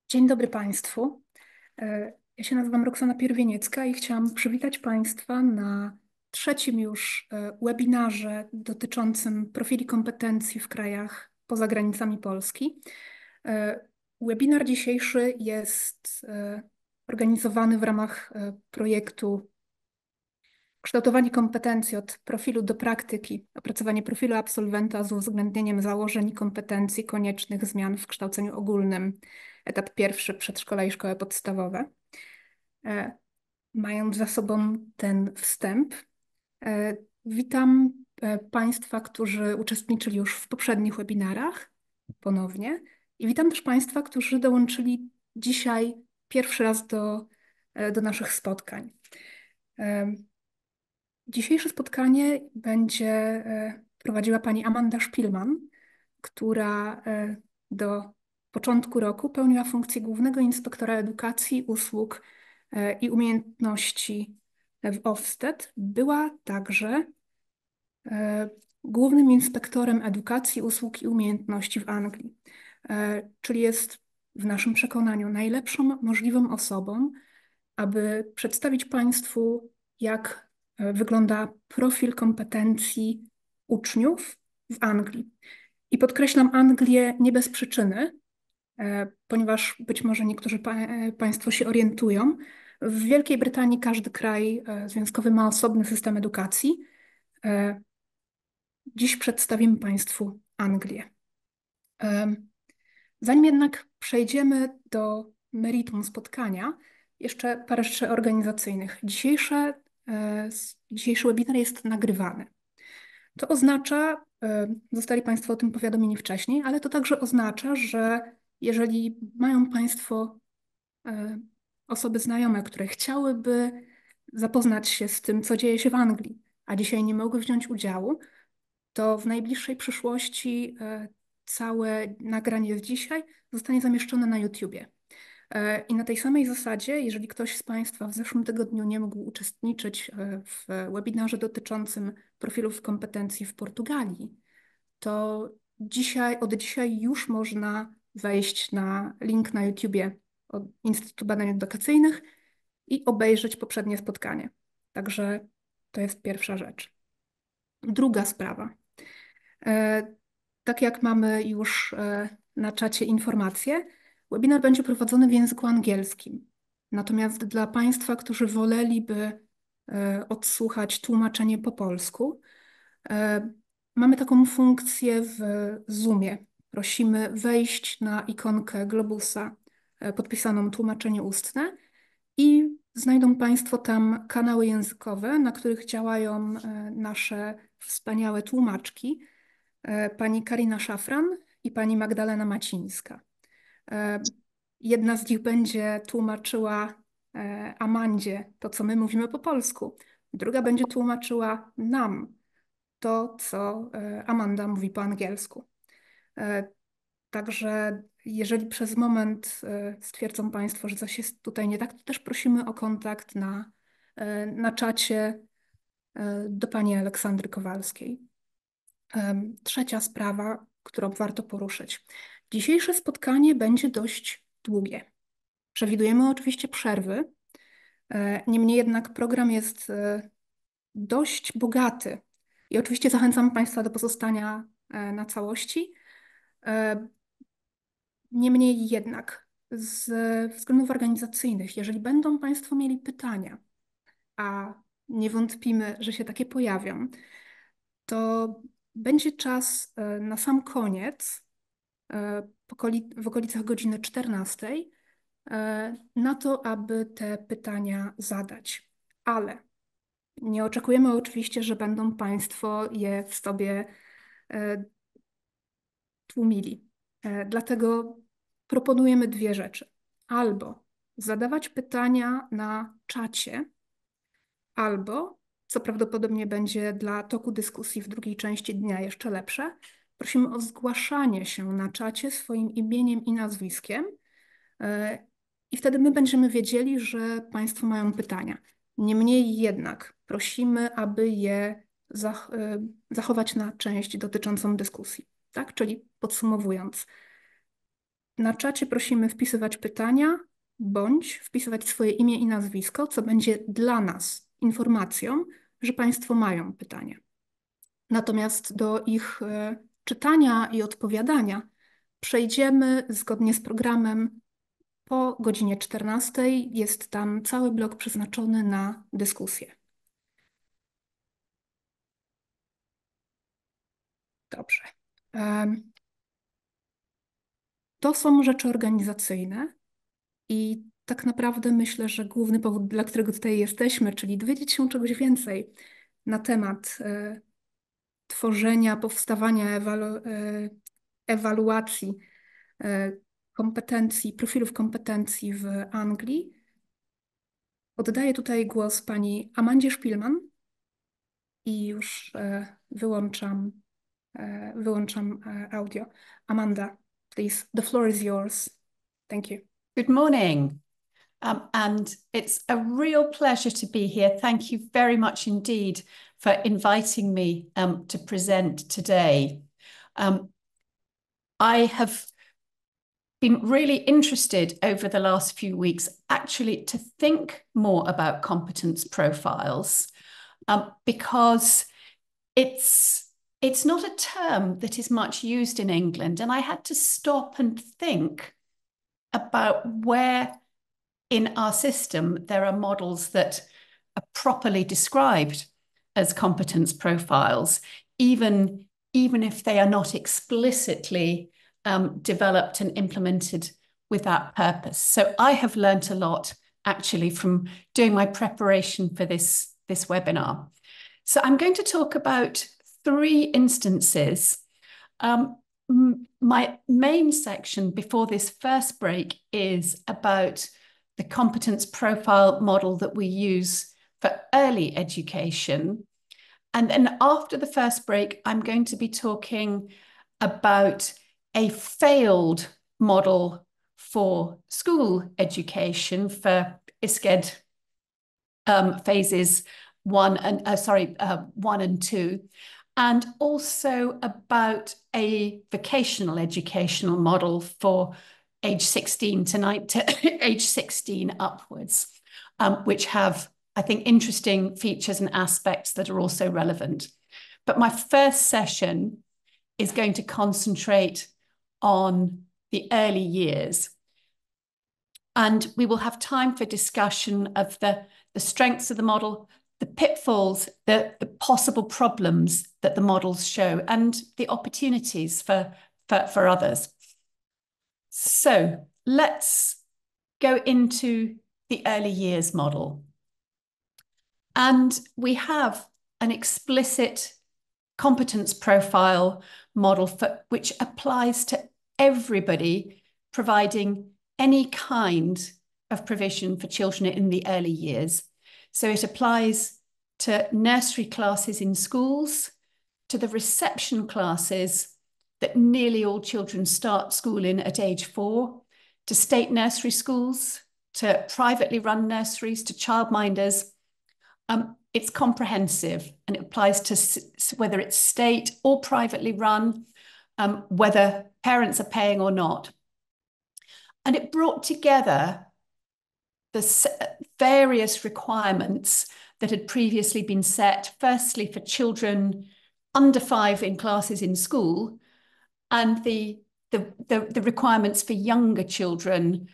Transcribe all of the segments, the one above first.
Dzień dobry Państwu. Ja się nazywam Roxana Pierwieniecka i chciałam przywitać Państwa na trzecim już webinarze dotyczącym profili kompetencji w krajach poza granicami Polski. Webinar dzisiejszy jest organizowany w ramach projektu Kształtowanie kompetencji od profilu do praktyki, opracowanie profilu absolwenta z uwzględnieniem założeń i kompetencji koniecznych zmian w kształceniu ogólnym, etap pierwszy, przedszkola i szkoły podstawowe. Mając za sobą ten wstęp, witam Państwa, którzy uczestniczyli już w poprzednich webinarach ponownie i witam też Państwa, którzy dołączyli dzisiaj pierwszy raz do naszych spotkań. Dzisiejsze spotkanie będzie prowadziła pani Amanda Spielman, która do początku roku pełniła funkcję głównego inspektora edukacji, usług i umiejętności w Ofsted. Była także głównym inspektorem edukacji, usług i umiejętności w Anglii, czyli jest w naszym przekonaniu najlepszą możliwą osobą, aby przedstawić Państwu, jak wygląda profil kompetencji uczniów w Anglii. I podkreślam Anglię nie bez przyczyny, ponieważ być może niektórzy Państwo się orientują. W Wielkiej Brytanii każdy kraj związkowy ma osobny system edukacji. Dziś przedstawimy Państwu Anglię. Zanim jednak przejdziemy do meritum spotkania, jeszcze parę rzeczy organizacyjnych. Dzisiejszy webinar jest nagrywany. To oznacza, zostali Państwo o tym powiadomieni wcześniej, ale to także oznacza, że jeżeli mają Państwo osoby znajome, które chciałyby zapoznać się z tym, co dzieje się w Anglii, a dzisiaj nie mogły wziąć udziału, to w najbliższej przyszłości całe nagranie z dzisiaj zostanie zamieszczone na YouTubie. I na tej samej zasadzie, jeżeli ktoś z Państwa w zeszłym tygodniu nie mógł uczestniczyć w webinarze dotyczącym profilów kompetencji w Portugalii, to od dzisiaj już można wejść na link na YouTubie od Instytutu Badań Edukacyjnych i obejrzeć poprzednie spotkanie. Także to jest pierwsza rzecz. Druga sprawa. Tak jak mamy już na czacie informacje, webinar będzie prowadzony w języku angielskim. Natomiast dla Państwa, którzy woleliby odsłuchać tłumaczenie po polsku, mamy taką funkcję w Zoomie. Prosimy wejść na ikonkę globusa podpisaną tłumaczenie ustne i znajdą Państwo tam kanały językowe, na których działają nasze wspaniałe tłumaczki, pani Karina Szafran i pani Magdalena Macińska. Jedna z nich będzie tłumaczyła Amandzie to, co my mówimy po polsku. Druga będzie tłumaczyła nam to, co Amanda mówi po angielsku. Także jeżeli przez moment stwierdzą Państwo, że coś jest tutaj nie tak, to też prosimy o kontakt na czacie do pani Aleksandry Kowalskiej. Trzecia sprawa, którą warto poruszyć. Dzisiejsze spotkanie będzie dość długie. Przewidujemy oczywiście przerwy, niemniej jednak program jest dość bogaty i oczywiście zachęcam Państwa do pozostania na całości. Niemniej jednak z względów organizacyjnych, jeżeli będą Państwo mieli pytania, a nie wątpimy, że się takie pojawią, to będzie czas na sam koniec, w okolicach godziny 14, na to, aby te pytania zadać. Ale nie oczekujemy oczywiście, że będą Państwo je w sobie tłumili. Dlatego proponujemy dwie rzeczy. Albo zadawać pytania na czacie, albo, co prawdopodobnie będzie dla toku dyskusji w drugiej części dnia jeszcze lepsze, prosimy o zgłaszanie się na czacie swoim imieniem i nazwiskiem i wtedy my będziemy wiedzieli, że Państwo mają pytania. Niemniej jednak prosimy, aby je zachować na część dotyczącą dyskusji. Tak? Czyli podsumowując, Na czacie prosimy wpisywać pytania, bądź wpisywać swoje imię i nazwisko, co będzie dla nas informacją, że Państwo mają pytanie. Natomiast do ich czytania i odpowiadania przejdziemy zgodnie z programem po godzinie 14:00. Jest tam cały blok przeznaczony na dyskusję. Dobrze. To są rzeczy organizacyjne i tak naprawdę myślę, że główny powód, dla którego tutaj jesteśmy, czyli dowiedzieć się czegoś więcej na temat tworzenia, powstawania, ewaluacji kompetencji, profilów kompetencji w Anglii. Oddaję tutaj głos pani Amandzie Spielman i już wyłączam audio. Amanda, please, the floor is yours. Thank you. Good morning. And it's a real pleasure to be here. Thank you very much indeed for inviting me to present today. I have been really interested over the last few weeks actually to think more about competence profiles because it's not a term that is much used in England, and I had to stop and think about where in our system there are models that are properly described as competence profiles, even if they are not explicitly developed and implemented with that purpose. So I have learnt a lot actually from doing my preparation for this webinar. So I'm going to talk about 3 instances. My main section before this first break is about the competence profile model that we use for early education. And then after the first break, I'm going to be talking about a failed model for school education for ISCED phases 1 and 2, and also about a vocational educational model for age 16 to age 16 upwards, which have, I think, interesting features and aspects that are also relevant. But my first session is going to concentrate on the early years. And we will have time for discussion of the strengths of the model, the pitfalls, the possible problems that the models show, and the opportunities for others. So let's go into the early years model. And we have an explicit competence profile model which applies to everybody providing any kind of provision for children in the early years. So it applies to nursery classes in schools, to the reception classes that nearly all children start school in at age 4, to state nursery schools, to privately run nurseries, to childminders. It's comprehensive and it applies to whether it's state or privately run, whether parents are paying or not. And it brought together the various requirements that had previously been set, firstly for children under 5 in classes in school, and the requirements for younger children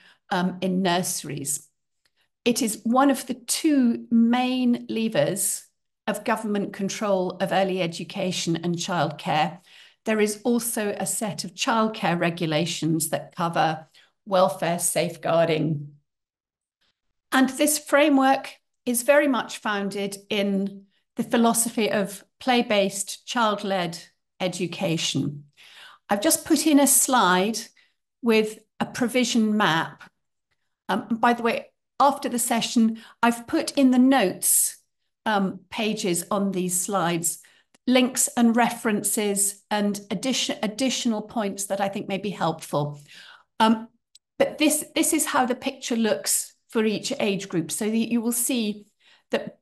in nurseries. It is one of the 2 main levers of government control of early education and childcare. There is also a set of childcare regulations that cover welfare safeguarding. And this framework is very much founded in the philosophy of play-based, child-led education. I've just put in a slide with a provision map. By the way, after the session, I've put in the notes pages on these slides, links and references and additional points that I think may be helpful. But this is how the picture looks for each age group. So that you will see that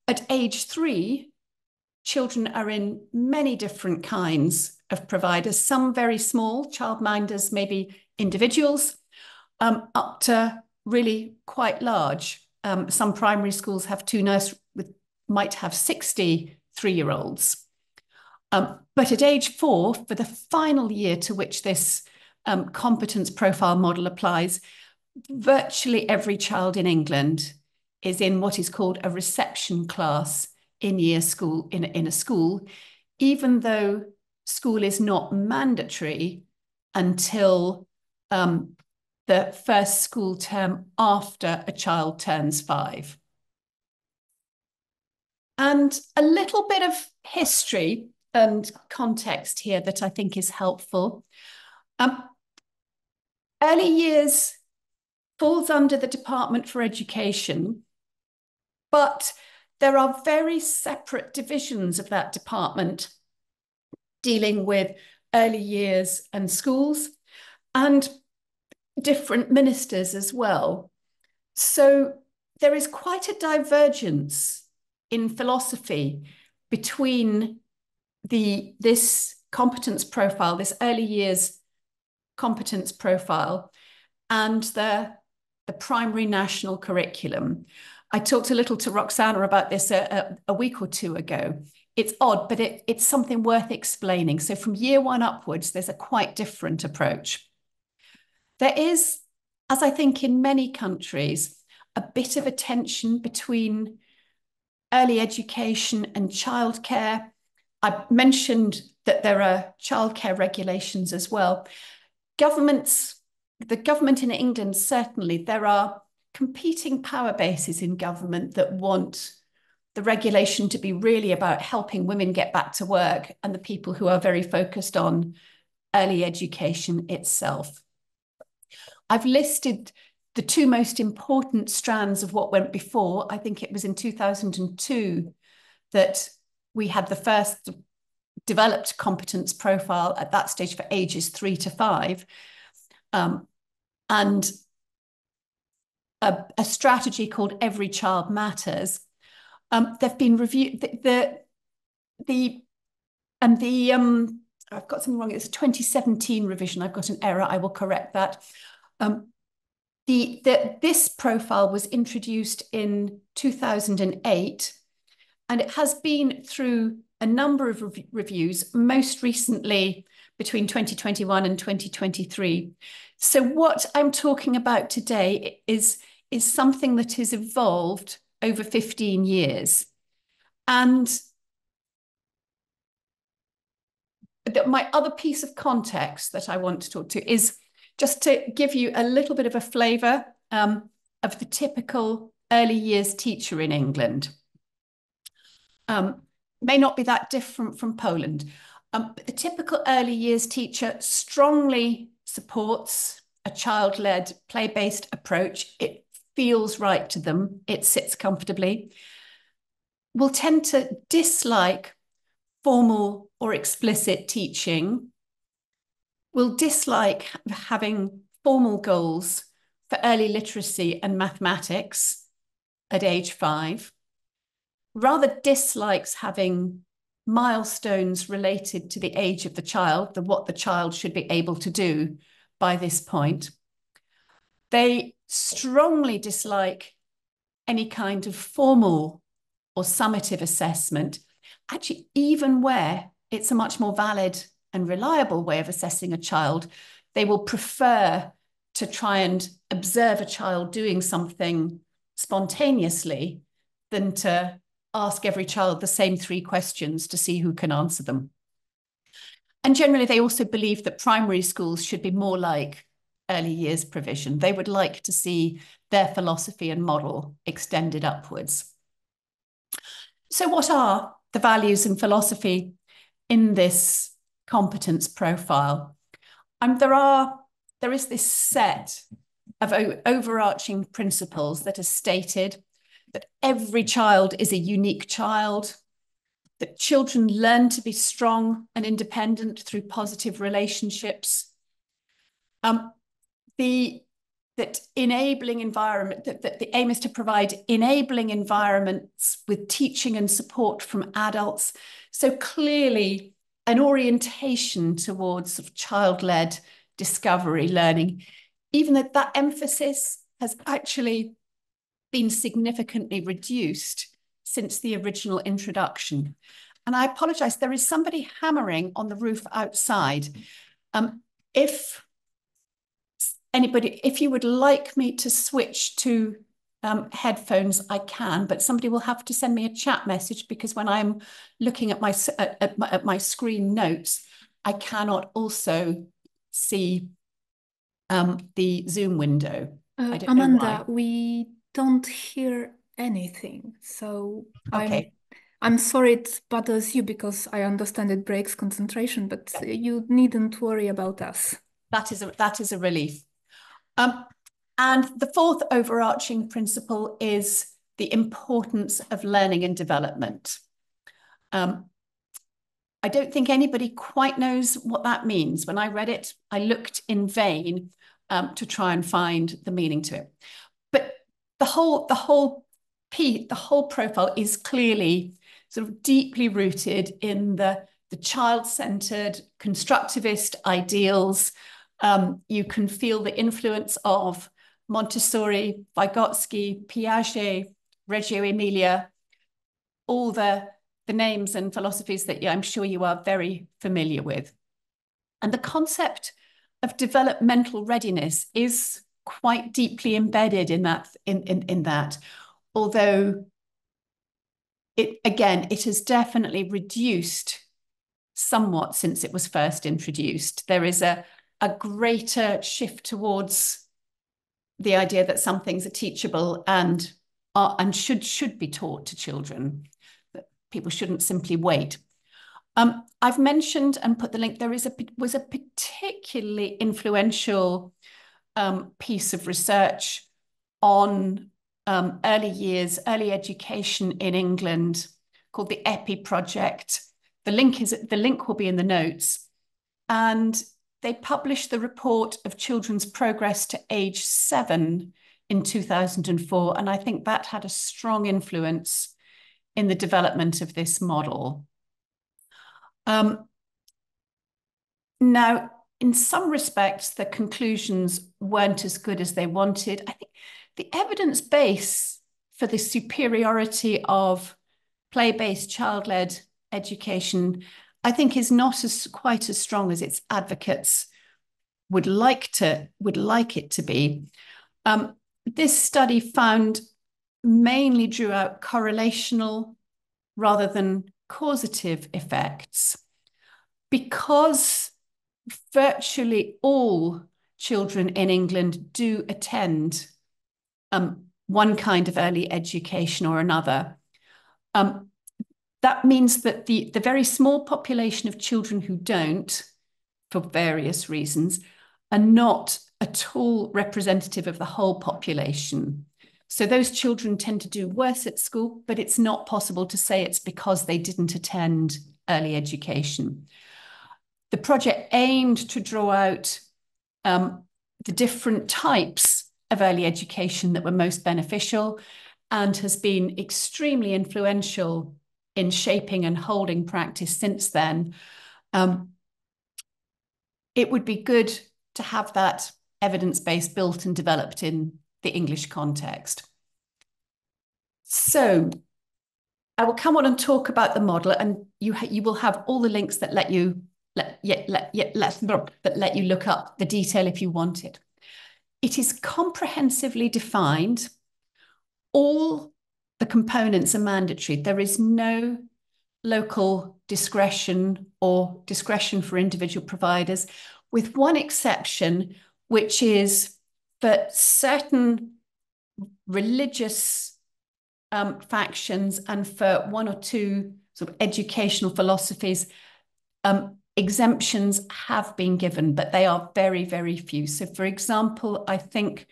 at age 3, children are in many different kinds of providers, some very small, childminders maybe individuals, up to really quite large. Some primary schools have might have 60 3-year-olds. But at age 4, for the final year to which this competence profile model applies, virtually every child in England is in what is called a reception class in a school, even though school is not mandatory until the first school term after a child turns 5. And a little bit of history and context here that I think is helpful. Early years falls under the Department for Education, but there are very separate divisions of that department dealing with early years and schools, and different ministers as well. So there is quite a divergence in philosophy between this competence profile, this early years competence profile, and the primary national curriculum. I talked a little to Roxana about this a week or 2 ago. It's odd, but it's something worth explaining. So from year 1 upwards, there's a quite different approach. There is, as I think in many countries, a bit of a tension between early education and childcare. I mentioned that there are childcare regulations as well. The government in England, certainly, there are competing power bases in government that want the regulation to be really about helping women get back to work, and the people who are very focused on early education itself. I've listed the 2 most important strands of what went before. I think it was in 2002 that we had the first developed competence profile at that stage for ages 3 to 5. And a strategy called Every Child Matters. They've been reviewed. I've got something wrong. It's a 2017 revision. I've got an error. I will correct that. This profile was introduced in 2008, and it has been through a number of reviews, most recently between 2021 and 2023. So what I'm talking about today is something that has evolved over 15 years. And my other piece of context that I want to talk to is just to give you a little bit of a flavour of the typical early years teacher in England. May not be that different from Poland. But the typical early years teacher strongly supports a child-led, play-based approach. It feels right to them. It sits comfortably. Will tend to dislike formal or explicit teaching. Will dislike having formal goals for early literacy and mathematics at age 5. Rather dislikes having milestones related to the age of the child, what the child should be able to do by this point. They strongly dislike any kind of formal or summative assessment, actually, even where it's a much more valid and reliable way of assessing a child. They will prefer to try and observe a child doing something spontaneously than to ask every child the same 3 questions to see who can answer them. And generally, they also believe that primary schools should be more like early years provision. They would like to see their philosophy and model extended upwards. So what are the values and philosophy in this competence profile? There is this set of overarching principles that are stated that every child is a unique child, that children learn to be strong and independent through positive relationships, that enabling environment, that the aim is to provide enabling environments with teaching and support from adults. So clearly an orientation towards child-led discovery, learning, even though that emphasis has actually been significantly reduced since the original introduction. And I apologize, there is somebody hammering on the roof outside. If you would like me to switch to headphones, I can, but somebody will have to send me a chat message, because when I'm looking at my screen notes, I cannot also see the Zoom window. I don't Amanda, know why. we don't hear anything, so Okay. I'm sorry it bothers you, because I understand it breaks concentration, but you needn't worry about us. That is a relief. And the fourth overarching principle is the importance of learning and development. I don't think anybody quite knows what that means. When I read it, I looked in vain to try and find the meaning to it. But the whole profile is clearly sort of deeply rooted in the child-centered constructivist ideals. You can feel the influence of Montessori, Vygotsky, Piaget, Reggio Emilia, all the names and philosophies that I'm sure you are very familiar with. And the concept of developmental readiness is quite deeply embedded in that, although it has definitely reduced somewhat since it was first introduced. There is a greater shift towards the idea that some things are teachable and should be taught to children, that people shouldn't simply wait. I've mentioned and put the link, there was a particularly influential piece of research on early years, early education in England, called the EPI project. The link will be in the notes. And they published the report of children's progress to age 7 in 2004. And I think that had a strong influence in the development of this model. Now, in some respects, the conclusions weren't as good as they wanted. I think the evidence base for the superiority of play-based child-led education, I think, is not quite as strong as its advocates would like it to be. This study mainly drew out correlational rather than causative effects, because virtually all children in England do attend one kind of early education or another. That means that the very small population of children who don't, for various reasons, are not at all representative of the whole population. So those children tend to do worse at school, but it's not possible to say it's because they didn't attend early education. The project aimed to draw out the different types of early education that were most beneficial, and has been extremely influential in shaping and holding practice since then. It would be good to have that evidence base built and developed in the English context. So I will come on and talk about the model, and you will have all the links that let you look up the detail if you want it. It is comprehensively defined. All the components are mandatory. There is no local discretion or discretion for individual providers, with one exception, which is for certain religious factions and for one or two sort of educational philosophies, exemptions have been given, but they are very, very few. So, for example, I think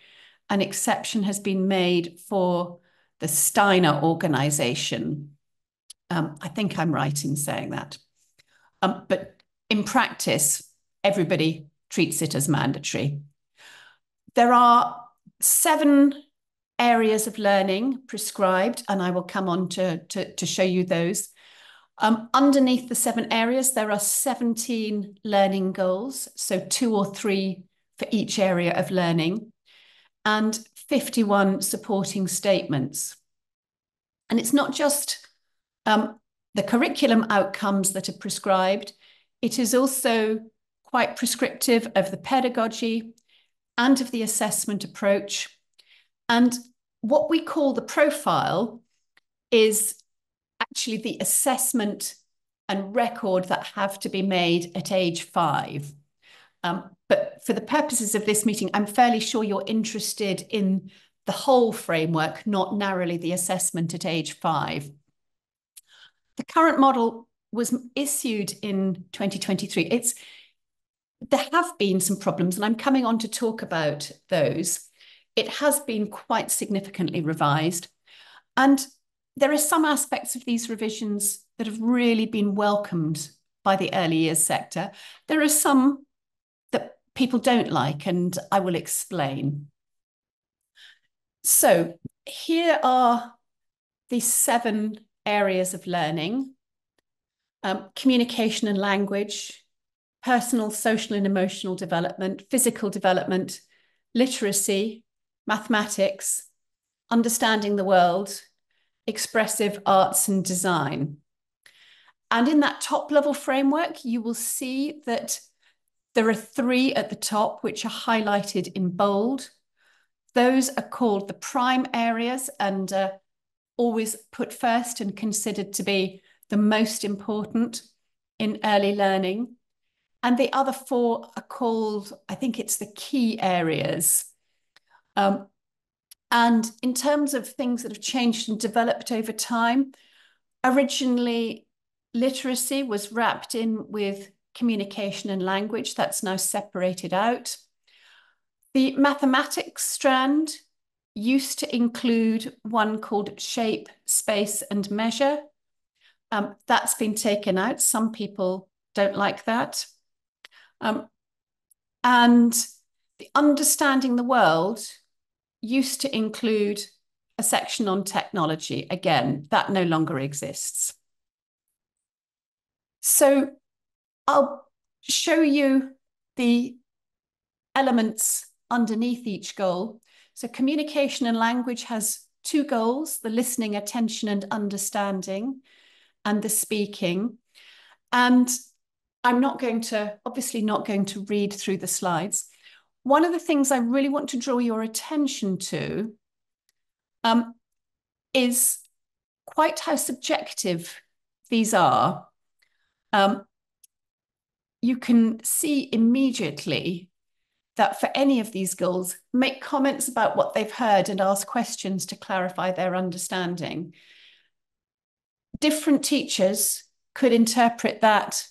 an exception has been made for the Steiner organization. I think I'm right in saying that. But in practice, everybody treats it as mandatory. There are 7 areas of learning prescribed, and I will come on to show you those. Underneath the 7 areas, there are 17 learning goals, so 2 or 3 for each area of learning, and 51 supporting statements. And it's not just the curriculum outcomes that are prescribed, it is also quite prescriptive of the pedagogy and of the assessment approach. And what we call the profile is actually the assessment and record that have to be made at age 5. But for the purposes of this meeting, I'm fairly sure you're interested in the whole framework, not narrowly the assessment at age 5. The current model was issued in 2023. There have been some problems, and I'm coming on to talk about those. It has been quite significantly revised, and there are some aspects of these revisions that have really been welcomed by the early years sector. There are some that people don't like, and I will explain. So here are the 7 areas of learning: communication and language, personal, social and emotional development, physical development, literacy, mathematics, understanding the world, expressive arts and design. And in that top level framework, you will see that there are 3 at the top, which are highlighted in bold. Those are called the prime areas and always put first and considered to be the most important in early learning. And the other 4 are called, I think it's the key areas. And in terms of things that have changed and developed over time, originally literacy was wrapped in with communication and language. That's now separated out. The mathematics strand used to include one called shape, space and measure. That's been taken out. Some people don't like that. And the understanding the world used to include a section on technology. Again, that no longer exists. So I'll show you the elements underneath each goal. So communication and language has 2 goals: the listening, attention and understanding, and the speaking. And I'm obviously not going to read through the slides. One of the things I really want to draw your attention to is quite how subjective these are. You can see immediately that for any of these goals, make comments about what they've heard and ask questions to clarify their understanding. Different teachers could interpret that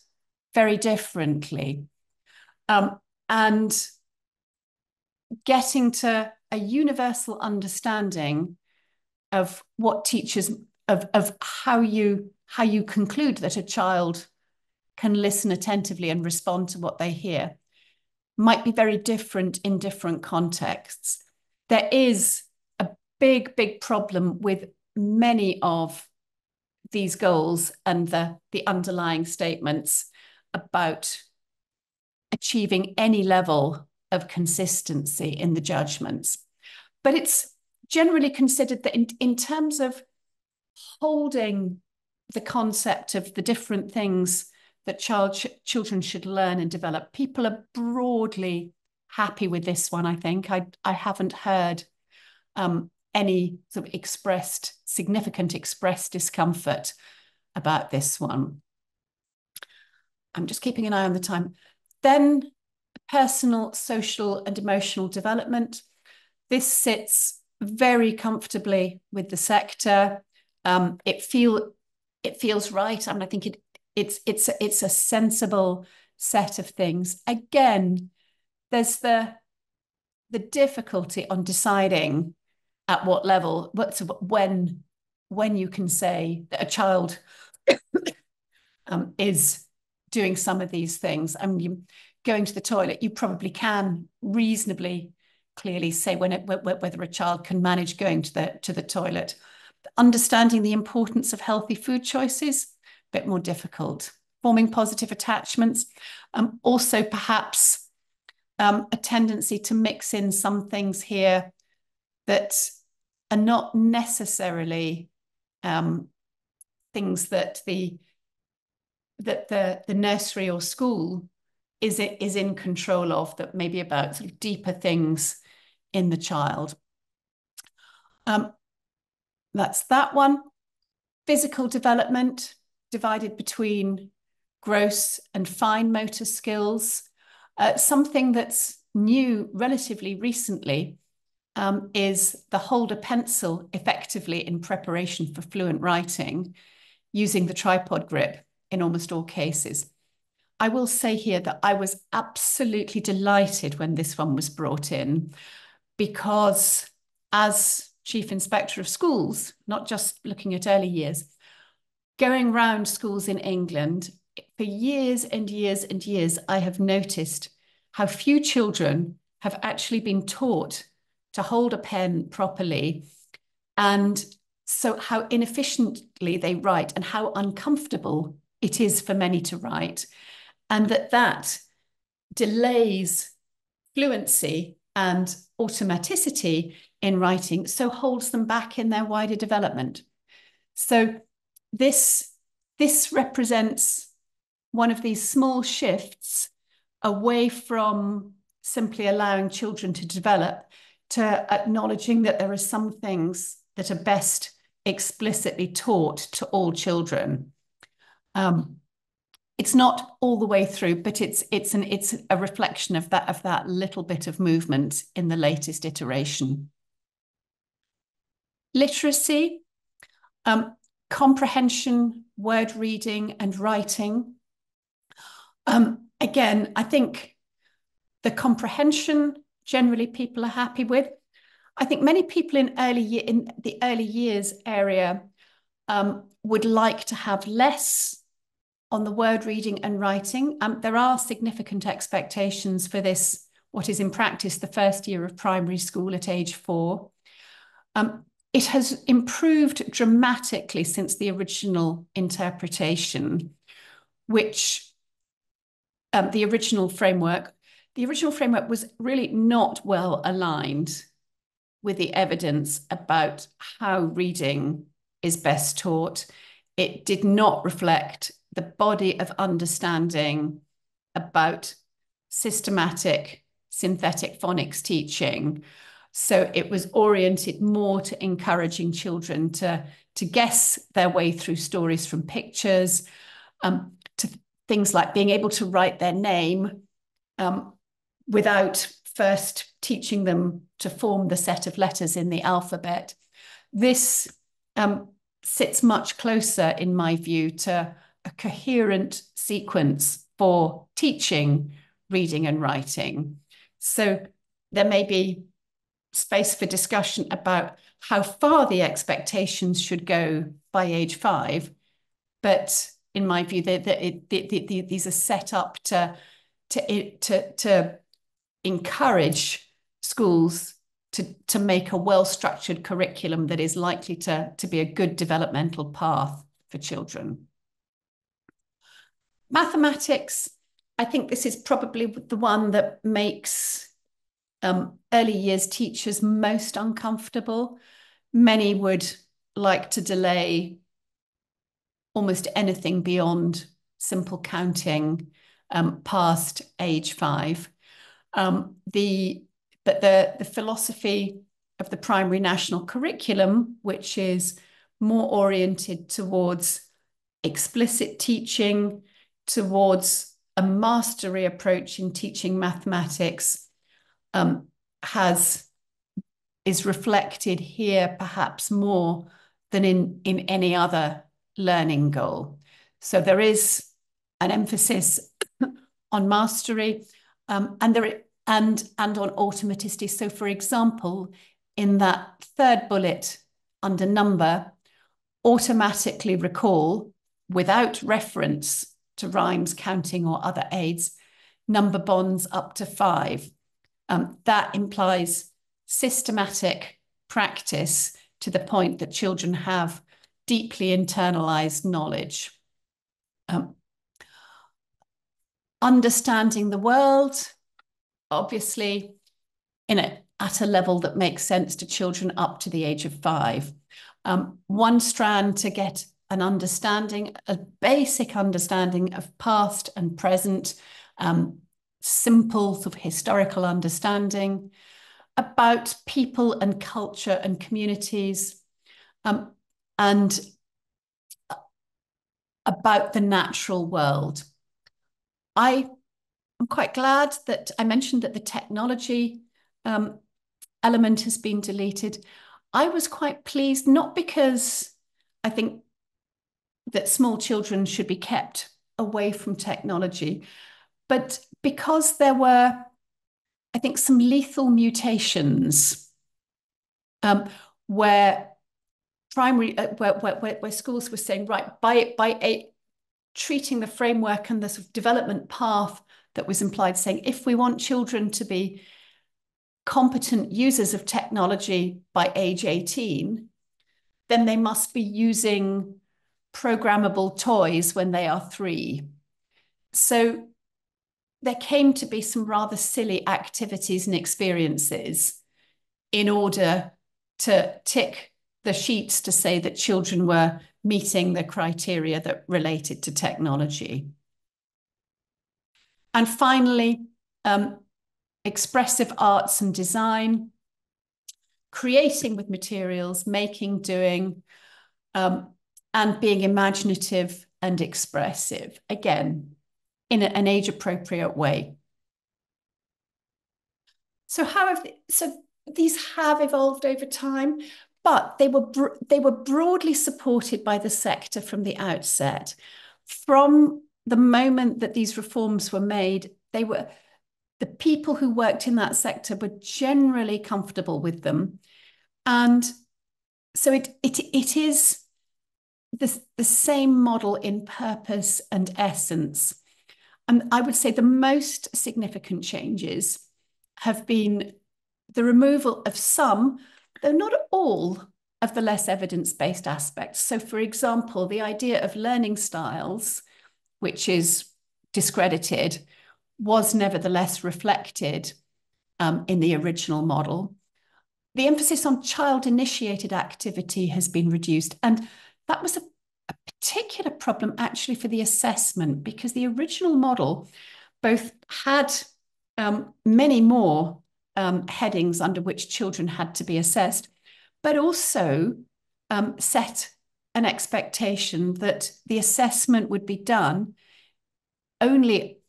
very differently. And getting to a universal understanding of what teachers, of how you conclude that a child can listen attentively and respond to what they hear might be very different in different contexts. There is a big problem with many of these goals and the underlying statements about achieving any level of consistency in the judgments. But it's generally considered that in terms of holding the concept of the different things that children should learn and develop, people are broadly happy with this one, I think. I haven't heard any sort of significant expressed discomfort about this one. I'm just keeping an eye on the time. Then personal, social and emotional development. This sits very comfortably with the sector. It feels right. I mean, I think it's a sensible set of things. Again, there's the difficulty on deciding at what level, when you can say that a child is doing some of these things. I mean, going to the toilet, you probably can reasonably clearly say whether a child can manage going to the toilet. Understanding the importance of healthy food choices, bit more difficult. Forming positive attachments, also perhaps a tendency to mix in some things here that are not necessarily things that the nursery or school is in control of, that may be about sort of deeper things in the child. That's that one. Physical development divided between gross and fine motor skills. Something that's new relatively recently is the hold a pencil effectively in preparation for fluent writing using the tripod grip in almost all cases. I will say here that I was absolutely delighted when this one was brought in, because as Chief Inspector of Schools, not just looking at early years, going round schools in England, for years and years and years, I have noticed how few children have actually been taught to hold a pen properly, and so how inefficiently they write and how uncomfortable it is for many to write, and that delays fluency and automaticity in writing, so holds them back in their wider development. So this represents one of these small shifts away from simply allowing children to develop, to acknowledging that there are some things that are best explicitly taught to all children. It's not all the way through, but it's a reflection of that little bit of movement in the latest iteration. Literacy, comprehension, word reading and writing. Again, I think the comprehension generally people are happy with. I think many people in the early years area would like to have less on the word reading and writing. There are significant expectations for this, what is in practice the first year of primary school at age 4. It has improved dramatically since the original interpretation, which the original framework was really not well aligned with the evidence about how reading is best taught. It did not reflect the body of understanding about systematic synthetic phonics teaching. So it was oriented more to encouraging children to guess their way through stories from pictures, to things like being able to write their name without first teaching them to form the set of letters in the alphabet. This sits much closer, in my view, to a coherent sequence for teaching reading and writing. So there may be space for discussion about how far the expectations should go by age 5, but in my view, these are set up to encourage schools to make a well-structured curriculum that is likely to be a good developmental path for children. Mathematics, I think this is probably the one that makes early years teachers most uncomfortable. Many would like to delay almost anything beyond simple counting past age 5. But the philosophy of the primary national curriculum, which is more oriented towards explicit teaching, towards a mastery approach in teaching mathematics, is reflected here perhaps more than in any other learning goal. So there is an emphasis on mastery and on automaticity. So for example, in that third bullet under number, automatically recall without reference to rhymes, counting or other aids, number bonds up to 5. That implies systematic practice to the point that children have deeply internalized knowledge. Um, understanding the world, obviously, at a level that makes sense to children up to the age of 5. One strand to get an understanding, a basic understanding of past and present, simple sort of historical understanding about people and culture and communities, and about the natural world. I'm quite glad that I mentioned that the technology element has been deleted. I was quite pleased, not because I think that small children should be kept away from technology, but because there were, I think, some lethal mutations where schools were saying, right, by treating the framework and the sort of development path that was implied, saying if we want children to be competent users of technology by age 18, then they must be using programmable toys when they are 3. So there came to be some rather silly activities and experiences in order to tick the sheets to say that children were meeting the criteria that related to technology. And finally, expressive arts and design, creating with materials, making, doing, and being imaginative and expressive, again, in an age-appropriate way. So these have evolved over time, but they were broadly supported by the sector from the outset. From the moment that these reforms were made, the people who worked in that sector were generally comfortable with them. And so it is the same model in purpose and essence. And I would say the most significant changes have been the removal of some, though not all, of the less evidence-based aspects. So, for example, the idea of learning styles, which is discredited, was nevertheless reflected in the original model. The emphasis on child-initiated activity has been reduced, and that was a particular problem actually for the assessment, because the original model both had many more headings under which children had to be assessed, but also set an expectation that the assessment would be done only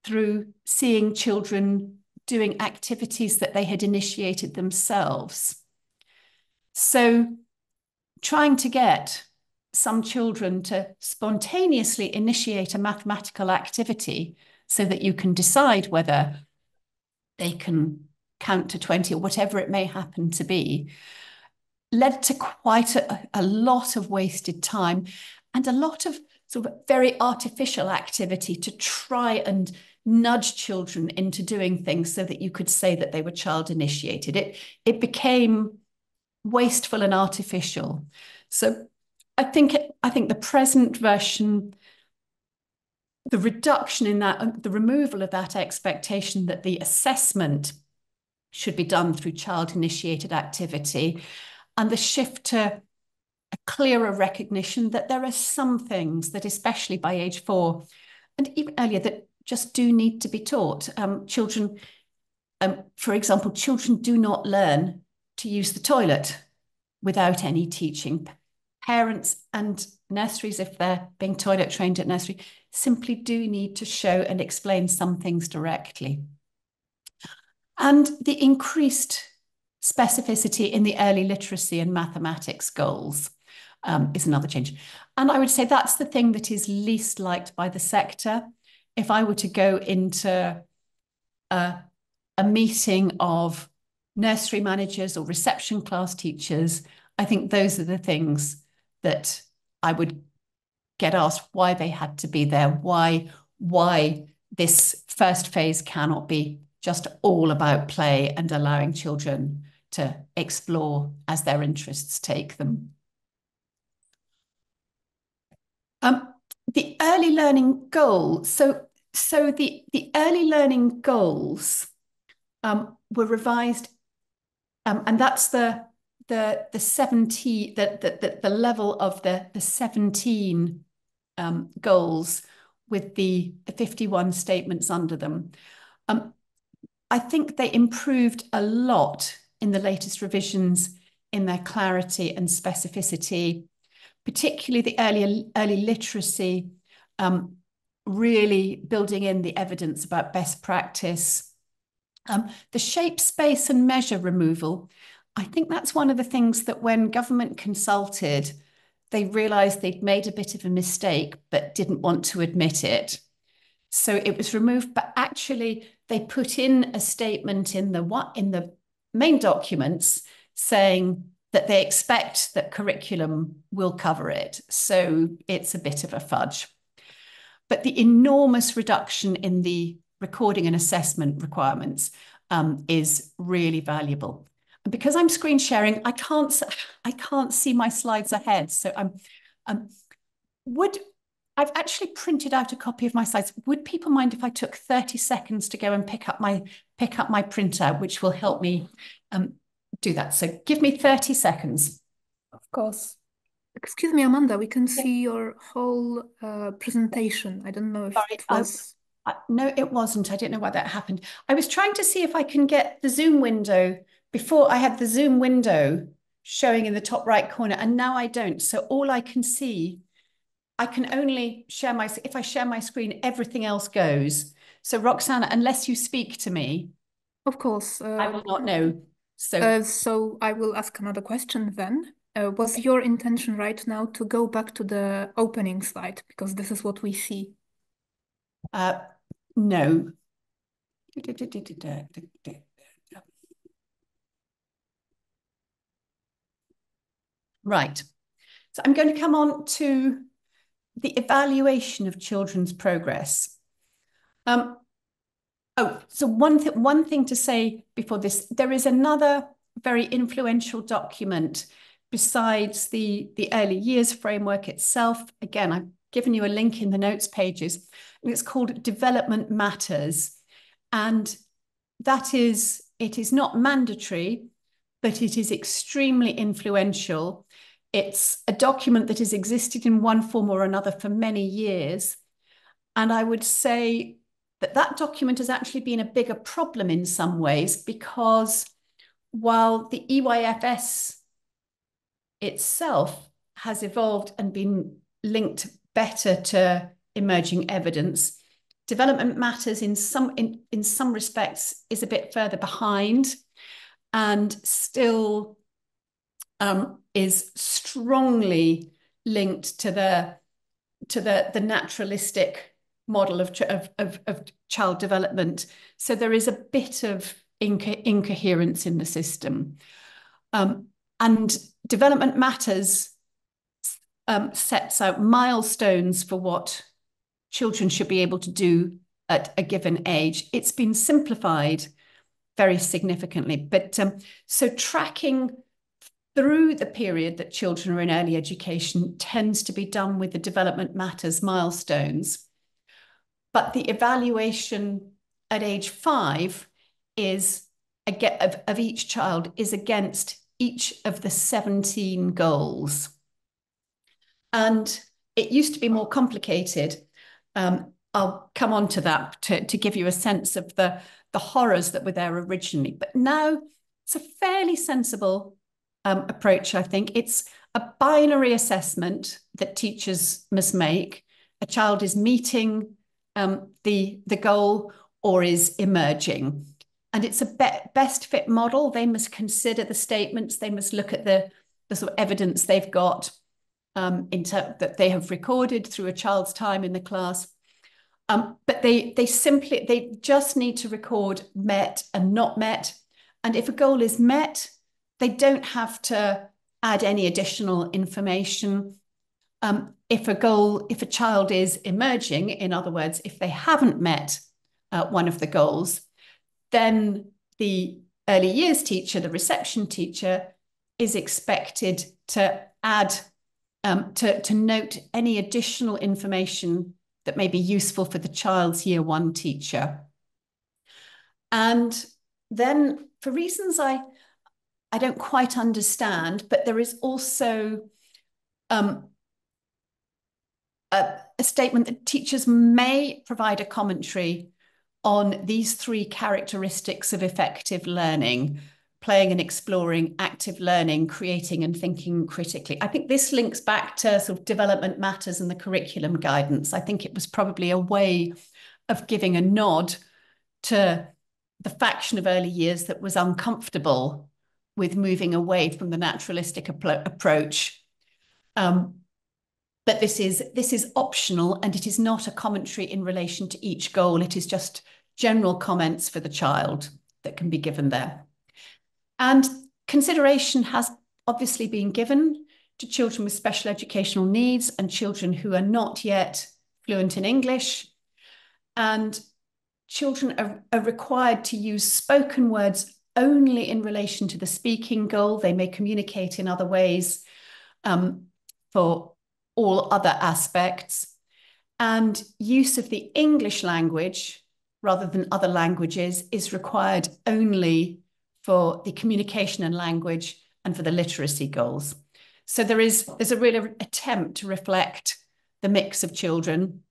through seeing children doing activities that they had initiated themselves. So trying to get some children to spontaneously initiate a mathematical activity so that you can decide whether they can count to 20 or whatever it may happen to be, led to quite a lot of wasted time and a lot of sort of very artificial activity to try and nudge children into doing things so that you could say that they were child initiated. It became wasteful and artificial. So I think the present version, the reduction in that, the removal of that expectation that the assessment should be done through child-initiated activity, and the shift to a clearer recognition that there are some things that, especially by age 4, and even earlier, that just do need to be taught. Children, for example, children do not learn to use the toilet without any teaching. Parents and nurseries, if they're being toilet trained at nursery, simply do need to show and explain some things directly. And the increased specificity in the early literacy and mathematics goals is another change. And I would say that's the thing that is least liked by the sector. If I were to go into a meeting of nursery managers or reception class teachers, I think those are the things that I would get asked why they had to be there, why this first phase cannot be just all about play and allowing children to explore as their interests take them. The early learning goal. So the early learning goals were revised, and that's the 70 the level of the 17 goals with the 51 statements under them. I think they improved a lot in the latest revisions in their clarity and specificity, particularly the early literacy, really building in the evidence about best practice. The shape, space and measure removal, I think that's one of the things that when government consulted, they realised they'd made a bit of a mistake, but didn't want to admit it. So it was removed, but actually they put in a statement in the main documents saying that they expect that curriculum will cover it. So it's a bit of a fudge. But the enormous reduction in the recording and assessment requirements is really valuable. And because I'm screen sharing, I can't see my slides ahead. So I've actually printed out a copy of my slides. Would people mind if I took 30 seconds to go and pick up my printout, which will help me do that? So give me 30 seconds. Of course. Excuse me, Amanda, we can see your whole presentation. I don't know if it was... No, it wasn't. I don't know why that happened. I was trying to see if I can get the Zoom window. Before I had the Zoom window showing in the top right corner, and now I don't. So all I can see, I can only share if I share my screen, everything else goes. So Roxana, unless you speak to me, of course, I will not know. So I will ask another question then. Was your intention right now to go back to the opening slide? Because this is what we see. No. Right. So I'm going to come on to the evaluation of children's progress. So one thing to say before this, there is another very influential document besides the early years framework itself. Again, I've given you a link in the notes pages, and it's called Development Matters. And it is not mandatory, but it is extremely influential. It's a document that has existed in one form or another for many years. And I would say that document has actually been a bigger problem in some ways, because while the EYFS itself has evolved and been linked better to emerging evidence, Development Matters in some respects is a bit further behind, and still is strongly linked to the naturalistic model of child development. So there is a bit of incoherence in the system. And Development Matters sets out milestones for what children should be able to do at a given age. It's been simplified very significantly. But so tracking through the period that children are in early education tends to be done with the Development Matters milestones. But the evaluation at age 5 is of each child is against each of the 17 goals. And it used to be more complicated. I'll come on to that to give you a sense of the horrors that were there originally. But now it's a fairly sensible approach, I think. It's a binary assessment that teachers must make. A child is meeting the goal or is emerging. And it's a best fit model. They must consider the statements. They must look at the sort of evidence they've got that they have recorded through a child's time in the class. But they just need to record met and not met. And if a goal is met, they don't have to add any additional information. If a child is emerging, in other words, if they haven't met one of the goals, then the early years teacher, the reception teacher, is expected to add to note any additional information that may be useful for the child's year one teacher. And then for reasons I don't quite understand, but there is also a statement that teachers may provide a commentary on these three characteristics of effective learning: playing and exploring, active learning, creating and thinking critically. I think this links back to sort of development matters and the curriculum guidance. I think it was probably a way of giving a nod to the faction of early years that was uncomfortable with moving away from the naturalistic approach. But this is optional, and it is not a commentary in relation to each goal. It is just general comments for the child that can be given there. And consideration has obviously been given to children with special educational needs and children who are not yet fluent in English. And children are required to use spoken words only in relation to the speaking goal. They may communicate in other ways for all other aspects. And use of the English language rather than other languages is required only for the communication and language and for the literacy goals. So there's a real attempt to reflect the mix of children.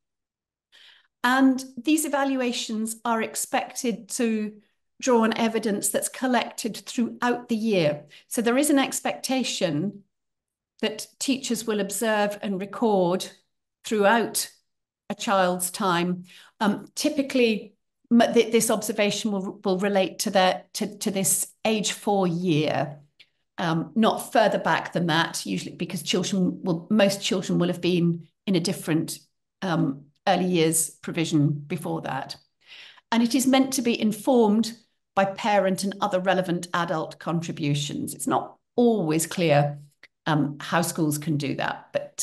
And these evaluations are expected to draw on evidence that's collected throughout the year. So there is an expectation that teachers will observe and record throughout a child's time. Typically, this observation will relate to this age 4 year, not further back than that, usually because most children will have been in a different early years provision before that. And it is meant to be informed by parent and other relevant adult contributions. It's not always clear how schools can do that, but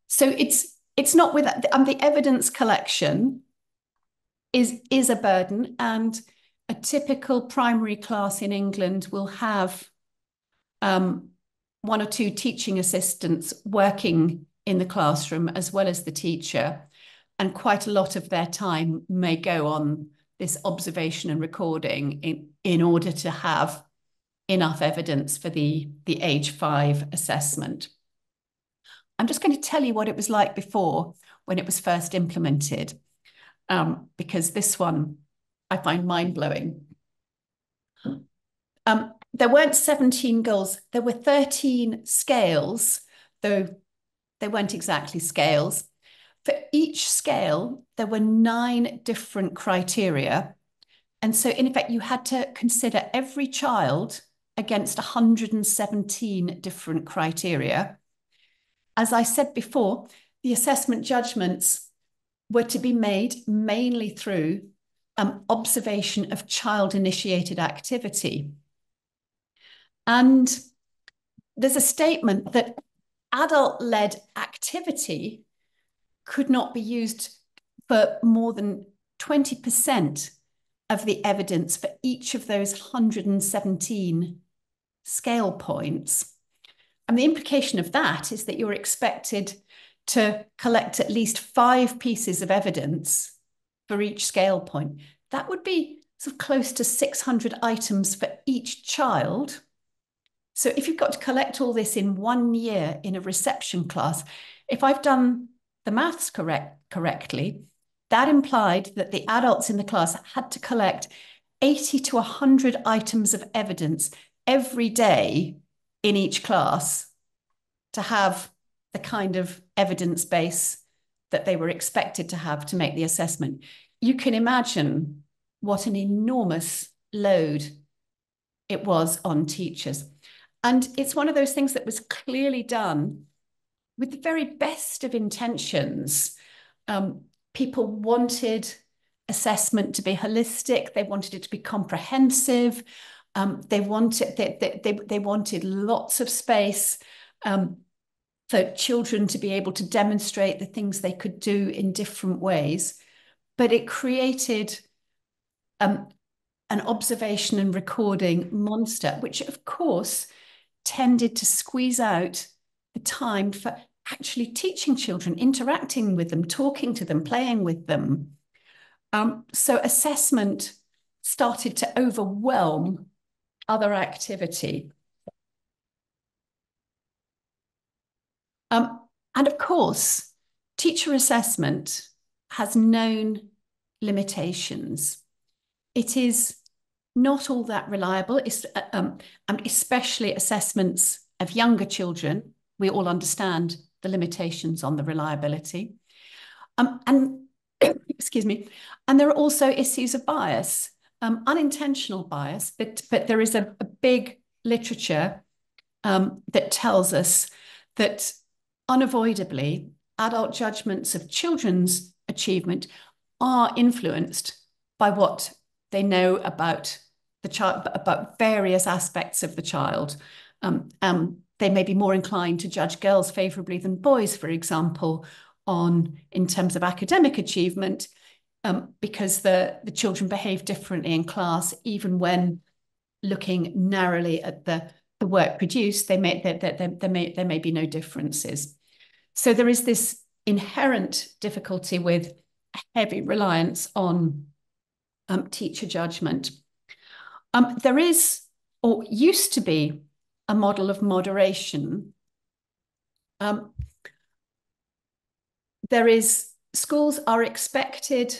so it's not with the evidence collection is a burden, and a typical primary class in England will have 1 or 2 teaching assistants working in the classroom as well as the teacher, and quite a lot of their time may go on this observation and recording in order to have enough evidence for the age 5 assessment. I'm just going to tell you what it was like before when it was first implemented, because this one I find mind-blowing. There weren't 17 goals, there were 13 scales, though they weren't exactly scales. For each scale, there were 9 different criteria. And so in effect, you had to consider every child against 117 different criteria. As I said before, the assessment judgments were to be made mainly through observation of child-initiated activity. And there's a statement that adult-led activity could not be used for more than 20% of the evidence for each of those 117 scale points. And the implication of that is that you're expected to collect at least 5 pieces of evidence for each scale point. That would be sort of close to 600 items for each child. So if you've got to collect all this in 1 year in a reception class, if I've done the maths correctly, that implied that the adults in the class had to collect 80 to 100 items of evidence every day in each class to have the kind of evidence base that they were expected to have to make the assessment. You can imagine what an enormous load it was on teachers. And it's one of those things that was clearly done with the very best of intentions. People wanted assessment to be holistic. They wanted it to be comprehensive. They wanted lots of space for children to be able to demonstrate the things they could do in different ways. But it created an observation and recording monster, which of course tended to squeeze out the time for actually teaching children, interacting with them, talking to them, playing with them. So assessment started to overwhelm other activity. And of course, teacher assessment has known limitations. It is not all that reliable, especially assessments of younger children. We all understand the limitations on the reliability. And excuse me, and there are also issues of bias, unintentional bias, but there is a big literature that tells us that unavoidably adult judgments of children's achievement are influenced by what they know about the child, about various aspects of the child. They may be more inclined to judge girls favourably than boys, for example, in terms of academic achievement, because the children behave differently in class, even when looking narrowly at the work produced, there may be no differences. So there is this inherent difficulty with a heavy reliance on teacher judgment. There is, or used to be, a model of moderation. Schools are expected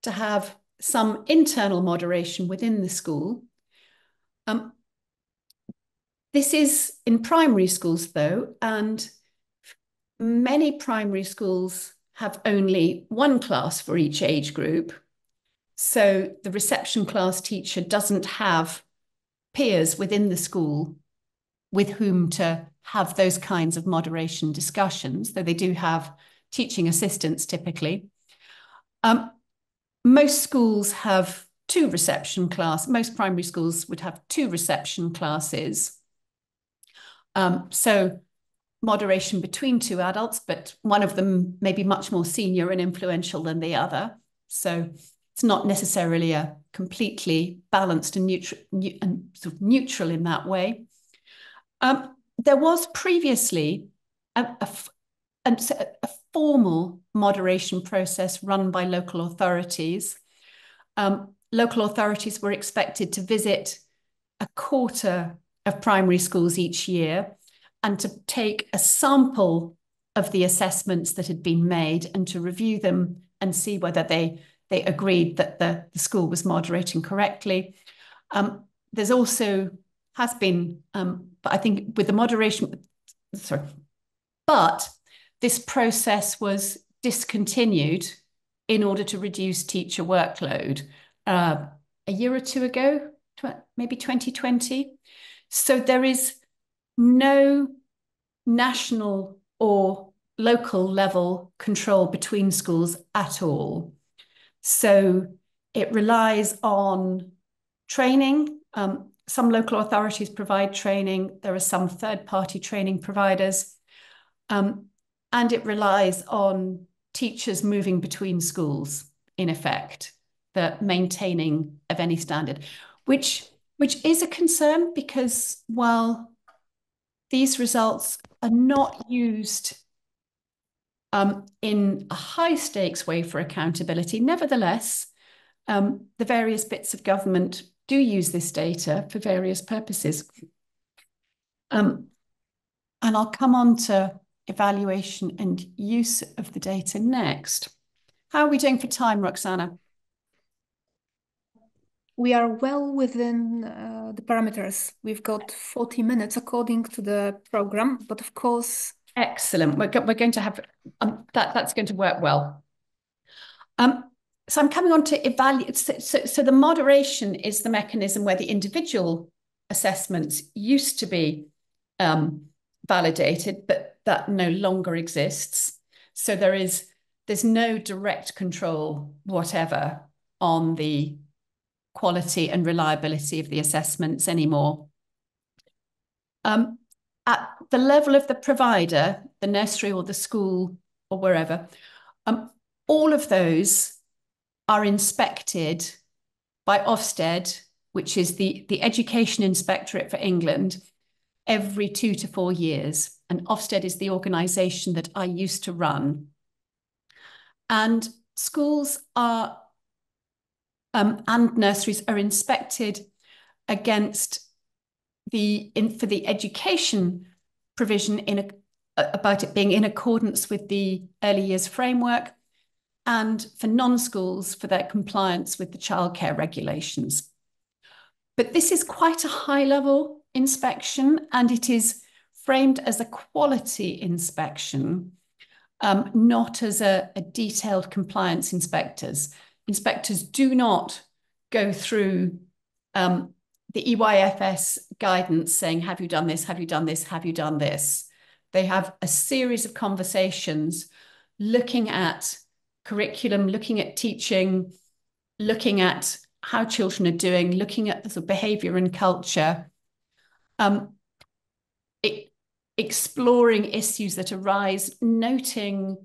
to have some internal moderation within the school. This is in primary schools, though, and many primary schools have only one class for each age group. So the reception class teacher doesn't have peers within the school with whom to have those kinds of moderation discussions, though they do have teaching assistants typically. Most schools have most primary schools would have 2 reception classes. So moderation between 2 adults, but one of them may be much more senior and influential than the other. So it's not necessarily a completely balanced and neutral in that way. There was previously a formal moderation process run by local authorities. Local authorities were expected to visit a quarter of primary schools each year and to take a sample of the assessments that had been made and to review them and see whether they agreed that the school was moderating correctly. There's also has been, but I think with the moderation, but this process was discontinued in order to reduce teacher workload a year or 2 ago, maybe 2020. So there is no national or local level control between schools at all. So it relies on training. Some local authorities provide training. There are some third-party training providers. And it relies on teachers moving between schools, in effect, the maintaining of any standard, which is a concern because while these results are not used in a high-stakes way for accountability, nevertheless, the various bits of government do use this data for various purposes. And I'll come on to evaluation and use of the data next. How are we doing for time, Roxana? We are well within the parameters. We've got 40 minutes according to the program, but of course... Excellent. We're going to have, that's going to work well. So I'm coming on to evaluate. So the moderation is the mechanism where the individual assessments used to be validated, but that no longer exists. So there's no direct control whatever on the quality and reliability of the assessments anymore. At the level of the provider, the nursery or the school or wherever, all of those are inspected by Ofsted, which is the Education Inspectorate for England. every 2 to 4 years. And Ofsted is the organisation that I used to run. And schools are and nurseries are inspected against for the education provision about it being in accordance with the early years framework, and for non-schools for their compliance with the childcare regulations. But this is quite a high-level inspection, and it is framed as a quality inspection, not as a detailed compliance inspectors. Inspectors do not go through the EYFS guidance saying, have you done this, have you done this, have you done this? They have a series of conversations looking at curriculum, looking at teaching, looking at how children are doing, looking at the sort of behaviour and culture, exploring issues that arise, noting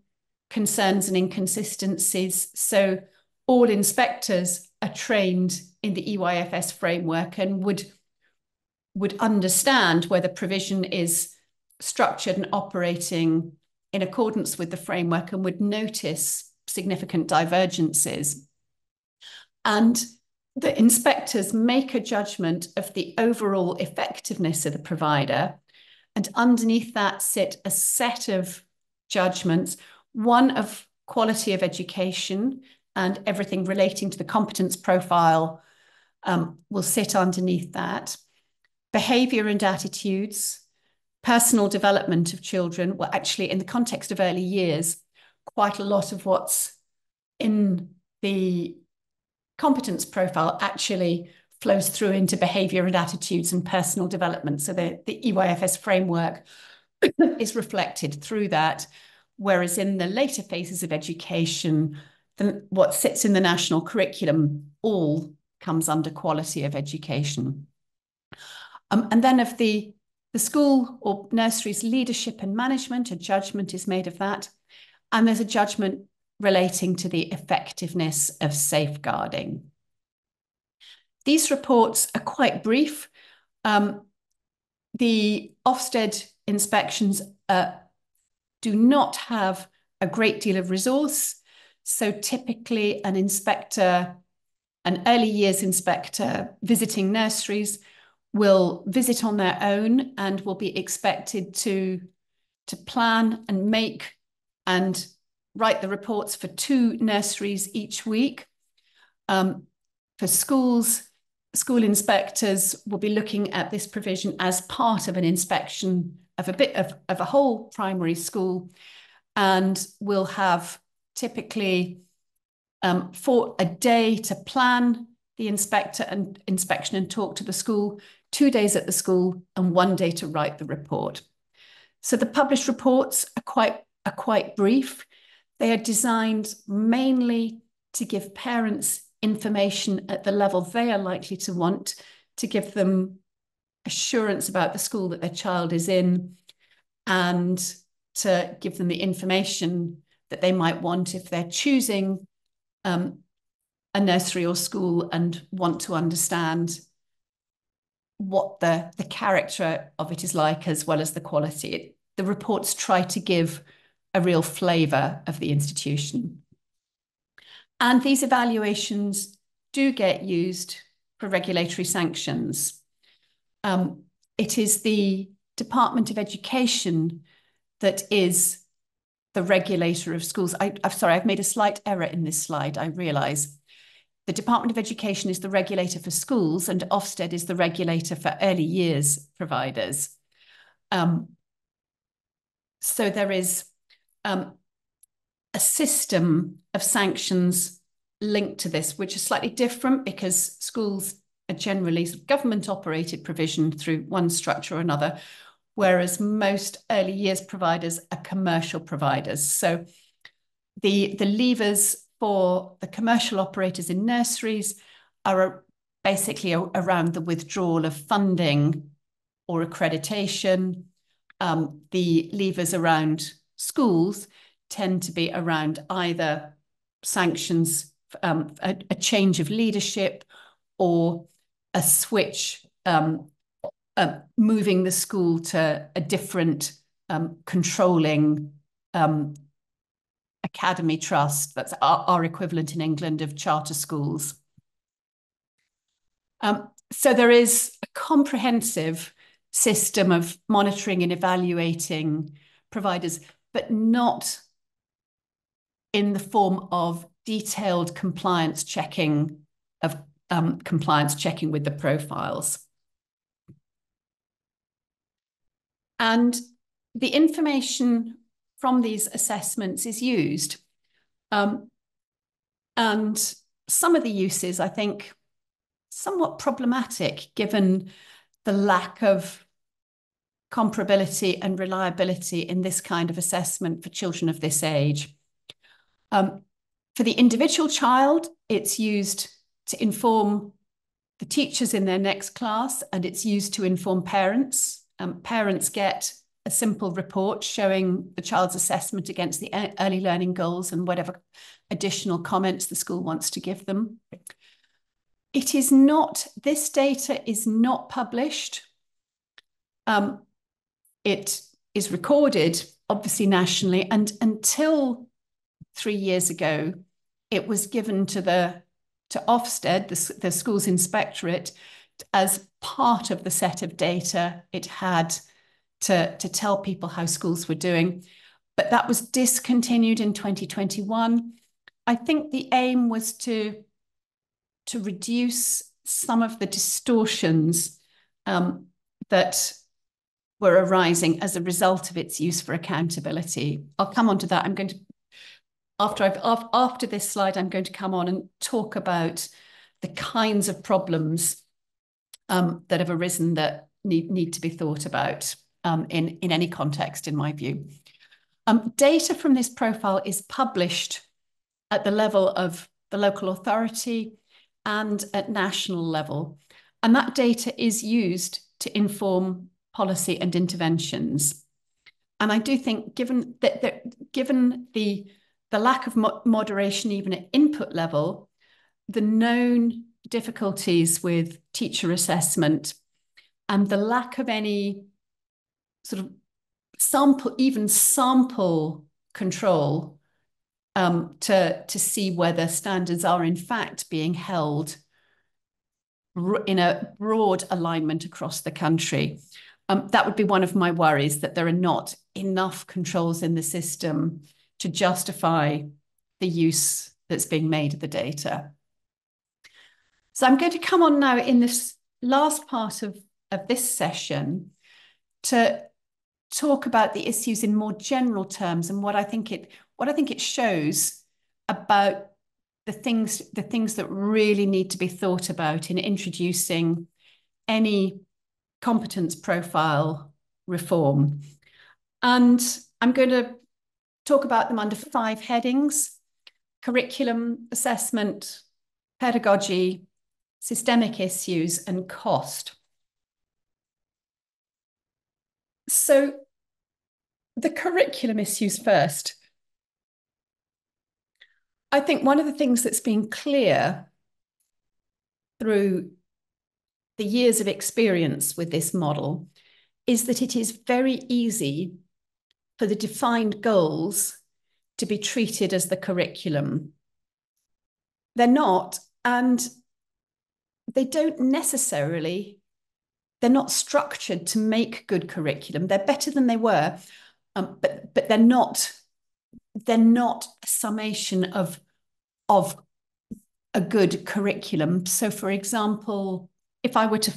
concerns and inconsistencies. So all inspectors are trained in the EYFS framework and would understand whether provision is structured and operating in accordance with the framework, and would notice significant divergences. And the inspectors make a judgment of the overall effectiveness of the provider, and underneath that sit a set of judgments, one of quality of education, and everything relating to the competence profile will sit underneath that. Behaviour and attitudes, personal development of children. Well, actually, in the context of early years, quite a lot of what's in the competence profile actually flows through into behaviour and attitudes and personal development. So the EYFS framework is reflected through that, whereas in the later phases of education, what sits in the national curriculum all comes under quality of education. And then of the school or nursery's leadership and management, a judgment is made of that. And there's a judgment relating to the effectiveness of safeguarding. These reports are quite brief. The Ofsted inspections do not have a great deal of resource. So typically an inspector, an early years inspector visiting nurseries, will visit on their own and will be expected to plan and make and write the reports for 2 nurseries each week. For schools, school inspectors will be looking at this provision as part of an inspection of a bit of a whole primary school, and will have typically for a day to plan the inspection and talk to the school, 2 days at the school, and 1 day to write the report. So the published reports are quite brief. They are designed mainly to give parents information at the level they are likely to want, to give them assurance about the school that their child is in, and to give them the information that they might want if they're choosing a nursery or school and want to understand what the character of it is like, as well as the quality. The reports try to give a real flavour of the institution. And these evaluations do get used for regulatory sanctions. It is the Department of Education that is the regulator of schools. I'm sorry, I've made a slight error in this slide, I realise. The Department of Education is the regulator for schools, and Ofsted is the regulator for early years providers. So there is a system of sanctions linked to this, which is slightly different because schools are generally government-operated provision through one structure or another, whereas most early years providers are commercial providers. So the levers for the commercial operators in nurseries are basically around the withdrawal of funding or accreditation. The levers around schools tend to be around either sanctions, a change of leadership, or a switch moving the school to a different controlling academy trust. That's our equivalent in England of charter schools. So there is a comprehensive system of monitoring and evaluating providers, but not in the form of detailed compliance checking with the profiles. And the information from these assessments is used. And some of the uses, I think, somewhat problematic given the lack of comparability and reliability in this kind of assessment for children of this age. For the individual child, it's used to inform the teachers in their next class, and it's used to inform parents. Parents get a simple report showing the child's assessment against the early learning goals and whatever additional comments the school wants to give them. It is not, this data is not published. It is recorded, obviously nationally, and until 3 years ago, it was given to Ofsted, the school's inspectorate, as part of the set of data it had to tell people how schools were doing. But that was discontinued in 2021. I think the aim was to reduce some of the distortions that were arising as a result of its use for accountability. I'll come on to that. I'm going to, after this slide, I'm going to come on and talk about the kinds of problems that have arisen that need to be thought about in any context, in my view. Data from this profile is published at the level of the local authority and at national level. And that data is used to inform policy and interventions. And I do think, given the lack of moderation even at input level, the known difficulties with teacher assessment, and the lack of any sort of sample control to see whether standards are in fact being held in a broad alignment across the country. That would be one of my worries, that there are not enough controls in the system to justify the use that's being made of the data. So I'm going to come on now in this last part of this session to talk about the issues in more general terms and what I think it shows about the things that really need to be thought about in introducing any competence profile reform. And I'm going to talk about them under 5 headings: curriculum, assessment, pedagogy, systemic issues, and cost. So the curriculum issues first. I think one of the things that's been clear through the years of experience with this model is that it is very easy for the defined goals to be treated as the curriculum. They're not, and they don't necessarily, they're not structured to make good curriculum. They're better than they were, but they're not a summation of a good curriculum. So, for example, if I were to,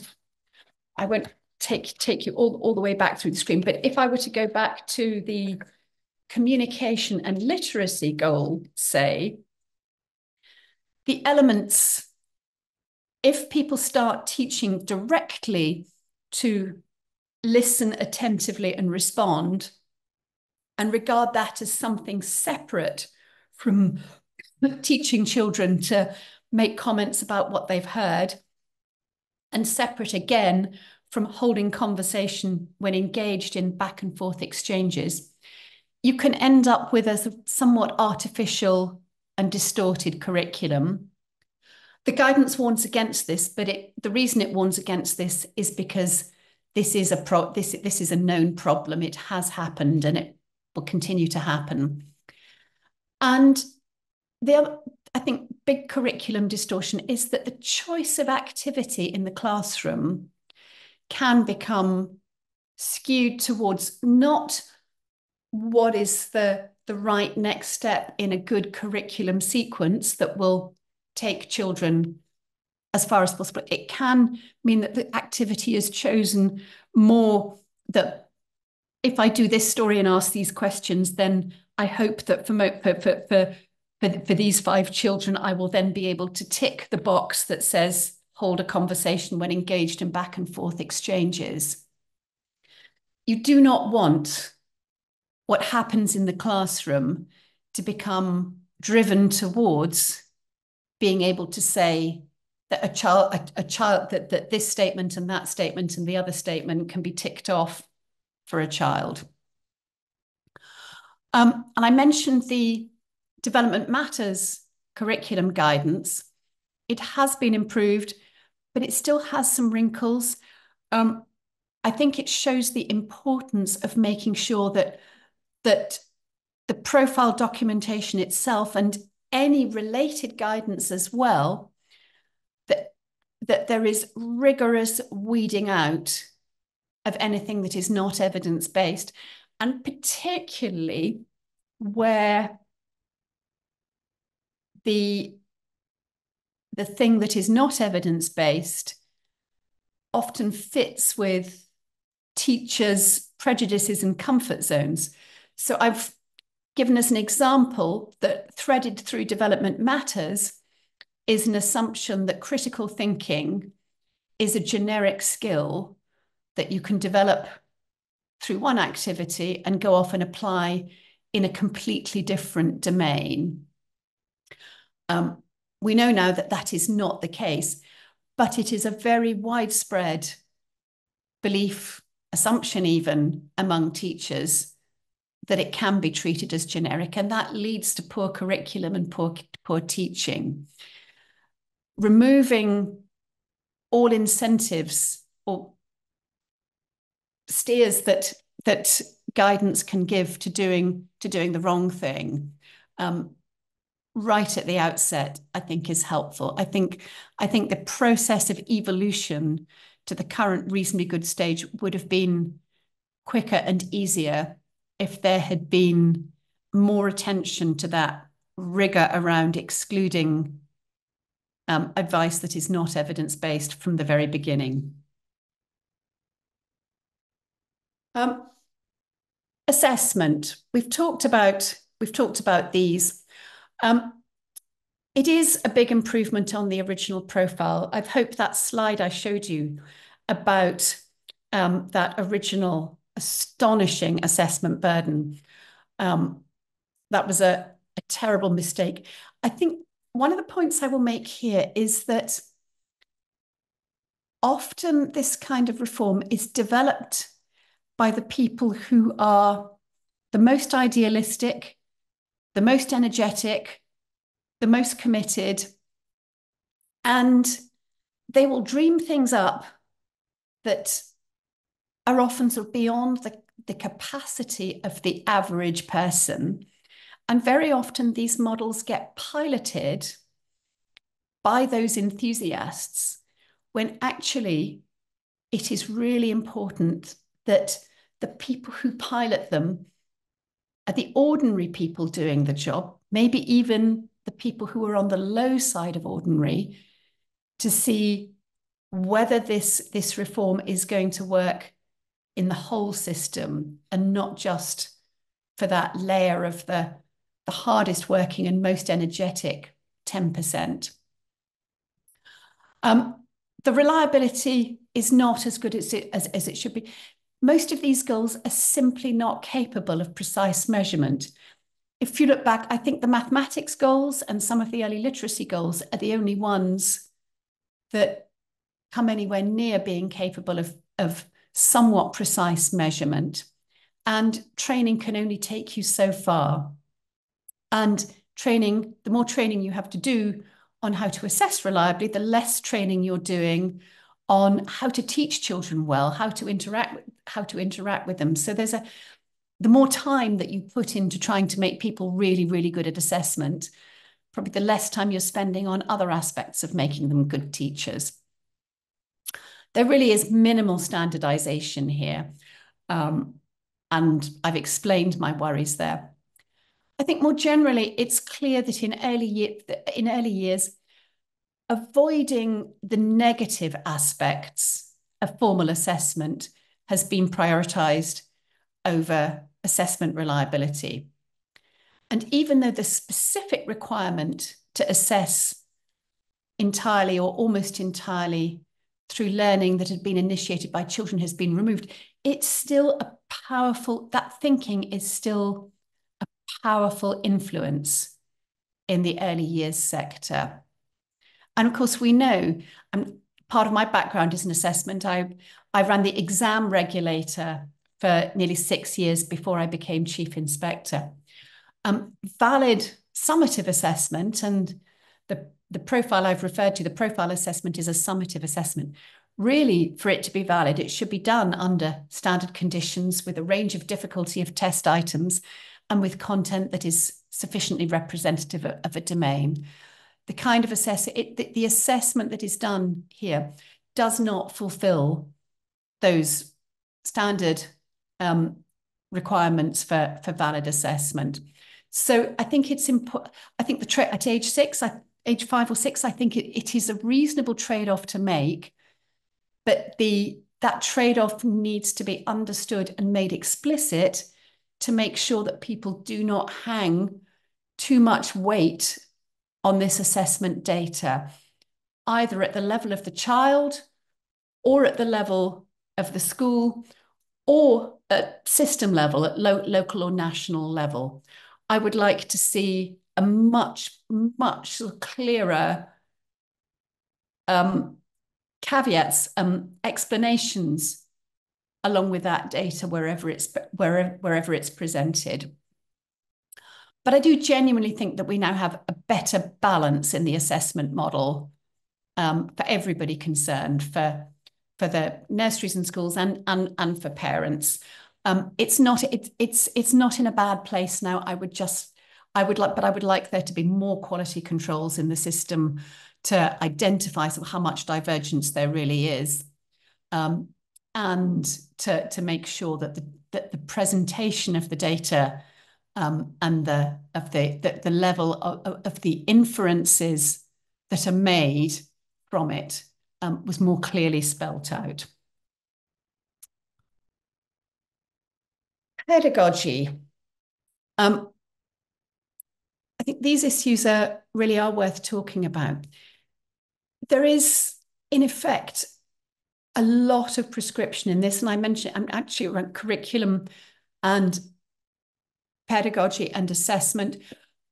I won't take you all the way back through the screen, but if I were to go back to the communication and literacy goal, say, the elements, if people start teaching directly to listen attentively and respond, and regard that as something separate from teaching children to make comments about what they've heard, and separate again from holding conversation when engaged in back and forth exchanges, you can end up with a somewhat artificial and distorted curriculum. The guidance warns against this, but the reason it warns against this is because this is a known problem. It has happened and it will continue to happen. And the other, I think, big curriculum distortion is that the choice of activity in the classroom can become skewed towards not what is the right next step in a good curriculum sequence that will take children as far as possible. It can mean that the activity is chosen more that if I do this story and ask these questions, then I hope that for these 5 children, I will then be able to tick the box that says hold a conversation when engaged in back and forth exchanges. You do not want what happens in the classroom to become driven towards being able to say that a child that this statement and that statement and the other statement can be ticked off for a child. And I mentioned the Development Matters curriculum guidance. It has been improved, but it still has some wrinkles. I think it shows the importance of making sure that the profile documentation itself and any related guidance as well, that there is rigorous weeding out of anything that is not evidence-based, and particularly where the thing that is not evidence-based often fits with teachers' prejudices and comfort zones. So I've given us an example that threaded through Development Matters is an assumption that critical thinking is a generic skill that you can develop through one activity and go off and apply in a completely different domain. We know now that that is not the case, but it is a very widespread belief, assumption even among teachers, that it can be treated as generic, and that leads to poor curriculum and poor teaching. Removing all incentives or steers that guidance can give to doing the wrong thing right at the outset, I think is helpful. I think the process of evolution to the current reasonably good stage would have been quicker and easier if there had been more attention to that rigor around excluding advice that is not evidence-based from the very beginning. Assessment. We've talked about these. It is a big improvement on the original profile. I hope that slide I showed you about that original astonishing assessment burden, that was a terrible mistake. I think one of the points I will make here is that often this kind of reform is developed by the people who are the most idealistic, the most energetic, the most committed, and they will dream things up that are often sort of beyond the capacity of the average person. And very often these models get piloted by those enthusiasts when actually it is really important that the people who pilot them are the ordinary people doing the job, maybe even the people who are on the low side of ordinary, to see whether this reform is going to work in the whole system and not just for that layer of the hardest working and most energetic 10%. The reliability is not as good as it should be. Most of these goals are simply not capable of precise measurement. If you look back, I think the mathematics goals and some of the early literacy goals are the only ones that come anywhere near being capable of somewhat precise measurement. And training can only take you so far. And training, the more training you have to do on how to assess reliably, the less training you're doing on how to teach children well, how to interact with them. So the more time that you put into trying to make people really, really good at assessment, probably the less time you're spending on other aspects of making them good teachers. There really is minimal standardization here. And I've explained my worries there. I think more generally, it's clear that in early years, avoiding the negative aspects of formal assessment has been prioritized over assessment reliability. And even though the specific requirement to assess entirely or almost entirely through learning that had been initiated by children has been removed, it's still a powerful, that thinking is still a powerful influence in the early years sector. And of course, we know, part of my background is in assessment. I ran the exam regulator for nearly 6 years before I became chief inspector. Valid summative assessment, and the profile I've referred to, the profile assessment, is a summative assessment. Really, for it to be valid, it should be done under standard conditions with a range of difficulty of test items and with content that is sufficiently representative of a domain. The kind of the assessment that is done here does not fulfill those standard requirements for valid assessment. So I think it's important. I think at age 5 or 6, I think it is a reasonable trade-off to make, but that trade-off needs to be understood and made explicit to make sure that people do not hang too much weight on this assessment data, either at the level of the child or at the level of the school or at system level, at local or national level. I would like to see a much, much clearer caveats, explanations along with that data wherever it's presented. But I do genuinely think that we now have a better balance in the assessment model for everybody concerned, for the nurseries and schools and for parents. It's not in a bad place now. I would like there to be more quality controls in the system to identify how much divergence there really is, and to make sure that the presentation of the data and the level of the inferences that are made from it was more clearly spelt out. Pedagogy. I think these issues really are worth talking about. There is, in effect, a lot of prescription in this, and I mentioned I'm actually around curriculum and pedagogy and assessment.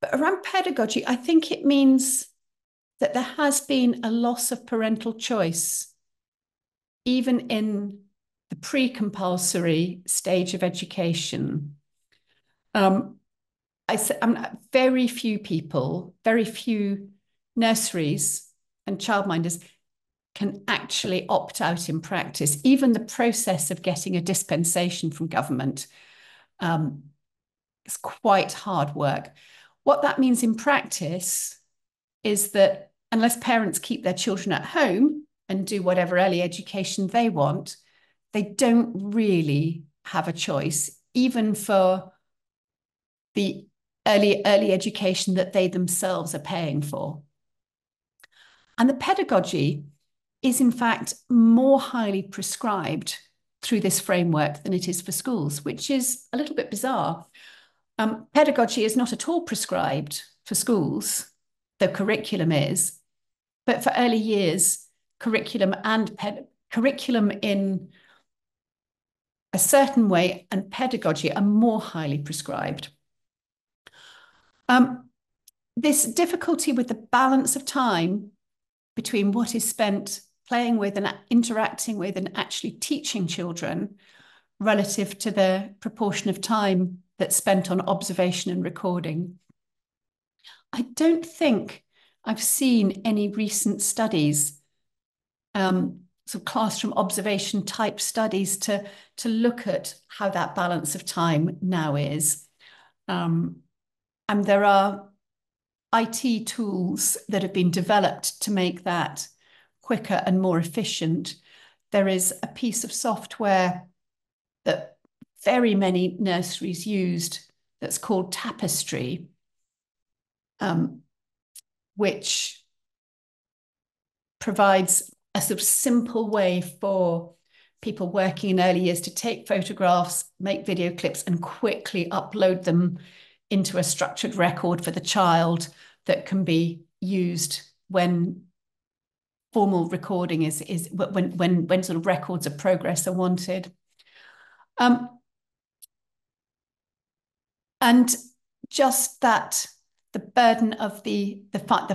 But around pedagogy, I think it means that there has been a loss of parental choice, even in the pre-compulsory stage of education. Very few people, very few nurseries and childminders can actually opt out in practice. Even the process of getting a dispensation from government is quite hard work. What that means in practice is that unless parents keep their children at home and do whatever early education they want, they don't really have a choice, even for the early education that they themselves are paying for. And the pedagogy is in fact more highly prescribed through this framework than it is for schools, which is a little bit bizarre. Pedagogy is not at all prescribed for schools, though curriculum is, but for early years, curriculum in a certain way and pedagogy are more highly prescribed. This difficulty with the balance of time between what is spent playing with and interacting with and actually teaching children relative to the proportion of time that's spent on observation and recording. I don't think I've seen any recent studies sort of classroom observation type studies to look at how that balance of time now is. And there are IT tools that have been developed to make that quicker and more efficient. There is a piece of software that very many nurseries used that's called Tapestry, which provides a sort of simple way for people working in early years to take photographs, make video clips, and quickly upload them into a structured record for the child that can be used when formal recording when sort of records of progress are wanted. And just that, the burden of the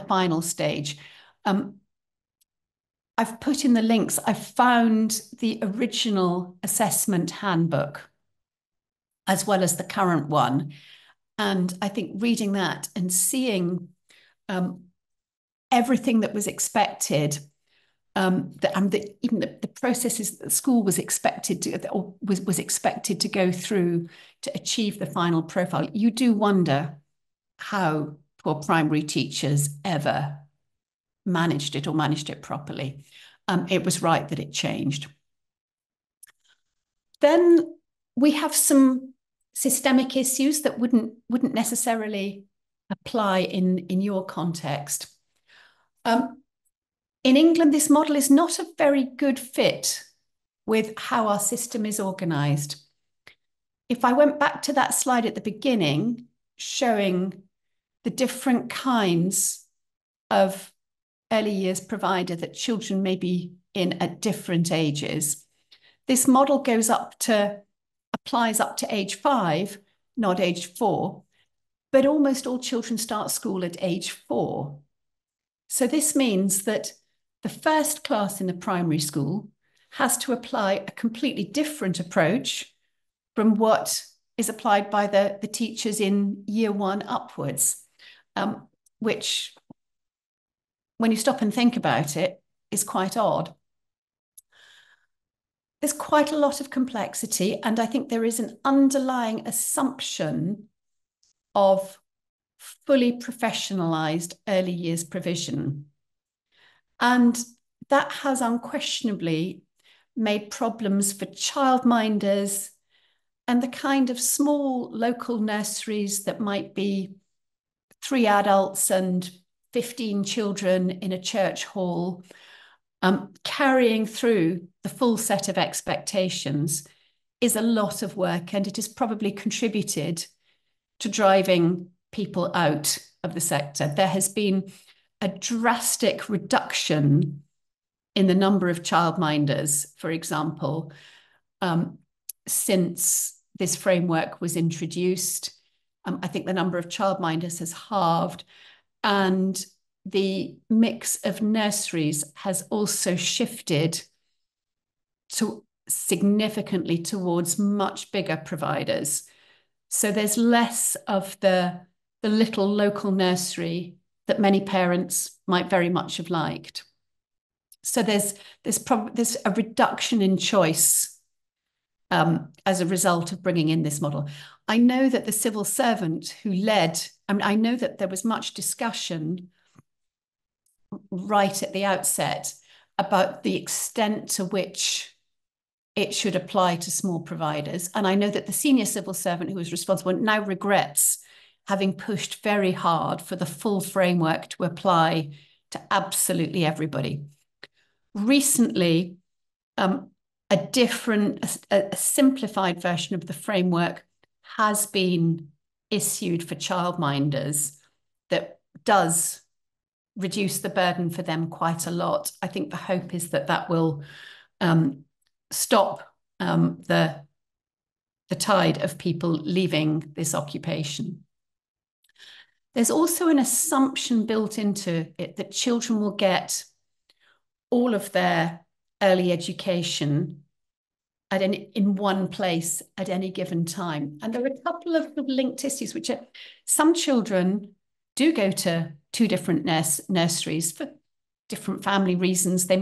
final stage. I've put in the links. I've found the original assessment handbook as well as the current one. And I think reading that and seeing everything that was expected, even the processes that the school was expected to go through to achieve the final profile, you do wonder how poor primary teachers ever managed it properly. It was right that it changed. Then we have some systemic issues that wouldn't necessarily apply in your context. In England, this model is not a very good fit with how our system is organised. If I went back to that slide at the beginning, showing the different kinds of early years provider that children may be in at different ages, this model applies up to age 5, not age 4, but almost all children start school at age 4. So this means that the first class in the primary school has to apply a completely different approach from what is applied by the teachers in year 1 upwards, which, when you stop and think about it, is quite odd. There's quite a lot of complexity, and I think there is an underlying assumption of fully professionalised early years provision. And that has unquestionably made problems for childminders and the kind of small local nurseries that might be 3 adults and 15 children in a church hall, carrying through the full set of expectations is a lot of work, and it has probably contributed to driving people out of the sector. There has been a drastic reduction in the number of childminders, for example, since this framework was introduced. I think the number of childminders has halved, and the mix of nurseries has also shifted significantly towards much bigger providers. So there's less of the little local nursery that many parents might very much have liked. So there's a reduction in choice as a result of bringing in this model. I know that the civil servant who I know that there was much discussion right at the outset about the extent to which it should apply to small providers. And I know that the senior civil servant who was responsible now regrets having pushed very hard for the full framework to apply to absolutely everybody. Recently, a simplified version of the framework has been issued for childminders that does reduce the burden for them quite a lot. I think the hope is that that will stop the tide of people leaving this occupation. There's also an assumption built into it that children will get all of their early education in one place at any given time. And there are a couple of linked issues, which are some children do go to 2 different nurseries for different family reasons. They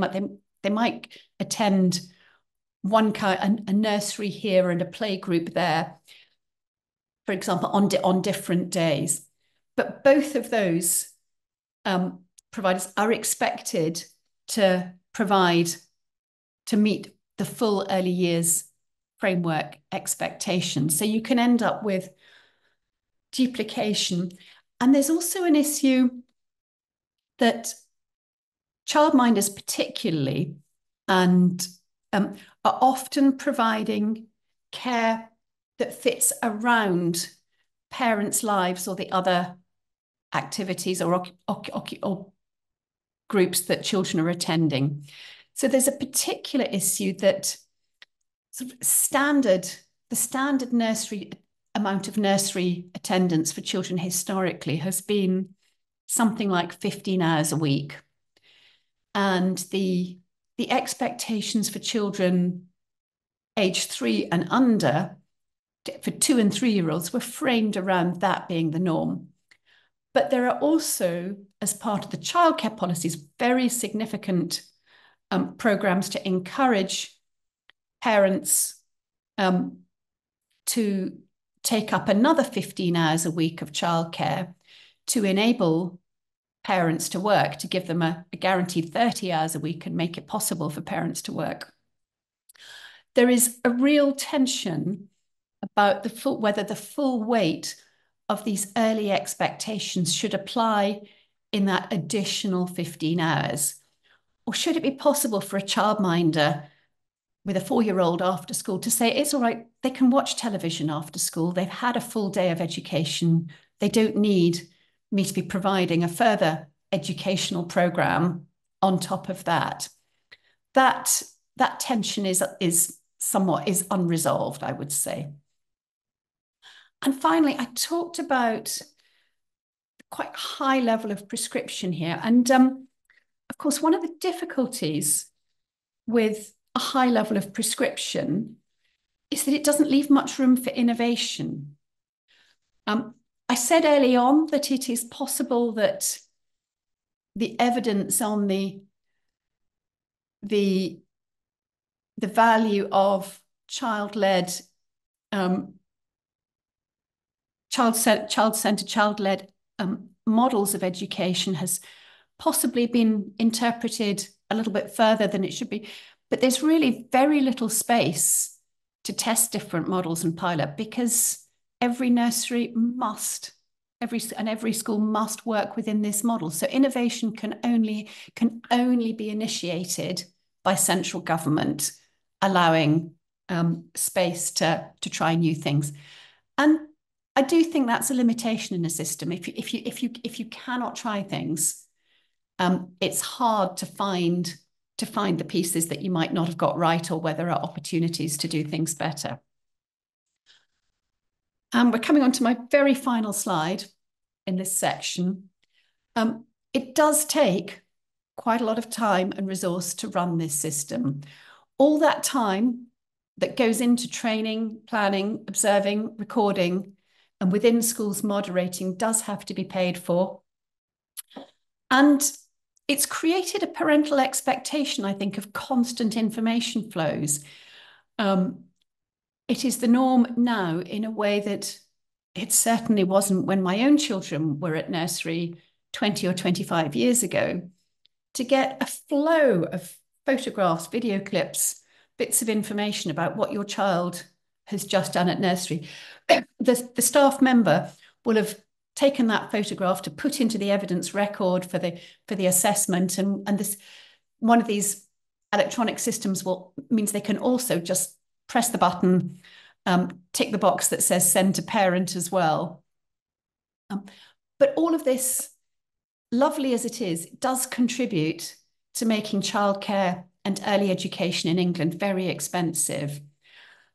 They might attend a nursery here and a play group there, for example, on different days. But both of those providers are expected to meet the full early years framework expectations. So you can end up with duplication. And there's also an issue that childminders particularly are often providing care that fits around parents' lives or the other activities or groups that children are attending. So there's a particular issue that sort of the standard nursery amount of nursery attendance for children historically has been something like 15 hours a week. And the expectations for children aged 3 and under, for 2 and 3-year-olds, were framed around that being the norm. But there are also, as part of the childcare policies, very significant programs to encourage parents to take up another 15 hours a week of childcare to enable parents to work, to give them a guaranteed 30 hours a week and make it possible for parents to work. There is a real tension about whether the full weight of these early expectations should apply in that additional 15 hours. Or should it be possible for a childminder with a 4-year-old after school to say, it's all right, they can watch television after school, they've had a full day of education, they don't need me to be providing a further educational program on top of that. That tension is somewhat unresolved, I would say. And finally, I talked about quite a high level of prescription here. And of course, one of the difficulties with a high level of prescription is that it doesn't leave much room for innovation. I said early on that it is possible that the evidence on the value of child-led, child-centered, child-led models of education has possibly been interpreted a little bit further than it should be. But there's really very little space to test different models and pilot, because every nursery must, every school must work within this model. So innovation can only be initiated by central government, allowing space to try new things. And I do think that's a limitation in a system. If you cannot try things, it's hard to find the pieces that you might not have got right, or where there are opportunities to do things better. We're coming on to my very final slide in this section. It does take quite a lot of time and resource to run this system. All that time that goes into training, planning, observing, recording, and within schools moderating does have to be paid for. And it's created a parental expectation, I think, of constant information flows. It is the norm now in a way that it certainly wasn't when my own children were at nursery 20 or 25 years ago, to get a flow of photographs, video clips, bits of information about what your child has just done at nursery. The staff member will have taken that photograph to put into the evidence record for the assessment, and this one of these electronic systems means they can also just press the button, tick the box that says send to parent as well. But all of this, lovely as it is, does contribute to making childcare and early education in England very expensive.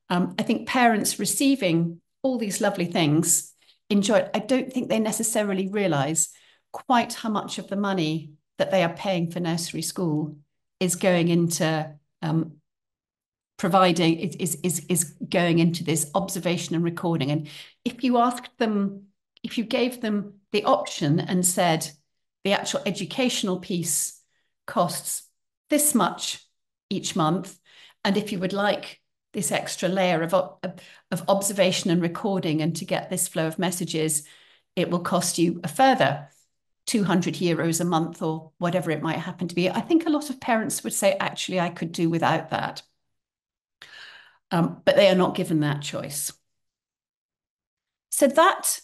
I think parents receiving all these lovely things enjoy it. I don't think they necessarily realise quite how much of the money that they are paying for nursery school is going into providing, is going into this observation and recording. And if you asked them, if you gave them the option and said the actual educational piece costs this much each month. And if you would like this extra layer of observation and recording and to get this flow of messages, it will cost you a further €200 a month or whatever it might happen to be. I think a lot of parents would say, actually, I could do without that. But they are not given that choice. So that,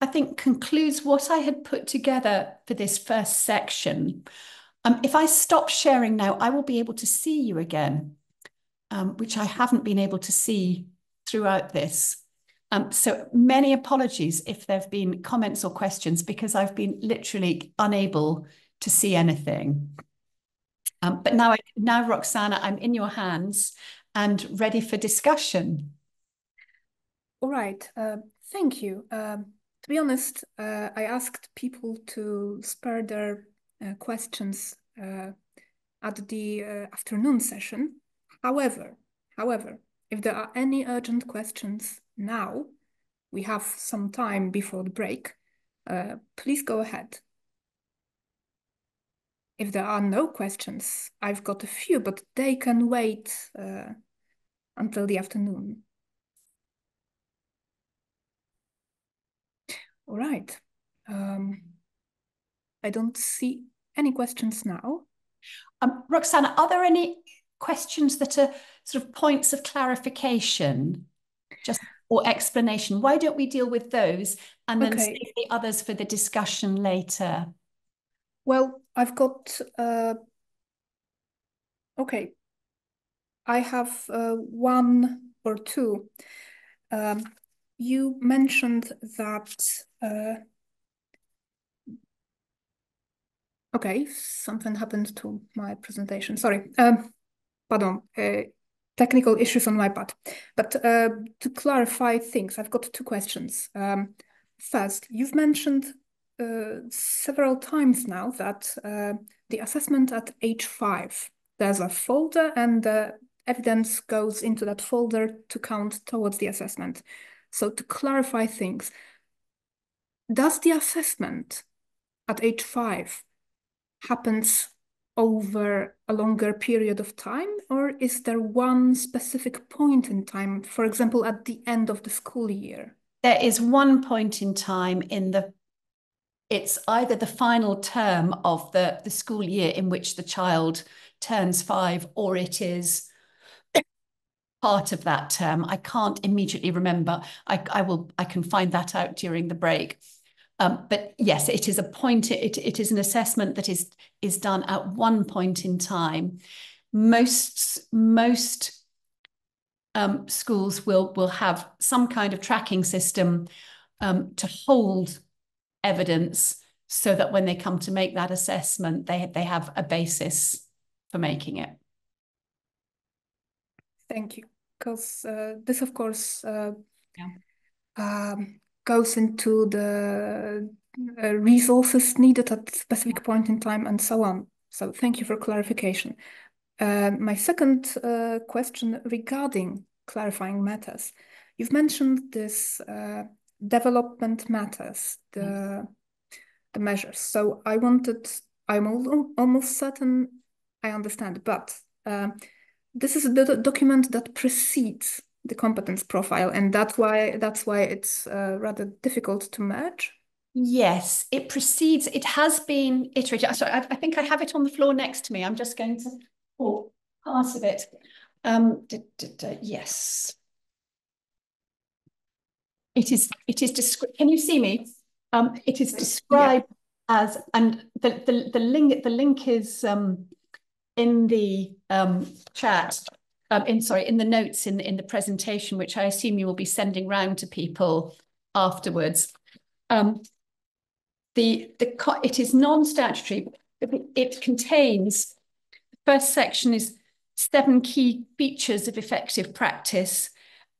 I think, concludes what I had put together for this first section. If I stop sharing now, I will be able to see you again, which I haven't been able to see throughout this. So many apologies if there have been comments or questions, because I've been literally unable to see anything. But now, Roxana, I'm in your hands and ready for discussion. All right, thank you. To be honest, I asked people to spare their questions at the afternoon session. However, if there are any urgent questions now, we have some time before the break, please go ahead. If there are no questions, I've got a few, but they can wait until the afternoon. All right. I don't see any questions now. Roxana, are there any questions that are sort of points of clarification or explanation? Why don't we deal with those and then save the others for the discussion later? Well, I've got, okay. I have one or two. You mentioned that, okay, something happened to my presentation. Sorry, pardon, technical issues on my part. But to clarify things, I've got two questions. First, you've mentioned several times now that the assessment at age 5, there's a folder and the evidence goes into that folder to count towards the assessment. So to clarify things, does the assessment at age 5 happens over a longer period of time, or is there one specific point in time, for example, at the end of the school year? There is one point in time it's either the final term of the school year in which the child turns 5, or it is part of that term. I can't immediately remember. I can find that out during the break. But yes, it is a point. It is an assessment that is done at one point in time. Most schools will have some kind of tracking system to hold evidence, so that when they come to make that assessment, they have a basis for making it. Thank you, because this, of course, goes into the resources needed at a specific point in time and so on. So thank you for clarification. My second question regarding clarifying matters. You've mentioned this development matters, the measures. So I'm almost certain I understand, but this is the document that precedes the competence profile, and that's why it's rather difficult to merge. Yes, it precedes. It has been iterated. Sorry, I think I have it on the floor next to me. I'm just going to pull part of it. Yes. It is. Can you see me? It is described as, and the link is in the chat. In the notes in the presentation, which I assume you will be sending round to people afterwards. It is non-statutory. It contains, the first section is 7 key features of effective practice,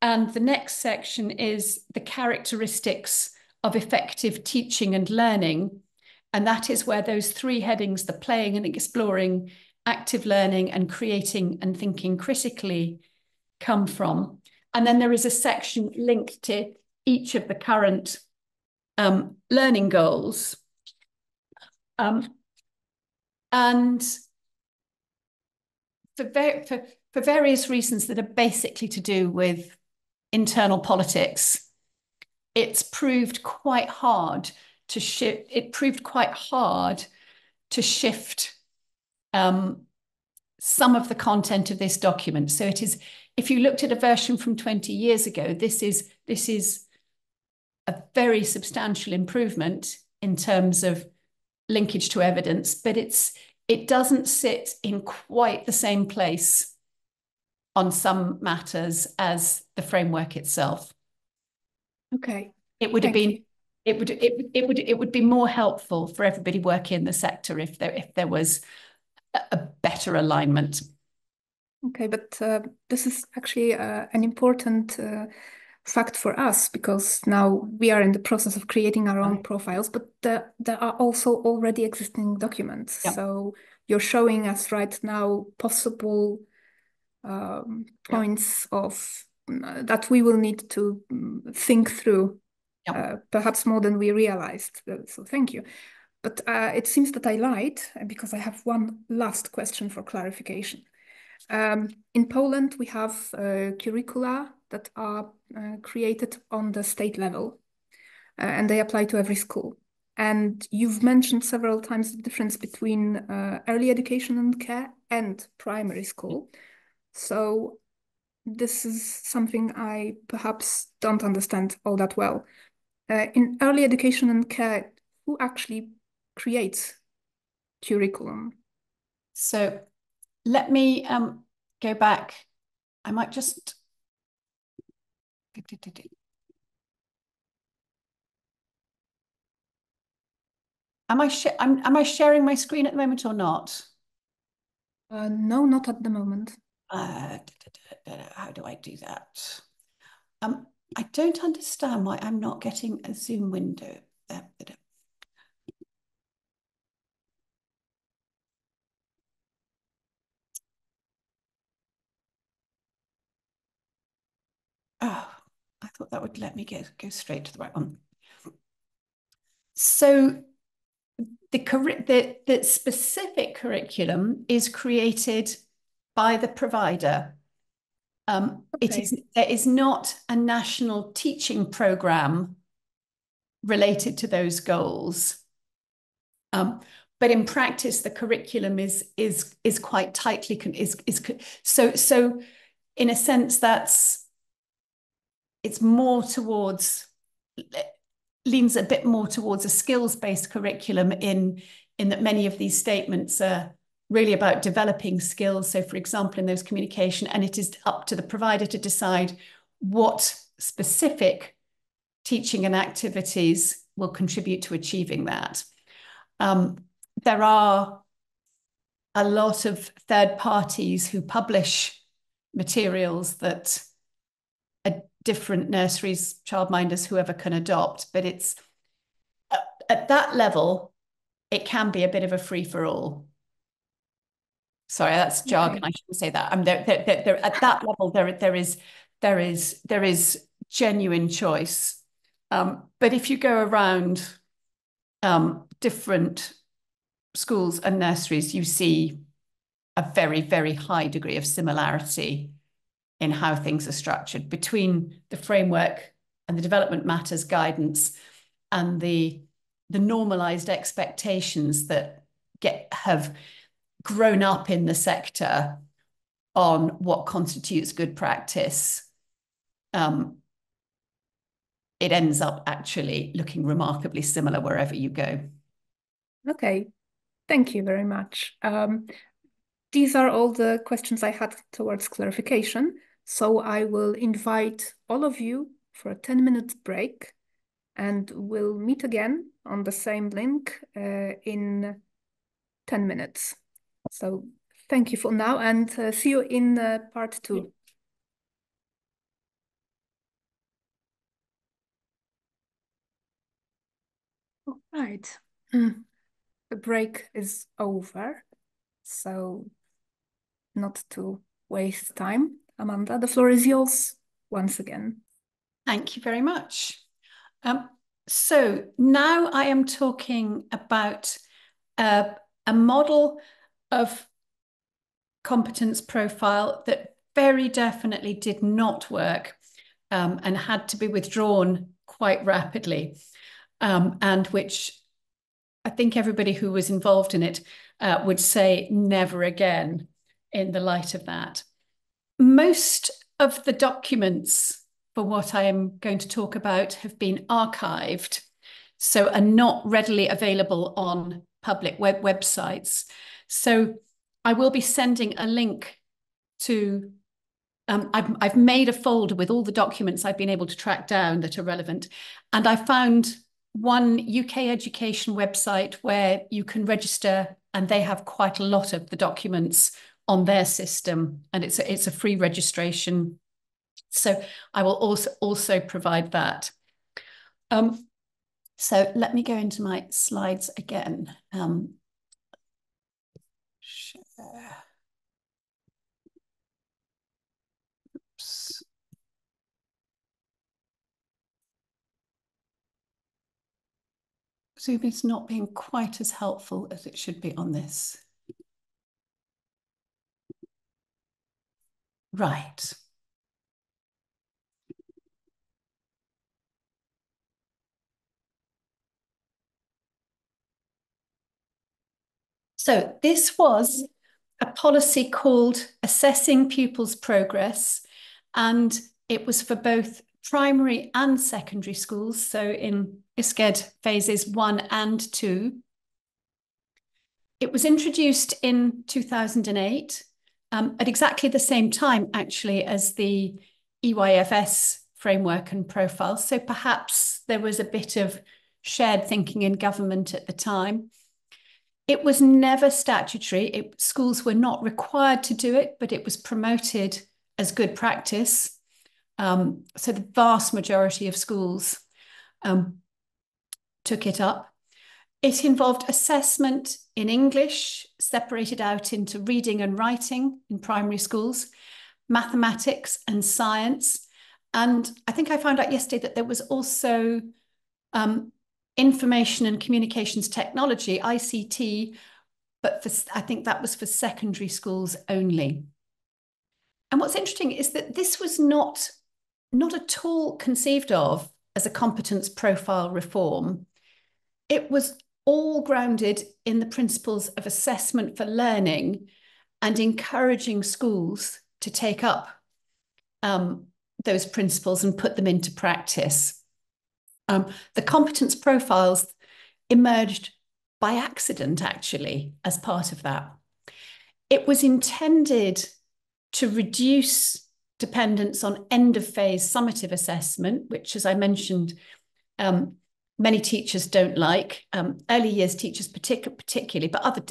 and the next section is the characteristics of effective teaching and learning, and that is where those 3 headings, the playing and exploring, active learning, and creating and thinking critically, come from. And then there is a section linked to each of the current learning goals. And for various reasons that are basically to do with internal politics, it's proved quite hard to shift. It proved quite hard to shift some of the content of this document. So it is, if you looked at a version from 20 years ago, this is a very substantial improvement in terms of linkage to evidence, but it doesn't sit in quite the same place on some matters as the framework itself. Okay. It would have been, it would be more helpful for everybody working in the sector if there was a better alignment. Okay, but this is actually an important fact for us, because now we are in the process of creating our own profiles, but there are also already existing documents. Yeah. So you're showing us right now possible points of that we will need to think through, perhaps more than we realized. So thank you. But it seems that I lied, because I have one last question for clarification. In Poland, we have curricula that are created on the state level, and they apply to every school. And you've mentioned several times the difference between early education and care and primary school. So this is something I perhaps don't understand all that well. In early education and care, who actually creates curriculum? So let me go back. I might just... Am I sharing my screen at the moment or not? No, not at the moment. How do I do that? I don't understand why I'm not getting a Zoom window. Oh, I thought that would let me go straight to the right one. So the specific curriculum is created by the provider. Okay. There is not a national teaching programme related to those goals. But in practice, the curriculum is quite tightly so in a sense it's more towards, leans a bit more towards a skills-based curriculum in that many of these statements are really about developing skills. So for example, in those communication, and it is up to the provider to decide what specific teaching and activities will contribute to achieving that. There are a lot of third parties who publish materials that different nurseries, childminders, whoever can adopt, but it's at that level, it can be a bit of a free-for-all. Sorry, that's jargon. Okay. I shouldn't say that. There at that level, there is genuine choice. But if you go around different schools and nurseries, you see a very, very high degree of similarity in how things are structured between the framework and the development matters guidance and the normalized expectations that have grown up in the sector on what constitutes good practice. It ends up actually looking remarkably similar wherever you go. Okay, thank you very much. These are all the questions I had towards clarification. So I will invite all of you for a 10-minute break, and we'll meet again on the same link in 10 minutes. So thank you for now, and see you in part 2. All right. The break is over, so not to waste time. Amanda, the floor is yours once again. Thank you very much. So now I am talking about a model of competence profile that very definitely did not work and had to be withdrawn quite rapidly, and which I think everybody who was involved in it would say never again in the light of that. Most of the documents for what I am going to talk about have been archived, so are not readily available on public websites. So I will be sending a link to, I've made a folder with all the documents I've been able to track down that are relevant. And I found one UK education website where you can register, and they have quite a lot of the documents on their system, and it's a free registration. So I will also provide that. So let me go into my slides again. Share. Oops. Zoom is not being quite as helpful as it should be on this. Right. So this was a policy called Assessing Pupils' Progress, and it was for both primary and secondary schools, so in ISCED phases 1 and 2. It was introduced in 2008, at exactly the same time, actually, as the EYFS framework and profile. So perhaps there was a bit of shared thinking in government at the time. It was never statutory. Schools were not required to do it, but it was promoted as good practice. So the vast majority of schools took it up. It involved assessment in English, separated out into reading and writing in primary schools, mathematics and science. And I think I found out yesterday that there was also information and communications technology, ICT, but I think that was for secondary schools only. And what's interesting is that this was not at all conceived of as a competence profile reform. It was all grounded in the principles of assessment for learning and encouraging schools to take up those principles and put them into practice. The competence profiles emerged by accident, actually, as part of that. It was intended to reduce dependence on end-of-phase summative assessment, which, as I mentioned, many teachers don't like. Early years teachers particularly, but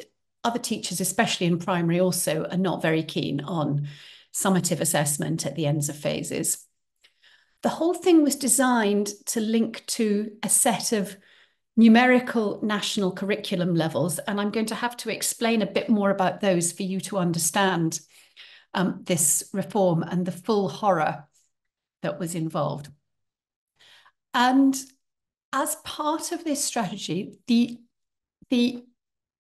other teachers, especially in primary, also are not very keen on summative assessment at the ends of phases. The whole thing was designed to link to a set of numerical national curriculum levels, and I'm going to have to explain a bit more about those for you to understand this reform and the full horror that was involved. And as part of this strategy, the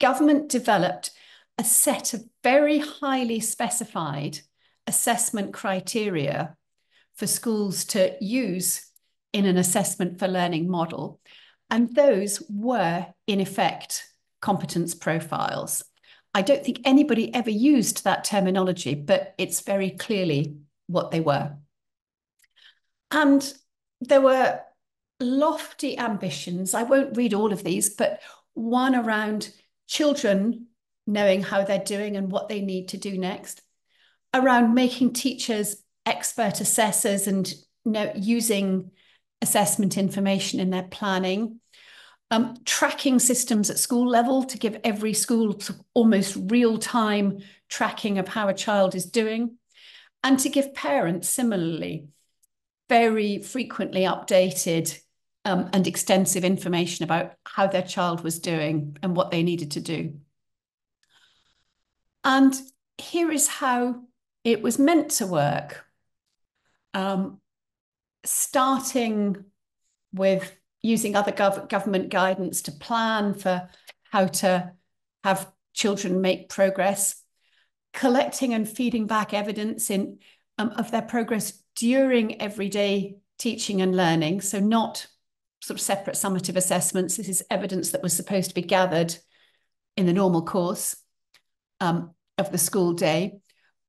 government developed a set of very highly specified assessment criteria for schools to use in an assessment for learning model. And those were, in effect, competence profiles. I don't think anybody ever used that terminology, but it's very clearly what they were. And there were lofty ambitions. I won't read all of these, but one around children knowing how they're doing and what they need to do next, around making teachers expert assessors and using assessment information in their planning, tracking systems at school level to give every school almost real-time tracking of how a child is doing, and to give parents similarly very frequently updated and extensive information about how their child was doing and what they needed to do. And here is how it was meant to work. Starting with using other government guidance to plan for how to have children make progress, collecting and feeding back evidence of their progress during everyday teaching and learning. So not sort of separate summative assessments. This is evidence that was supposed to be gathered in the normal course of the school day.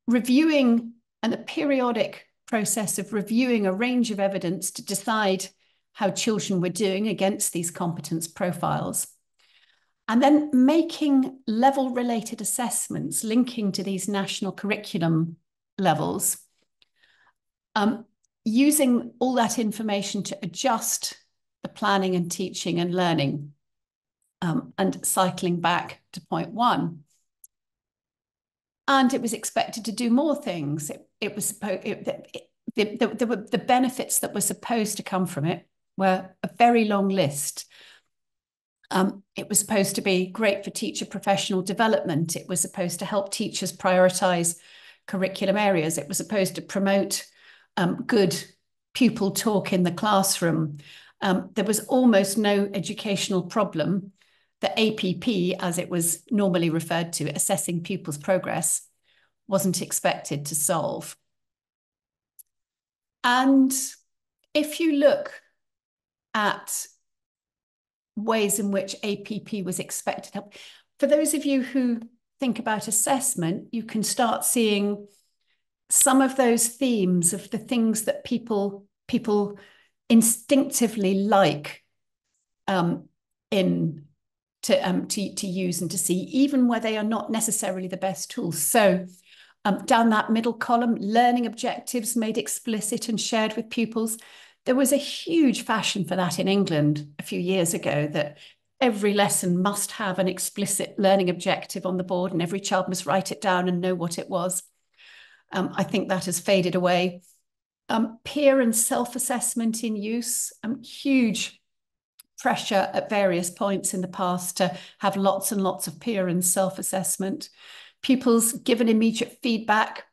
Reviewing, and the periodic process of reviewing a range of evidence to decide how children were doing against these competence profiles. And then making level-related assessments linking to these national curriculum levels, using all that information to adjust the planning and teaching and learning, and cycling back to point one. And it was expected to do more things. It was supposed, the benefits that were supposed to come from it were a very long list. It was supposed to be great for teacher professional development. It was supposed to help teachers prioritize curriculum areas. It was supposed to promote good pupil talk in the classroom. There was almost no educational problem. The APP, as it was normally referred to, assessing pupils' progress, wasn't expected to solve. And if you look at ways in which APP was expected to help, for those of you who think about assessment, you can start seeing some of those themes of the things that people instinctively like to use and to see, even where they are not necessarily the best tools. So down that middle column, learning objectives made explicit and shared with pupils. There was a huge fashion for that in England a few years ago, that every lesson must have an explicit learning objective on the board and every child must write it down and know what it was. I think that has faded away. Peer and self-assessment in use, huge pressure at various points in the past to have lots and lots of peer and self-assessment. Pupils given immediate feedback.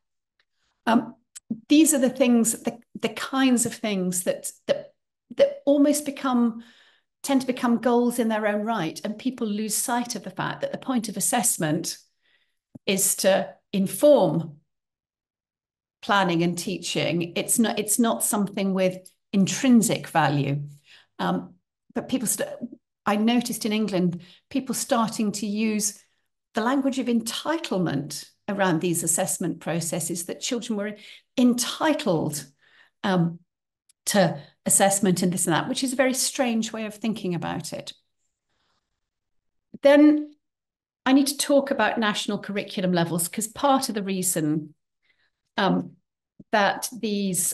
These are the things, the kinds of things that almost tend to become goals in their own right, and people lose sight of the fact that the point of assessment is to inform planning and teaching. It's not something with intrinsic value. But I noticed in England, people starting to use the language of entitlement around these assessment processes, that children were entitled to assessment and this and that, which is a very strange way of thinking about it. Then I need to talk about national curriculum levels, because part of the reason that this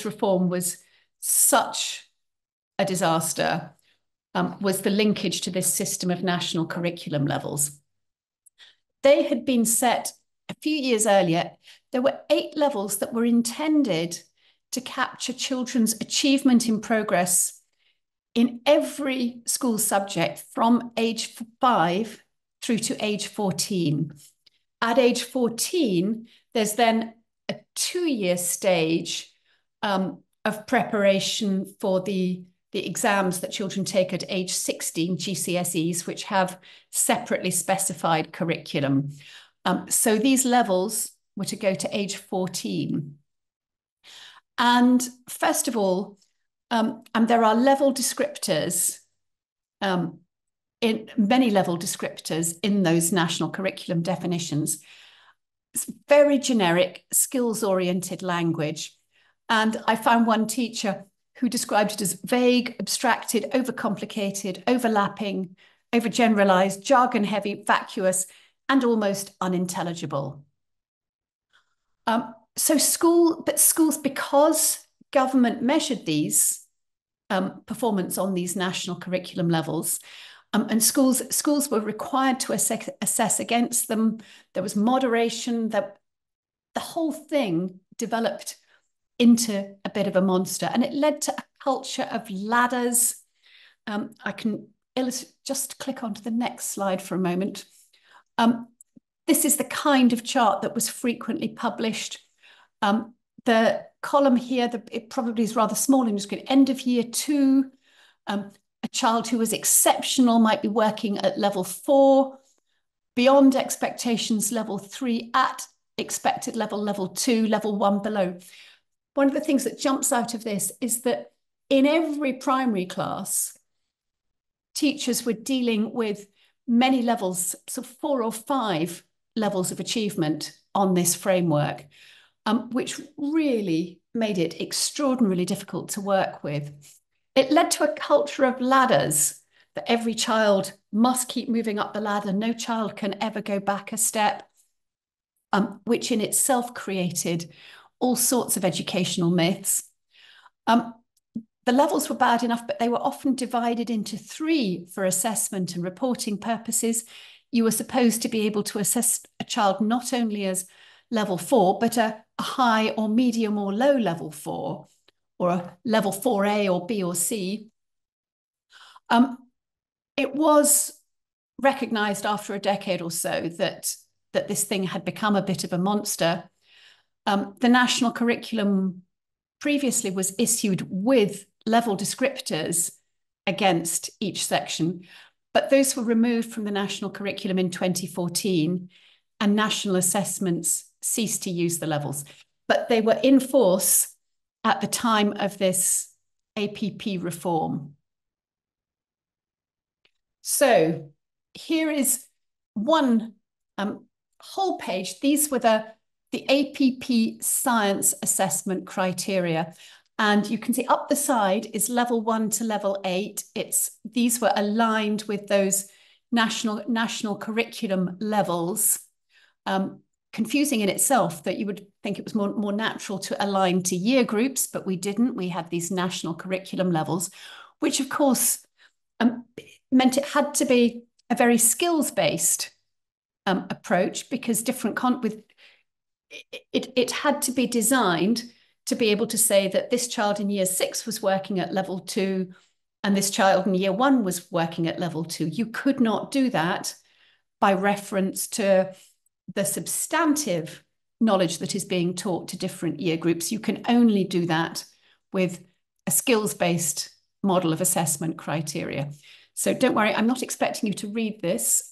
reform was such a disaster was the linkage to this system of national curriculum levels. They had been set a few years earlier. There were 8 levels that were intended to capture children's achievement in progress in every school subject from age 5 through to age 14. At age 14, there's then a 2-year stage of preparation for the exams that children take at age 16, GCSEs, which have separately specified curriculum. So these levels were to go to age 14. And first of all, and there are level descriptors, in many level descriptors in those national curriculum definitions. It's very generic, skills-oriented language. And I found one teacher who described it as vague, abstracted, overcomplicated, overlapping, overgeneralized, jargon-heavy, vacuous, and almost unintelligible. So schools, because government measured these performance on these national curriculum levels, and schools were required to assess against them. There was moderation. That the whole thing developed into a bit of a monster, and it led to a culture of ladders. I can just click onto the next slide for a moment. This is the kind of chart that was frequently published. The column here, it probably is rather small in the screen. End of year 2, a child who was exceptional might be working at level 4. beyond expectations level 3, at expected level 2, level 1 below. One of the things that jumps out of this is that in every primary class, teachers were dealing with many levels, so 4 or 5 levels of achievement on this framework, which really made it extraordinarily difficult to work with. It led to a culture of ladders, that every child must keep moving up the ladder. No child can ever go back a step, which in itself created all sorts of educational myths. The levels were bad enough, but they were often divided into 3 for assessment and reporting purposes. You were supposed to be able to assess a child not only as level 4, but a high or medium or low level 4, or a level 4A or B or C. It was recognised after a decade or so that this thing had become a bit of a monster. The national curriculum previously was issued with level descriptors against each section, but those were removed from the national curriculum in 2014, and national assessments ceased to use the levels. But they were in force at the time of this APP reform. So here is one whole page. These were the APP science assessment criteria. And you can see up the side is level 1 to level 8. These were aligned with those national curriculum levels. Confusing in itself that you would think it was more natural to align to year groups, but we didn't. We had these national curriculum levels, which of course meant it had to be a very skills-based approach, because it had to be designed to be able to say that this child in year 6 was working at level 2 and this child in year 1 was working at level 2. You could not do that by reference to the substantive knowledge that is being taught to different year groups. You can only do that with a skills-based model of assessment criteria. So don't worry, I'm not expecting you to read this.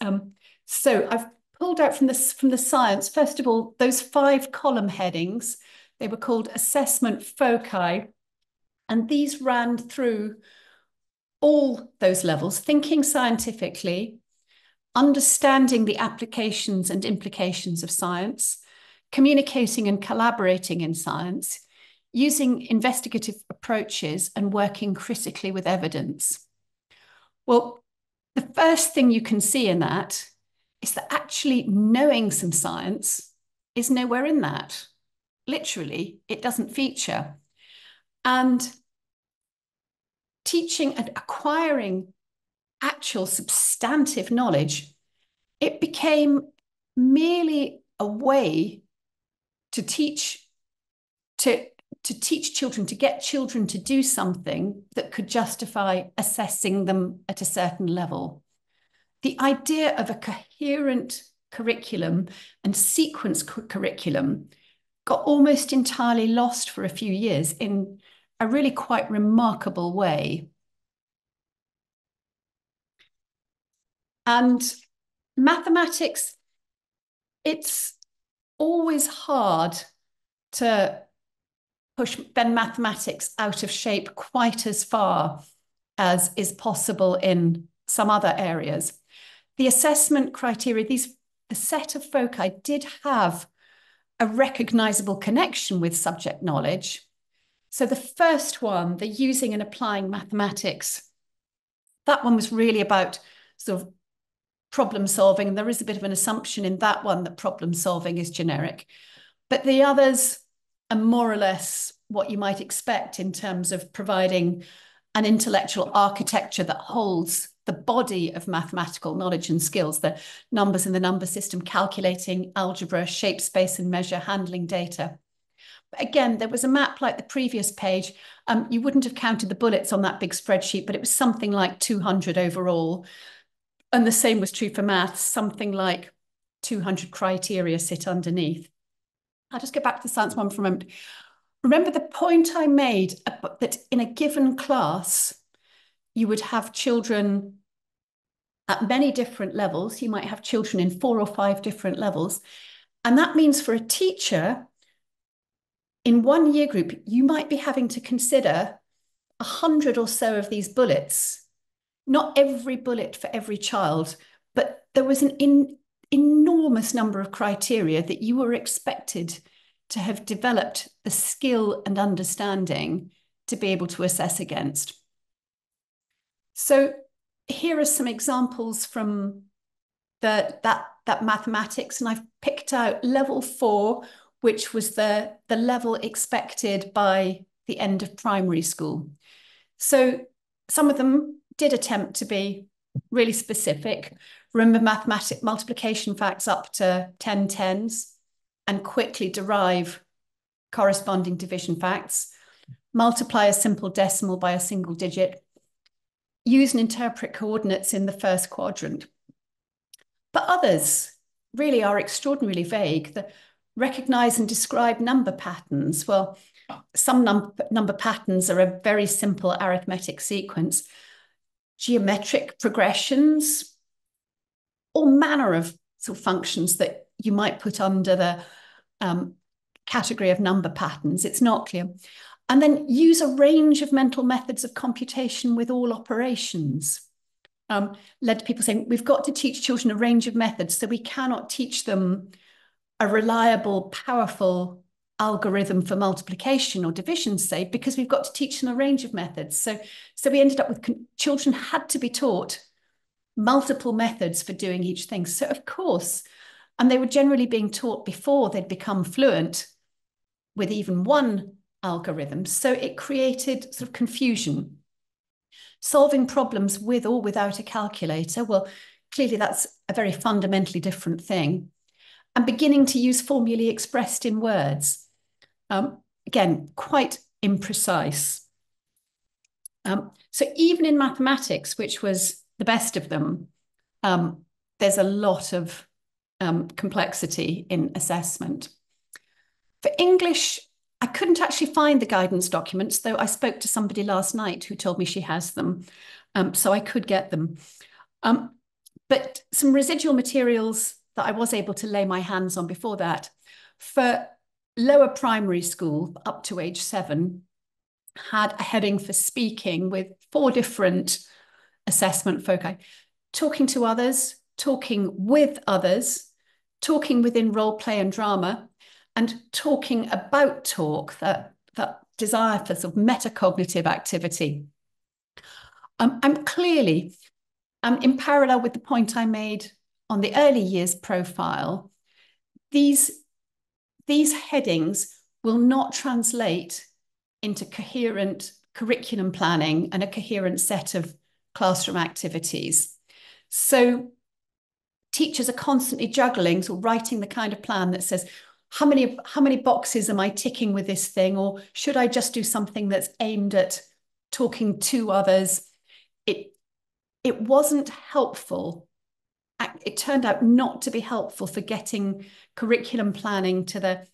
So I've pulled out from the science, first of all, those 5 column headings. They were called assessment foci, and these ran through all those levels: thinking scientifically, understanding the applications and implications of science, communicating and collaborating in science, using investigative approaches, and working critically with evidence. Well, the first thing you can see in that is that actually knowing some science is nowhere in that. Literally, it doesn't feature. And teaching and acquiring actual substantive knowledge, it became merely a way to teach children, to get children to do something that could justify assessing them at a certain level. The idea of a coherent curriculum and sequence curriculum got almost entirely lost for a few years in a really quite remarkable way. And mathematics, it's always hard to push then mathematics out of shape quite as far as is possible in some other areas. The assessment criteria, the set of foci did have a recognizable connection with subject knowledge. So the first one, the using and applying mathematics, that one was really about sort of problem solving. There is a bit of an assumption in that one that problem solving is generic, but the others are more or less what you might expect in terms of providing an intellectual architecture that holds the body of mathematical knowledge and skills, the numbers in the number system, calculating, algebra, shape, space and measure, handling data. But again, there was a map like the previous page. You wouldn't have counted the bullets on that big spreadsheet, but it was something like 200 overall. And the same was true for maths, something like 200 criteria sit underneath. I'll just go back to the science one for a moment. Remember the point I made that in a given class, you would have children at many different levels. You might have children in 4 or 5 different levels. And that means for a teacher, in one year group, you might be having to consider 100 or so of these bullets. Not every bullet for every child, but there was an enormous number of criteria that you were expected to have developed the skill and understanding to be able to assess against. So here are some examples from that mathematics, and I've picked out level 4, which was the level expected by the end of primary school. So some of them did attempt to be really specific. Remember mathematic multiplication facts up to 10 tens and quickly derive corresponding division facts. Multiply a simple decimal by a single digit. Use and interpret coordinates in the first quadrant. But others really are extraordinarily vague. Recognize and describe number patterns. Well, some number patterns are a very simple arithmetic sequence. Geometric progressions, all manner of sort of functions that you might put under the category of number patterns. It's not clear. And then use a range of mental methods of computation with all operations. Led to people saying, we've got to teach children a range of methods, so we cannot teach them a reliable, powerful algorithm for multiplication or division, say, because we've got to teach them a range of methods. So we ended up with children had to be taught multiple methods for doing each thing. So of course, and they were generally being taught before they'd become fluent with even one algorithm. So it created sort of confusion. Solving problems with or without a calculator, well, clearly that's a very fundamentally different thing. And beginning to use formulae expressed in words. Again, quite imprecise. So even in mathematics, which was the best of them, there's a lot of complexity in assessment. For English, I couldn't actually find the guidance documents, though I spoke to somebody last night who told me she has them, so I could get them. But some residual materials that I was able to lay my hands on before that. For lower primary school, up to age 7, had a heading for speaking with 4 different assessment foci. Talking to others, talking with others, talking within role play and drama, and talking about talk, that desire for sort of metacognitive activity. I'm clearly, in parallel with the point I made on the early years profile, these headings will not translate into coherent curriculum planning and a coherent set of classroom activities. So teachers are constantly juggling, so writing the kind of plan that says, how many boxes am I ticking with this thing? Or should I just do something that's aimed at talking to others? It wasn't helpful. It turned out not to be helpful for getting curriculum planning to the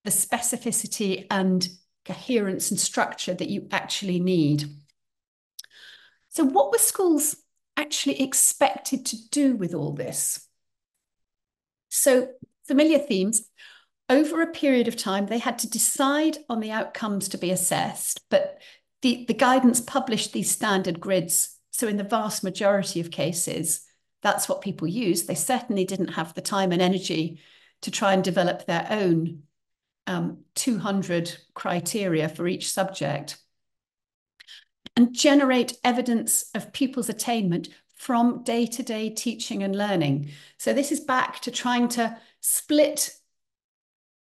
specificity and coherence and structure that you actually need. So what were schools actually expected to do with all this? So familiar themes. Over a period of time, they had to decide on the outcomes to be assessed, but the guidance published these standard grids. So in the vast majority of cases, that's what people used. They certainly didn't have the time and energy to try and develop their own 200 criteria for each subject and generate evidence of pupils' attainment from day-to-day teaching and learning. So this is back to trying to split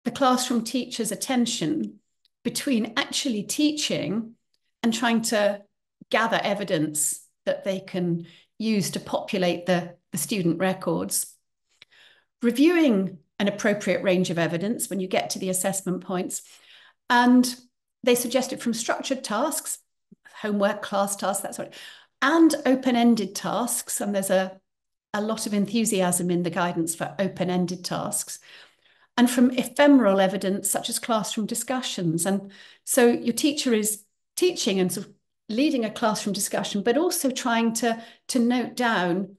the classroom teacher's attention between actually teaching and trying to gather evidence that they can use to populate the student records. Reviewing an appropriate range of evidence when you get to the assessment points. And they suggested from structured tasks, homework, class tasks, that sort of, and open-ended tasks. And there's a lot of enthusiasm in the guidance for open-ended tasks. And from ephemeral evidence, such as classroom discussions. And so your teacher is teaching and sort of leading a classroom discussion, but also trying to note down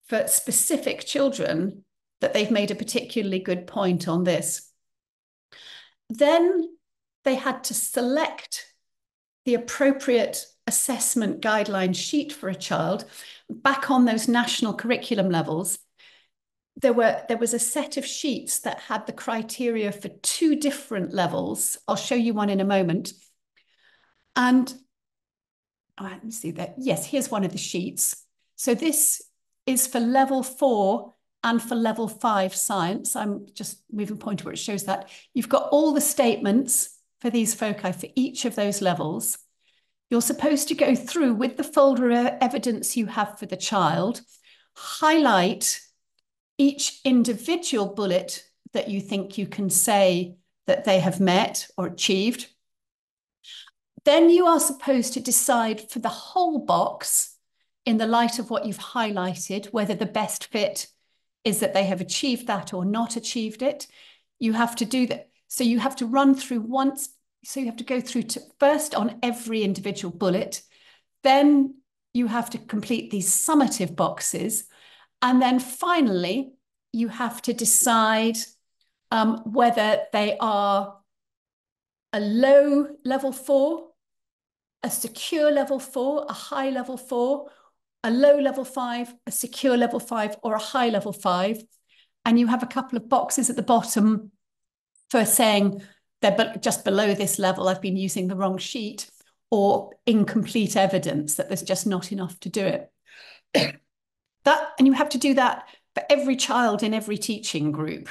for specific children that they've made a particularly good point on this. Then they had to select the appropriate assessment guideline sheet for a child back on those national curriculum levels. There was a set of sheets that had the criteria for 2 different levels. I'll show you one in a moment. And let me see that. Yes, here's one of the sheets. So this is for level 4 and for level 5 science. I'm just moving a pointer where it shows that. You've got all the statements for these foci for each of those levels. You're supposed to go through with the folder of evidence you have for the child, highlight each individual bullet that you think you can say that they have met or achieved. Then you are supposed to decide for the whole box, in the light of what you've highlighted, whether the best fit is that they have achieved that or not achieved it. You have to do that. So you have to run through once. So you have to go through to first on every individual bullet. Then you have to complete these summative boxes. And then finally, you have to decide whether they are a low level 4, a secure level 4, a high level 4, a low level 5, a secure level 5, or a high level 5. And you have a couple of boxes at the bottom for saying they're just below this level, I've been using the wrong sheet, or incomplete evidence that there's just not enough to do it. And you have to do that for every child in every teaching group.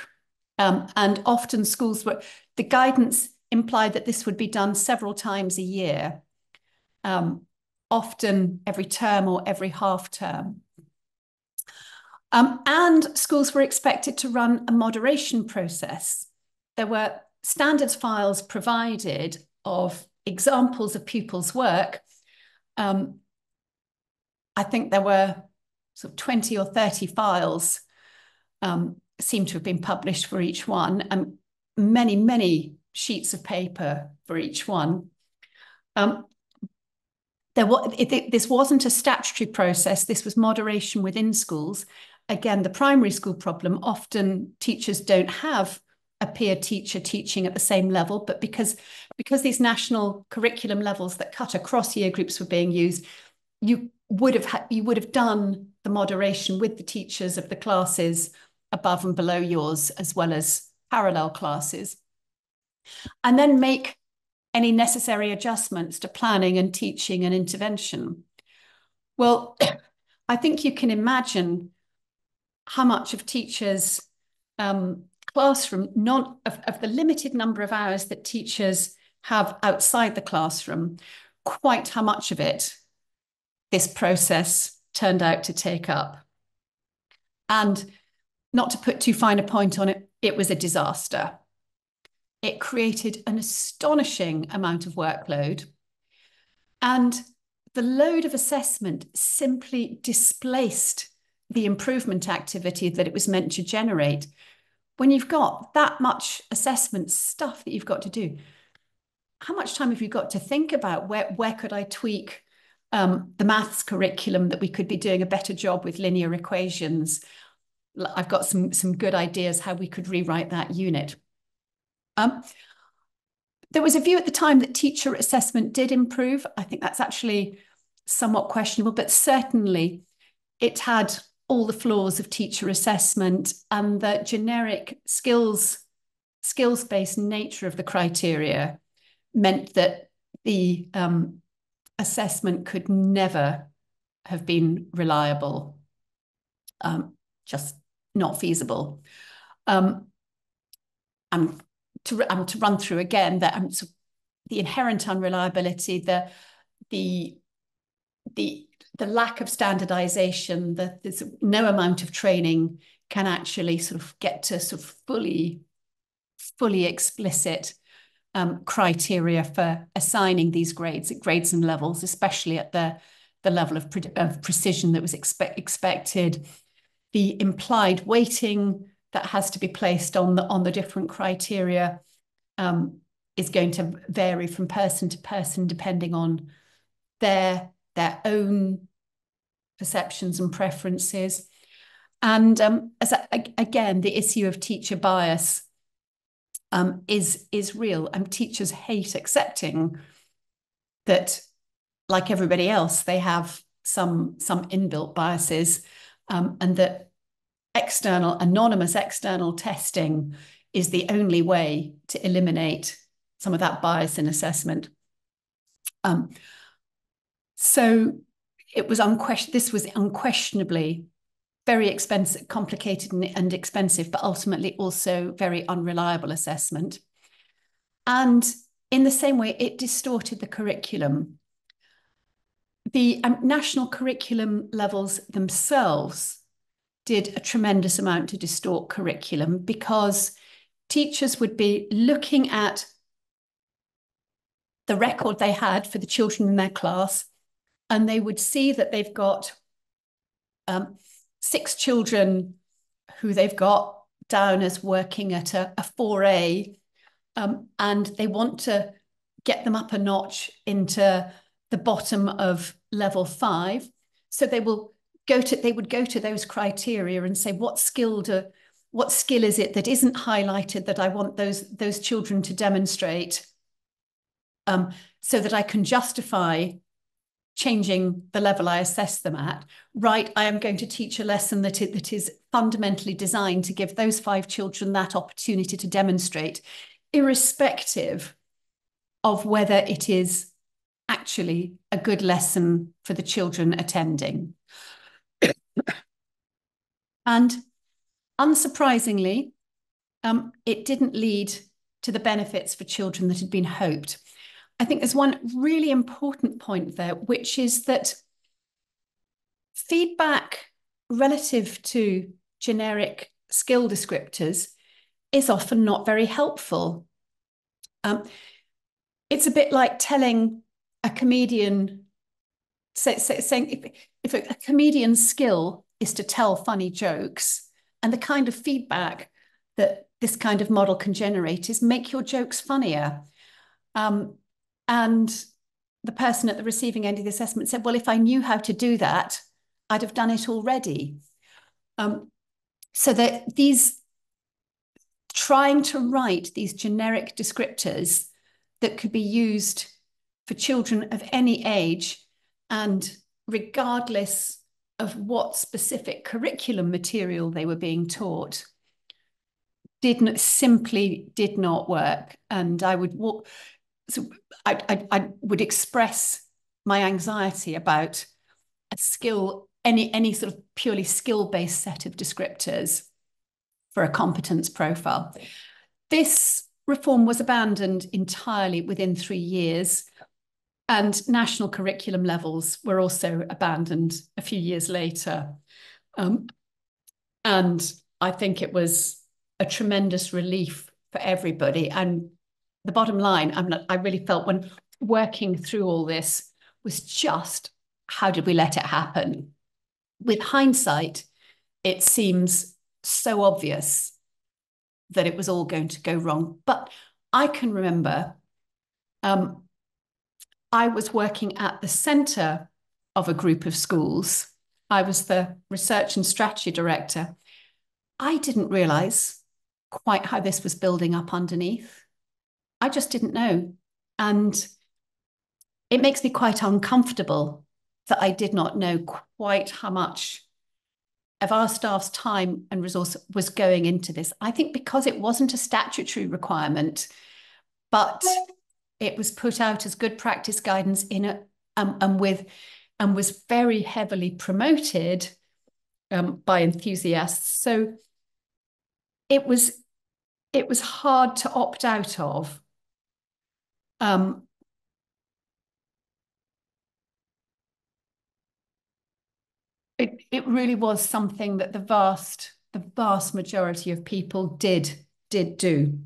And often schools the guidance implied that this would be done several times a year, often every term or every half term. And schools were expected to run a moderation process. There were standards files provided of examples of pupils' work. I think there were sort of 20 or 30 files seem to have been published for each one, and many, many sheets of paper for each one. This wasn't a statutory process. This was moderation within schools. Again, the primary school problem, often teachers don't have a peer teacher teaching at the same level, but because these national curriculum levels that cut across year groups were being used, you would have done the moderation with the teachers of the classes above and below yours, as well as parallel classes, and then make any necessary adjustments to planning and teaching and intervention. Well, I think you can imagine how much of teachers' classroom, of the limited number of hours that teachers have outside the classroom, quite how much of it this process turned out to take up. And not to put too fine a point on it, it was a disaster. It created an astonishing amount of workload, and the load of assessment simply displaced the improvement activity that it was meant to generate. When you've got that much assessment stuff that you've got to do, how much time have you got to think about where could I tweak the maths curriculum that we could be doing a better job with linear equations? I've got some good ideas how we could rewrite that unit. There was a view at the time that teacher assessment did improve. I think that's actually somewhat questionable, but certainly it had all the flaws of teacher assessment, and the generic skills-based nature of the criteria meant that the assessment could never have been reliable, just not feasible. And to run through again that so the inherent unreliability, the lack of standardization, that there's no amount of training can actually sort of get to sort of fully explicit criteria for assigning these grades and levels, especially at the level of precision that was expected, the implied weighting that has to be placed on the different criteria is going to vary from person to person depending on their own perceptions and preferences. And again, the issue of teacher bias is real, and teachers hate accepting that, like everybody else, they have some inbuilt biases, and that anonymous external testing is the only way to eliminate some of that bias in assessment. So this was unquestionably very expensive, complicated and expensive, but ultimately also very unreliable assessment. And in the same way, it distorted the curriculum. The national curriculum levels themselves did a tremendous amount to distort curriculum, because teachers would be looking at the record they had for the children in their class, and they would see that they've got 6 children who they've got down as working at a 4A, and they want to get them up a notch into the bottom of level 5. So they would go to those criteria and say, what skill is it that isn't highlighted that I want those children to demonstrate, so that I can justify changing the level I assess them at. Right, I am going to teach a lesson that is fundamentally designed to give those 5 children that opportunity to demonstrate, irrespective of whether it is actually a good lesson for the children attending. And unsurprisingly, it didn't lead to the benefits for children that had been hoped. I think there's one really important point there, which is that feedback relative to generic skill descriptors is often not very helpful. It's a bit like telling a comedian, saying if a comedian's skill is to tell funny jokes, and the kind of feedback that this kind of model can generate is make your jokes funnier. And the person at the receiving end of the assessment said, well, if I knew how to do that, I'd have done it already. So that trying to write these generic descriptors that could be used for children of any age, and regardless of what specific curriculum material they were being taught, simply did not work. And I would express my anxiety about a skill, any sort of purely skill-based set of descriptors for a competence profile. This reform was abandoned entirely within 3 years, and national curriculum levels were also abandoned a few years later. And I think it was a tremendous relief for everybody. And the bottom line, I really felt when working through all this, was just, how did we let it happen? With hindsight, it seems so obvious that it was all going to go wrong. But I can remember I was working at the centre of a group of schools. I was the research and strategy director. I didn't realise quite how this was building up underneath. I just didn't know. And it makes me quite uncomfortable that I did not know quite how much of our staff's time and resource was going into this. I think because it wasn't a statutory requirement, but it was put out as good practice guidance in it, and was very heavily promoted by enthusiasts. So it was hard to opt out of. It really was something that the vast majority of people did do.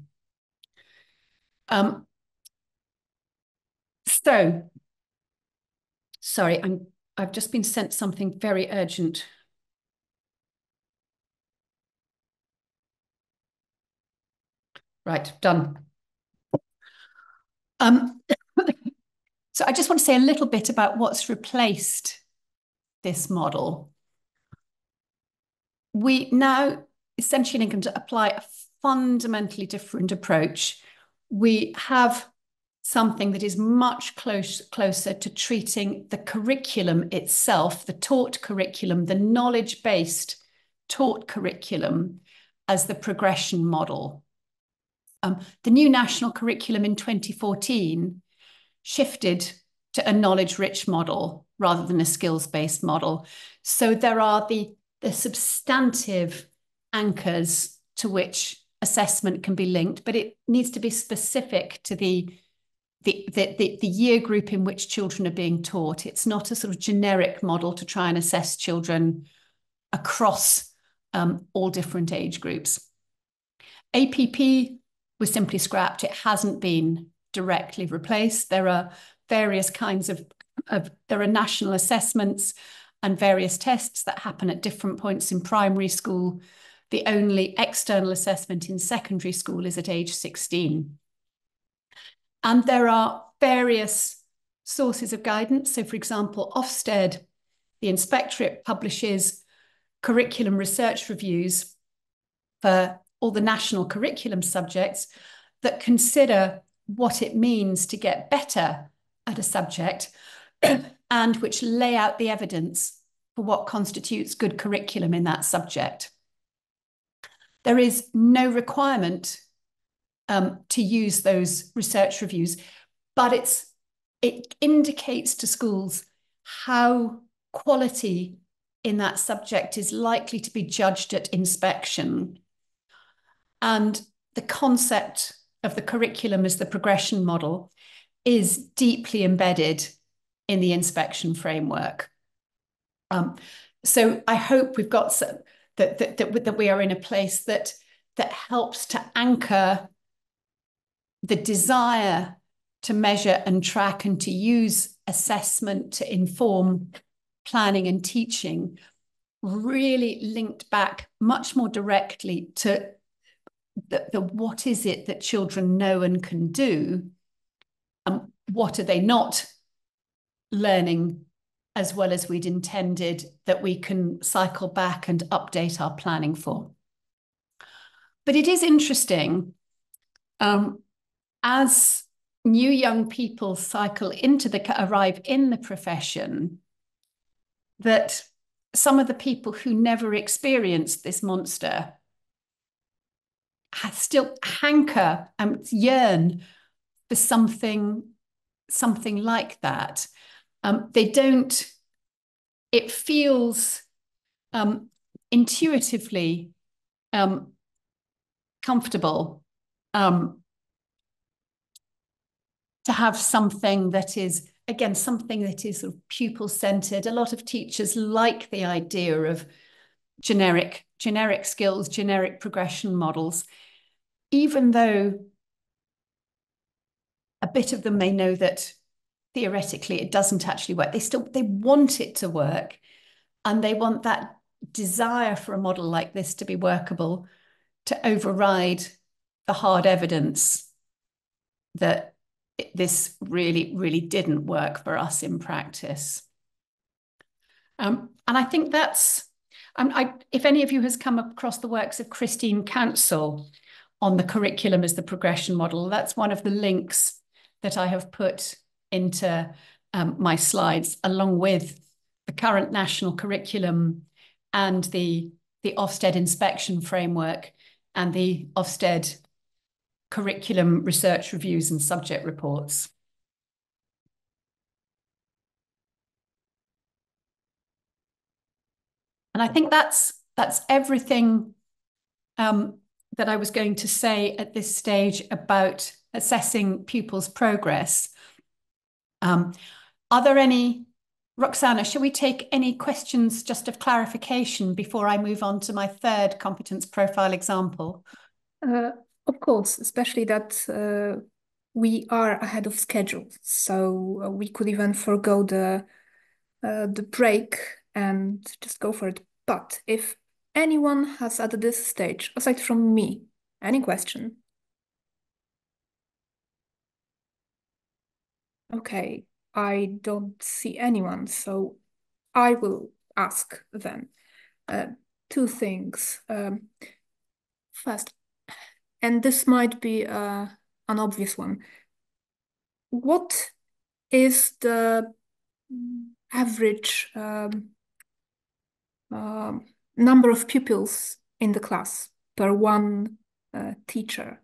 So, sorry, I've just been sent something very urgent. Right, done. So I just want to say a little bit about what's replaced this model. we now essentially going to apply a fundamentally different approach. We have something that is much closer to treating the curriculum itself, the taught curriculum, the knowledge-based taught curriculum as the progression model. The new national curriculum in 2014 shifted to a knowledge-rich model rather than a skills-based model. So there are the substantive anchors to which assessment can be linked, but it needs to be specific to the year group in which children are being taught. It's not a sort of generic model to try and assess children across all different age groups. APP was simply scrapped. It hasn't been directly replaced. There are various kinds of there are national assessments and various tests that happen at different points in primary school. The only external assessment in secondary school is at age 16. And there are various sources of guidance. So, for example, Ofsted, the inspectorate, publishes curriculum research reviews for all the national curriculum subjects that consider what it means to get better at a subject and which lay out the evidence for what constitutes good curriculum in that subject. There is no requirement to use those research reviews, but it indicates to schools how quality in that subject is likely to be judged at inspection. And the concept of the curriculum as the progression model is deeply embedded in the inspection framework. So I hope we've got that we are in a place that helps to anchor the desire to measure and track and to use assessment to inform planning and teaching, really linked back much more directly to the what is it that children know and can do, and what are they not learning as well as we'd intended, that we can cycle back and update our planning for. But it is interesting, as new young people arrive in the profession, that some of the people who never experienced this monster still hanker and yearn for something like that. They don't, it feels intuitively comfortable to have something that is, again, something that is sort of pupil-centered. A lot of teachers like the idea of generic skills, generic progression models, even though a bit of them may know that theoretically it doesn't actually work. They want it to work, and they want that desire for a model like this to be workable to override the hard evidence that this really, really didn't work for us in practice. And I think that's, if any of you has come across the works of Christine Cancel on the curriculum as the progression model, that's one of the links that I have put into my slides, along with the current national curriculum and the Ofsted inspection framework and the Ofsted curriculum research reviews and subject reports. And I think that's everything that I was going to say at this stage about assessing pupils' progress. Are there any, Roxana, shall we take any questions just of clarification before I move on to my third competence profile example? Of course, especially that we are ahead of schedule, so we could even forego the break and just go for it. But if anyone has at this stage, aside from me, any question? Okay, I don't see anyone, so I will ask then. two things. First, and this might be an obvious one. What is the average number of pupils in the class per one teacher?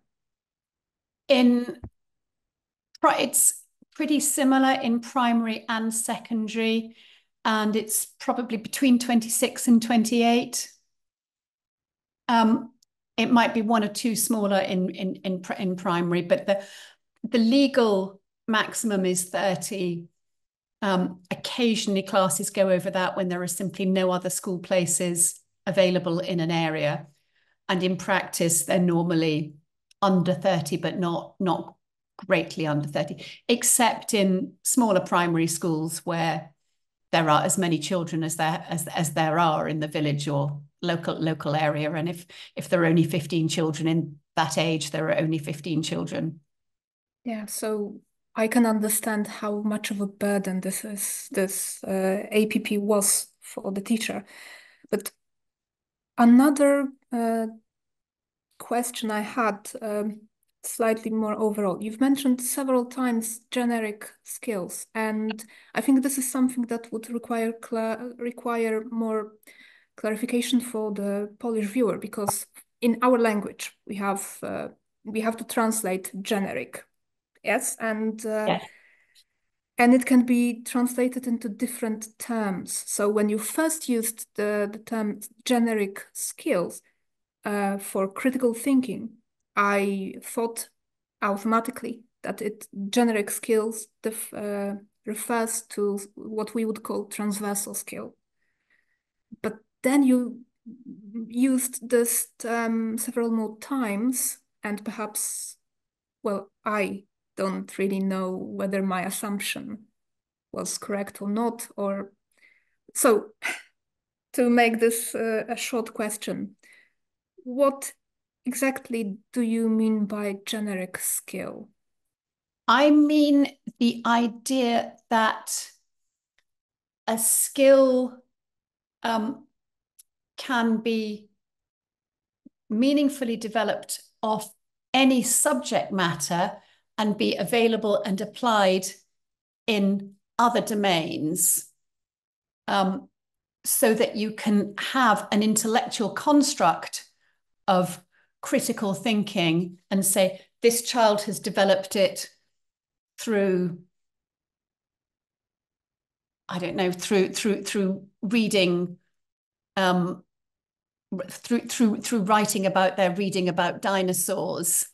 It's pretty similar in primary and secondary, and it's probably between 26 and 28. It might be one or two smaller in primary, but the legal maximum is 30. Occasionally classes go over that when there are simply no other school places available in an area. And in practice, they're normally under 30, but not greatly under 30, except in smaller primary schools where there are as many children as there are in the village or local area. And if there are only 15 children in that age, there are only 15 children. Yeah, so I can understand how much of a burden this APP was for the teacher. But another question I had, slightly more overall. You've mentioned several times generic skills, and I think this is something that would require more clarification for the Polish viewer, because in our language we have to translate generic, yes, and Yes. and it can be translated into different terms. So when you first used the term generic skills for critical thinking, I thought automatically that generic skills refers to what we would call transversal skill. But then you used this term several more times, and perhaps, well, I don't really know whether my assumption was correct or not. Or so, to make this a short question, what exactly do you mean by generic skill? I mean the idea that a skill can be meaningfully developed off any subject matter and be available and applied in other domains, so that you can have an intellectual construct of critical thinking and say, this child has developed it through, I don't know, through reading, through writing about their reading about dinosaurs,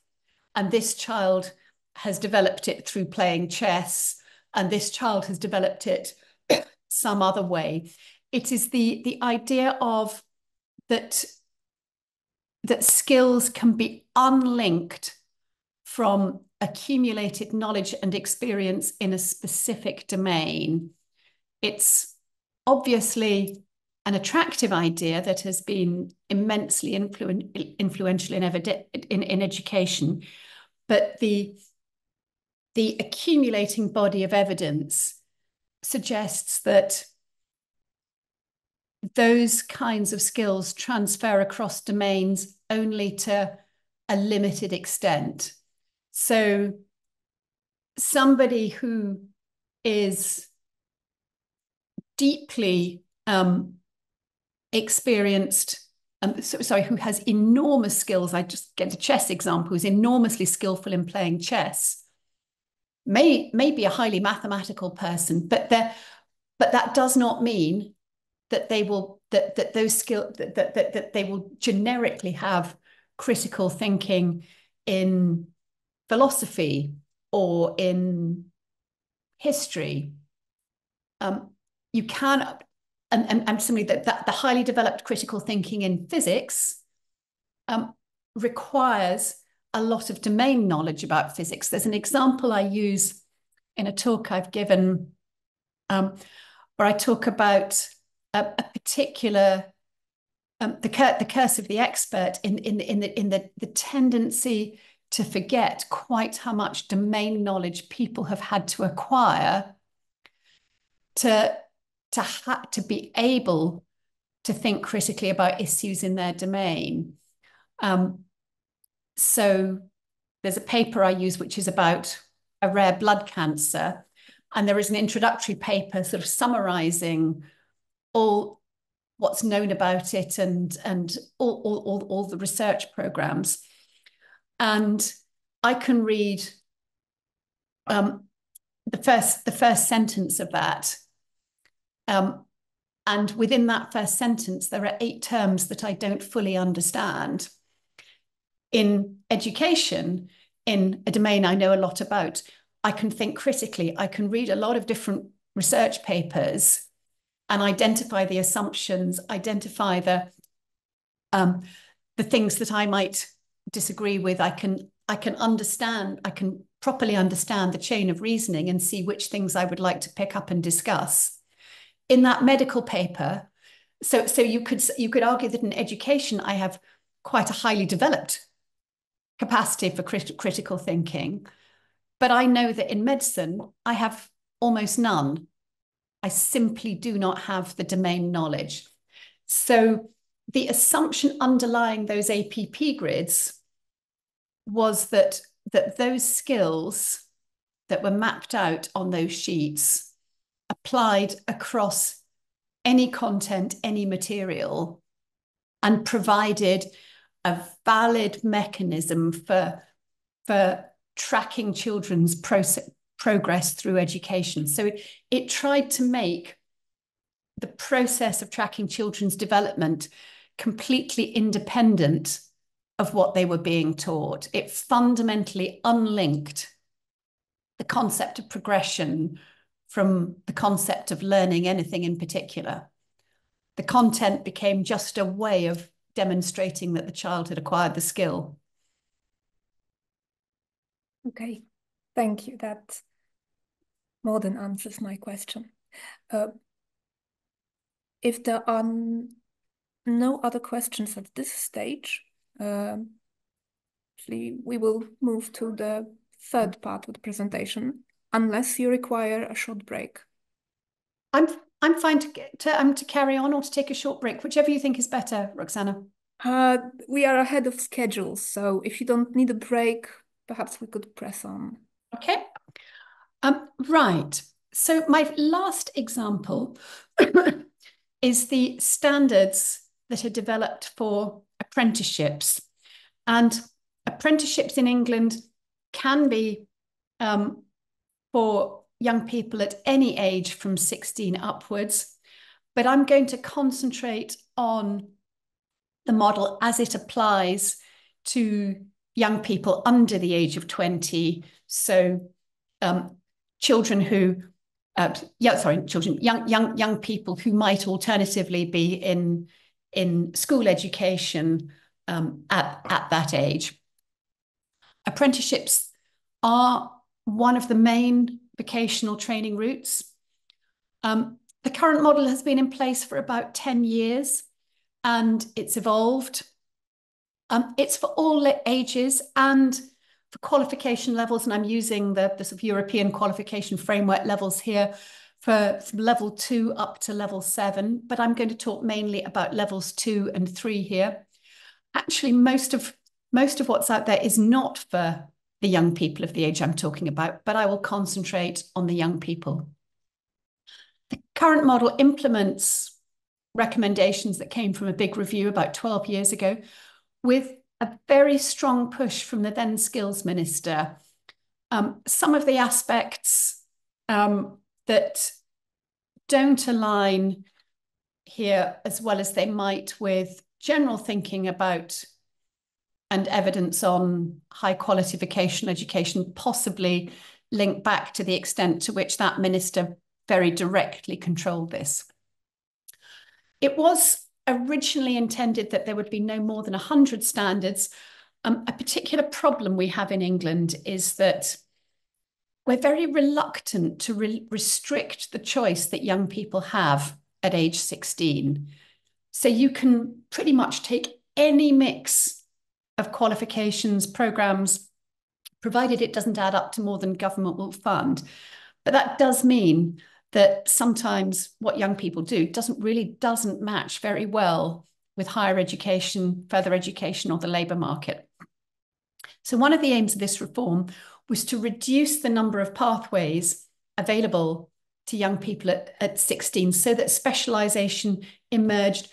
and this child has developed it through playing chess, and this child has developed it some other way. It is the idea of that skills can be unlinked from accumulated knowledge and experience in a specific domain. It's obviously an attractive idea that has been immensely influential in education, but the accumulating body of evidence suggests that those kinds of skills transfer across domains only to a limited extent. So somebody who is deeply experienced, who has enormous skills, I just get a chess example, who's enormously skillful in playing chess, may be a highly mathematical person, but that does not mean that they will that they will generically have critical thinking in philosophy or in history. You can, and similarly, that the highly developed critical thinking in physics requires a lot of domain knowledge about physics. There's an example I use in a talk I've given, where I talk about a particular the curse of the expert in the tendency to forget quite how much domain knowledge people have had to acquire to be able to think critically about issues in their domain. So there's a paper I use which is about a rare blood cancer, and there is an introductory paper sort of summarising all what's known about it and all the research programmes. And I can read the first sentence of that. And within that first sentence, there are 8 terms that I don't fully understand. In education, in a domain I know a lot about, I can think critically. I can read a lot of different research papers and identify the assumptions, identify the things that I might disagree with. I can understand, I can properly understand the chain of reasoning and see which things I would like to pick up and discuss. In that medical paper, so you could argue that in education I have quite a highly developed capacity for critical thinking, but I know that in medicine I have almost none. I simply do not have the domain knowledge. So the assumption underlying those APP grids was that those skills that were mapped out on those sheets applied across any content, any material, and provided a valid mechanism for tracking children's progress through education. So it tried to make the process of tracking children's development completely independent of what they were being taught. It fundamentally unlinked the concept of progression from the concept of learning anything in particular. The content became just a way of demonstrating that the child had acquired the skill. Okay, thank you. That more than answers my question. If there are no other questions at this stage, actually, we will move to the third part of the presentation, unless you require a short break. I'm fine to carry on or to take a short break, whichever you think is better, Roxana. We are ahead of schedule, so if you don't need a break, perhaps we could press on. Okay. Right. So my last example is the standards that are developed for apprenticeships. And apprenticeships in England can be for young people at any age from 16 upwards, but I'm going to concentrate on the model as it applies to young people under the age of 20. So children who, young people who might alternatively be in school education at that age. Apprenticeships are one of the main vocational training routes. The current model has been in place for about 10 years and it's evolved. It's for all ages and for qualification levels, and I'm using the sort of European qualification framework levels here from level 2 up to level 7, but I'm going to talk mainly about levels 2 and 3 here. Actually, most of what's out there is not for the young people of the age I'm talking about, but I will concentrate on the young people. The current model implements recommendations that came from a big review about 12 years ago, with a very strong push from the then skills minister. Some of the aspects that don't align here as well as they might with general thinking about and evidence on high quality vocational education possibly link back to the extent to which that minister very directly controlled this. It was originally intended that there would be no more than 100 standards. A particular problem we have in England is that we're very reluctant to restrict the choice that young people have at age 16. So you can pretty much take any mix of qualifications, programs, provided it doesn't add up to more than government will fund. But that does mean that sometimes what young people do doesn't match very well with higher education, further education, or the labour market. So one of the aims of this reform was to reduce the number of pathways available to young people at 16, so that specialisation emerged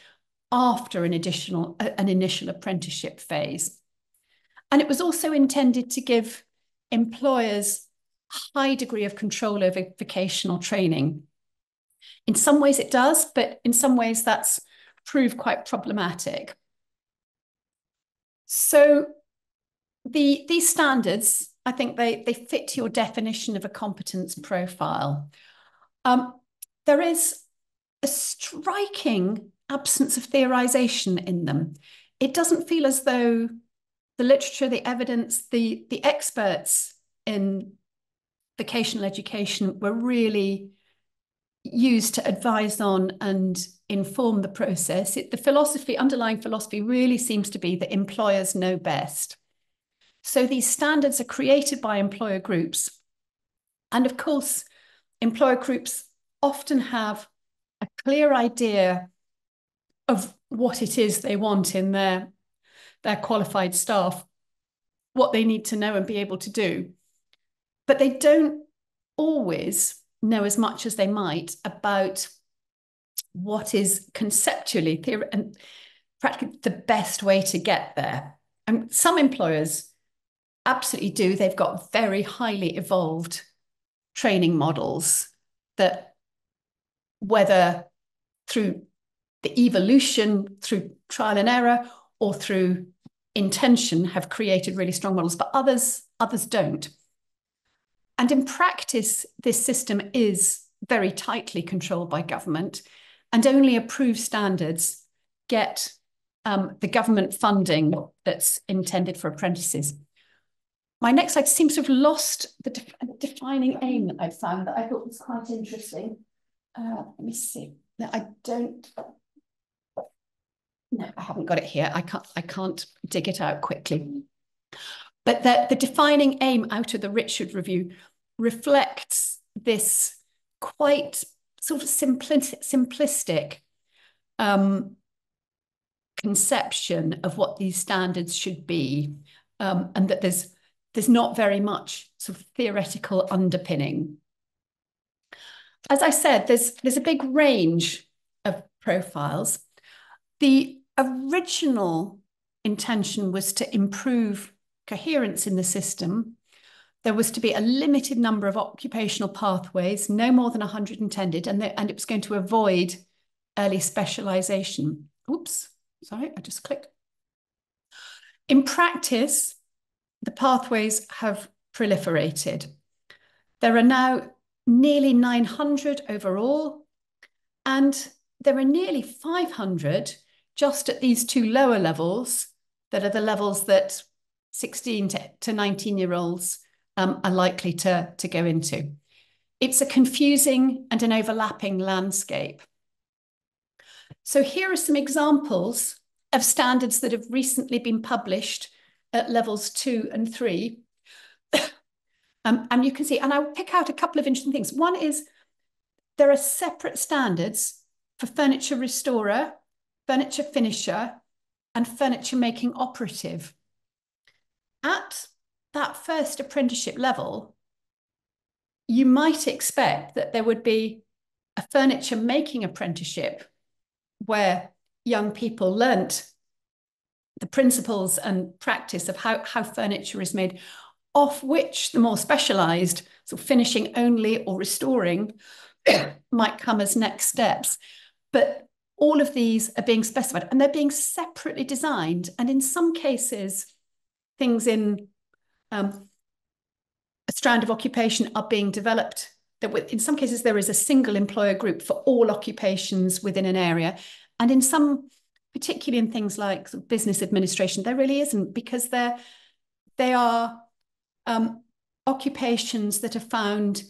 after an initial apprenticeship phase. And it was also intended to give employers a high degree of control over vocational training. In some ways it does, but in some ways that's proved quite problematic. So these standards, I think they fit your definition of a competence profile. There is a striking absence of theorization in them. It doesn't feel as though the literature, the evidence, the experts in vocational education were really used to advise on and inform the process. The underlying philosophy really seems to be that employers know best. So these standards are created by employer groups. And of course, employer groups often have a clear idea of what it is they want in their qualified staff, what they need to know and be able to do. But they don't always know as much as they might about what is conceptually and practically the best way to get there. And some employers absolutely do. They've got very highly evolved training models that, whether through the evolution, through trial and error, or through intention, have created really strong models, but others don't. And in practice, this system is very tightly controlled by government, and only approved standards get the government funding that's intended for apprentices. My next slide seems to have lost the defining aim that I found that I thought was quite interesting. Let me see. No, I haven't got it here. I can't dig it out quickly. But the defining aim out of the Richard Review reflects this quite sort of simplistic conception of what these standards should be, and that there's not very much sort of theoretical underpinning. As I said, there's a big range of profiles. The original intention was to improve coherence in the system. There was to be a limited number of occupational pathways, no more than 100 intended, and it was going to avoid early specialisation. Oops, sorry, I just clicked. In practice, the pathways have proliferated. There are now nearly 900 overall, and there are nearly 500 just at these two lower levels, that are the levels that 16 to 19-year-olds are likely to go into. It's a confusing and an overlapping landscape. So here are some examples of standards that have recently been published at levels 2 and 3. And you can see, and I'll pick out a couple of interesting things. One is there are separate standards for furniture restorer, furniture finisher, and furniture making operative. At that first apprenticeship level, you might expect that there would be a furniture making apprenticeship where young people learnt the principles and practice of how furniture is made, off which the more specialised, so finishing only or restoring, might come as next steps. But all of these are being specified, and they're being separately designed. And in some cases, things in a strand of occupation are being developed. That in some cases, there is a single employer group for all occupations within an area. And in some, particularly in things like sort of business administration, there really isn't, because they are occupations that are found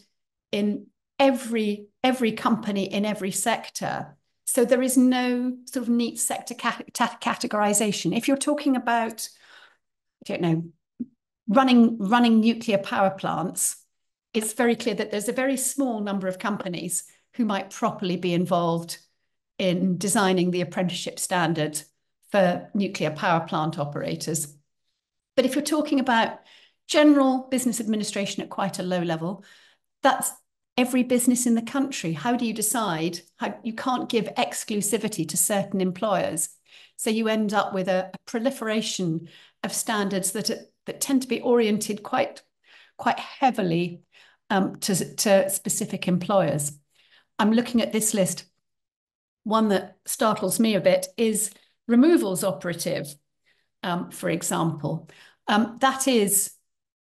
in every company in every sector. So there is no sort of neat sector categorization. If you're talking about, I don't know, running nuclear power plants, it's very clear that there's a very small number of companies who might properly be involved in designing the apprenticeship standard for nuclear power plant operators. But if you're talking about general business administration at quite a low level, that's every business in the country. How do you decide? You can't give exclusivity to certain employers. So you end up with a proliferation of standards that tend to be oriented quite heavily to specific employers. I'm looking at this list. One that startles me a bit is removals operative, for example. That is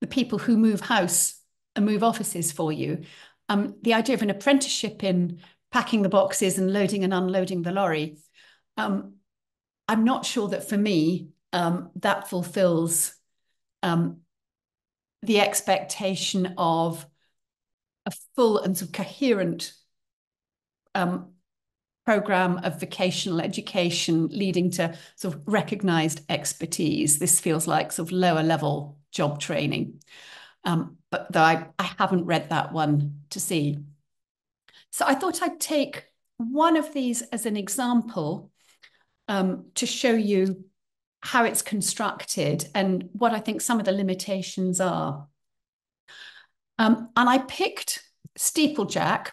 the people who move house and move offices for you. The idea of an apprenticeship in packing the boxes and loading and unloading the lorry, I'm not sure that for me, that fulfills the expectation of a full and sort of coherent program of vocational education leading to sort of recognised expertise. This feels like sort of lower level job training. But though I haven't read that one to see. So I thought I'd take one of these as an example to show you how it's constructed and what I think some of the limitations are. And I picked Steeplejack,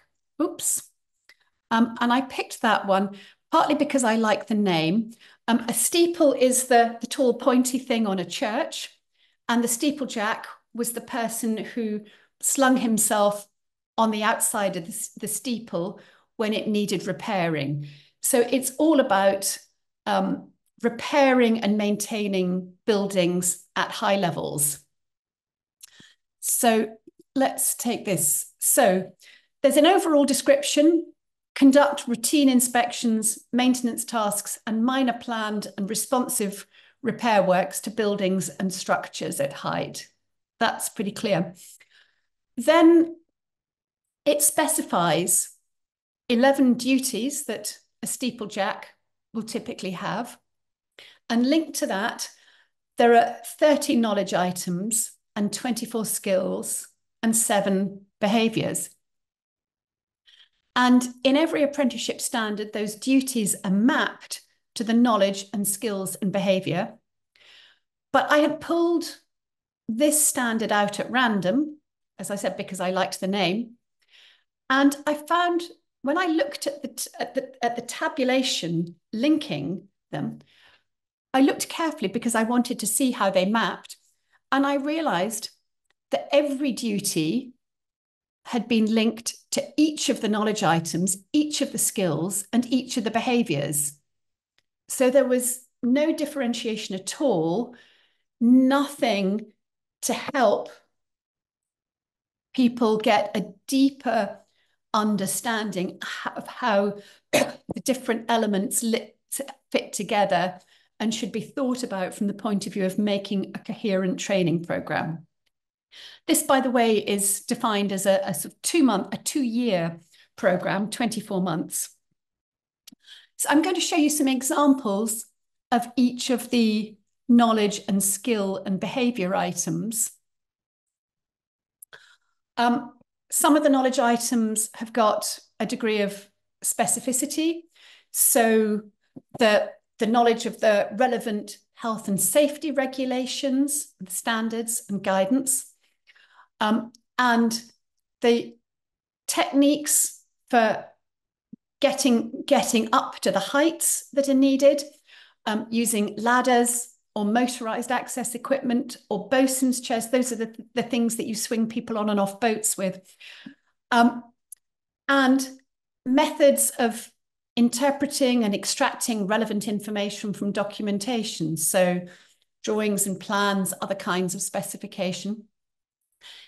and I picked that one partly because I like the name. A steeple is the tall pointy thing on a church, and the steeplejack was the person who slung himself on the outside of the steeple when it needed repairing. So it's all about repairing and maintaining buildings at high levels. So let's take this. So there's an overall description: conduct routine inspections, maintenance tasks, and minor planned and responsive repair works to buildings and structures at height. That's pretty clear. Then it specifies 11 duties that a steeplejack will typically have. And linked to that, there are 30 knowledge items and 24 skills and 7 behaviours. And in every apprenticeship standard, those duties are mapped to the knowledge and skills and behaviour. But I had pulled this standard out at random, as I said, because I liked the name. And I found when I looked at the tabulation linking them, I looked carefully because I wanted to see how they mapped. And I realised that every duty had been linked to each of the knowledge items, each of the skills, and each of the behaviours. So there was no differentiation at all, nothing to help people get a deeper understanding of how the different elements fit together and should be thought about from the point of view of making a coherent training programme. This, by the way, is defined as a sort of 2-year programme, 24 months. So I'm going to show you some examples of each of the knowledge and skill and behaviour items. Some of the knowledge items have got a degree of specificity. So the knowledge of the relevant health and safety regulations, standards and guidance, and the techniques for getting up to the heights that are needed, using ladders or motorised access equipment or bosun's chairs. Those are the things that you swing people on and off boats with. And methods of interpreting and extracting relevant information from documentation. So drawings and plans, other kinds of specification.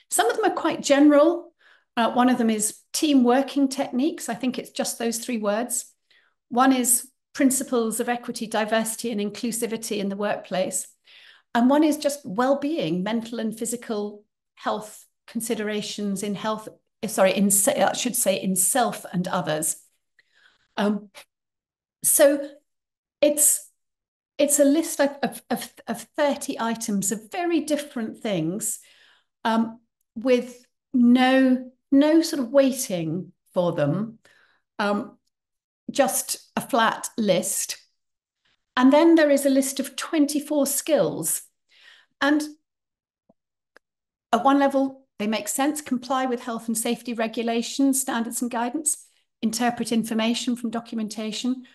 Some of them are quite general. One of them is team working techniques. I think it's just those 3 words. One is principles of equity, diversity, and inclusivity in the workplace. And one is just well-being, mental and physical health considerations in health, I should say in self and others. So it's a list of 30 items of very different things, with no sort of weighting for them. just a flat list. And then there is a list of 24 skills. And at one level, they make sense: comply with health and safety regulations, standards and guidance, interpret information from documentation,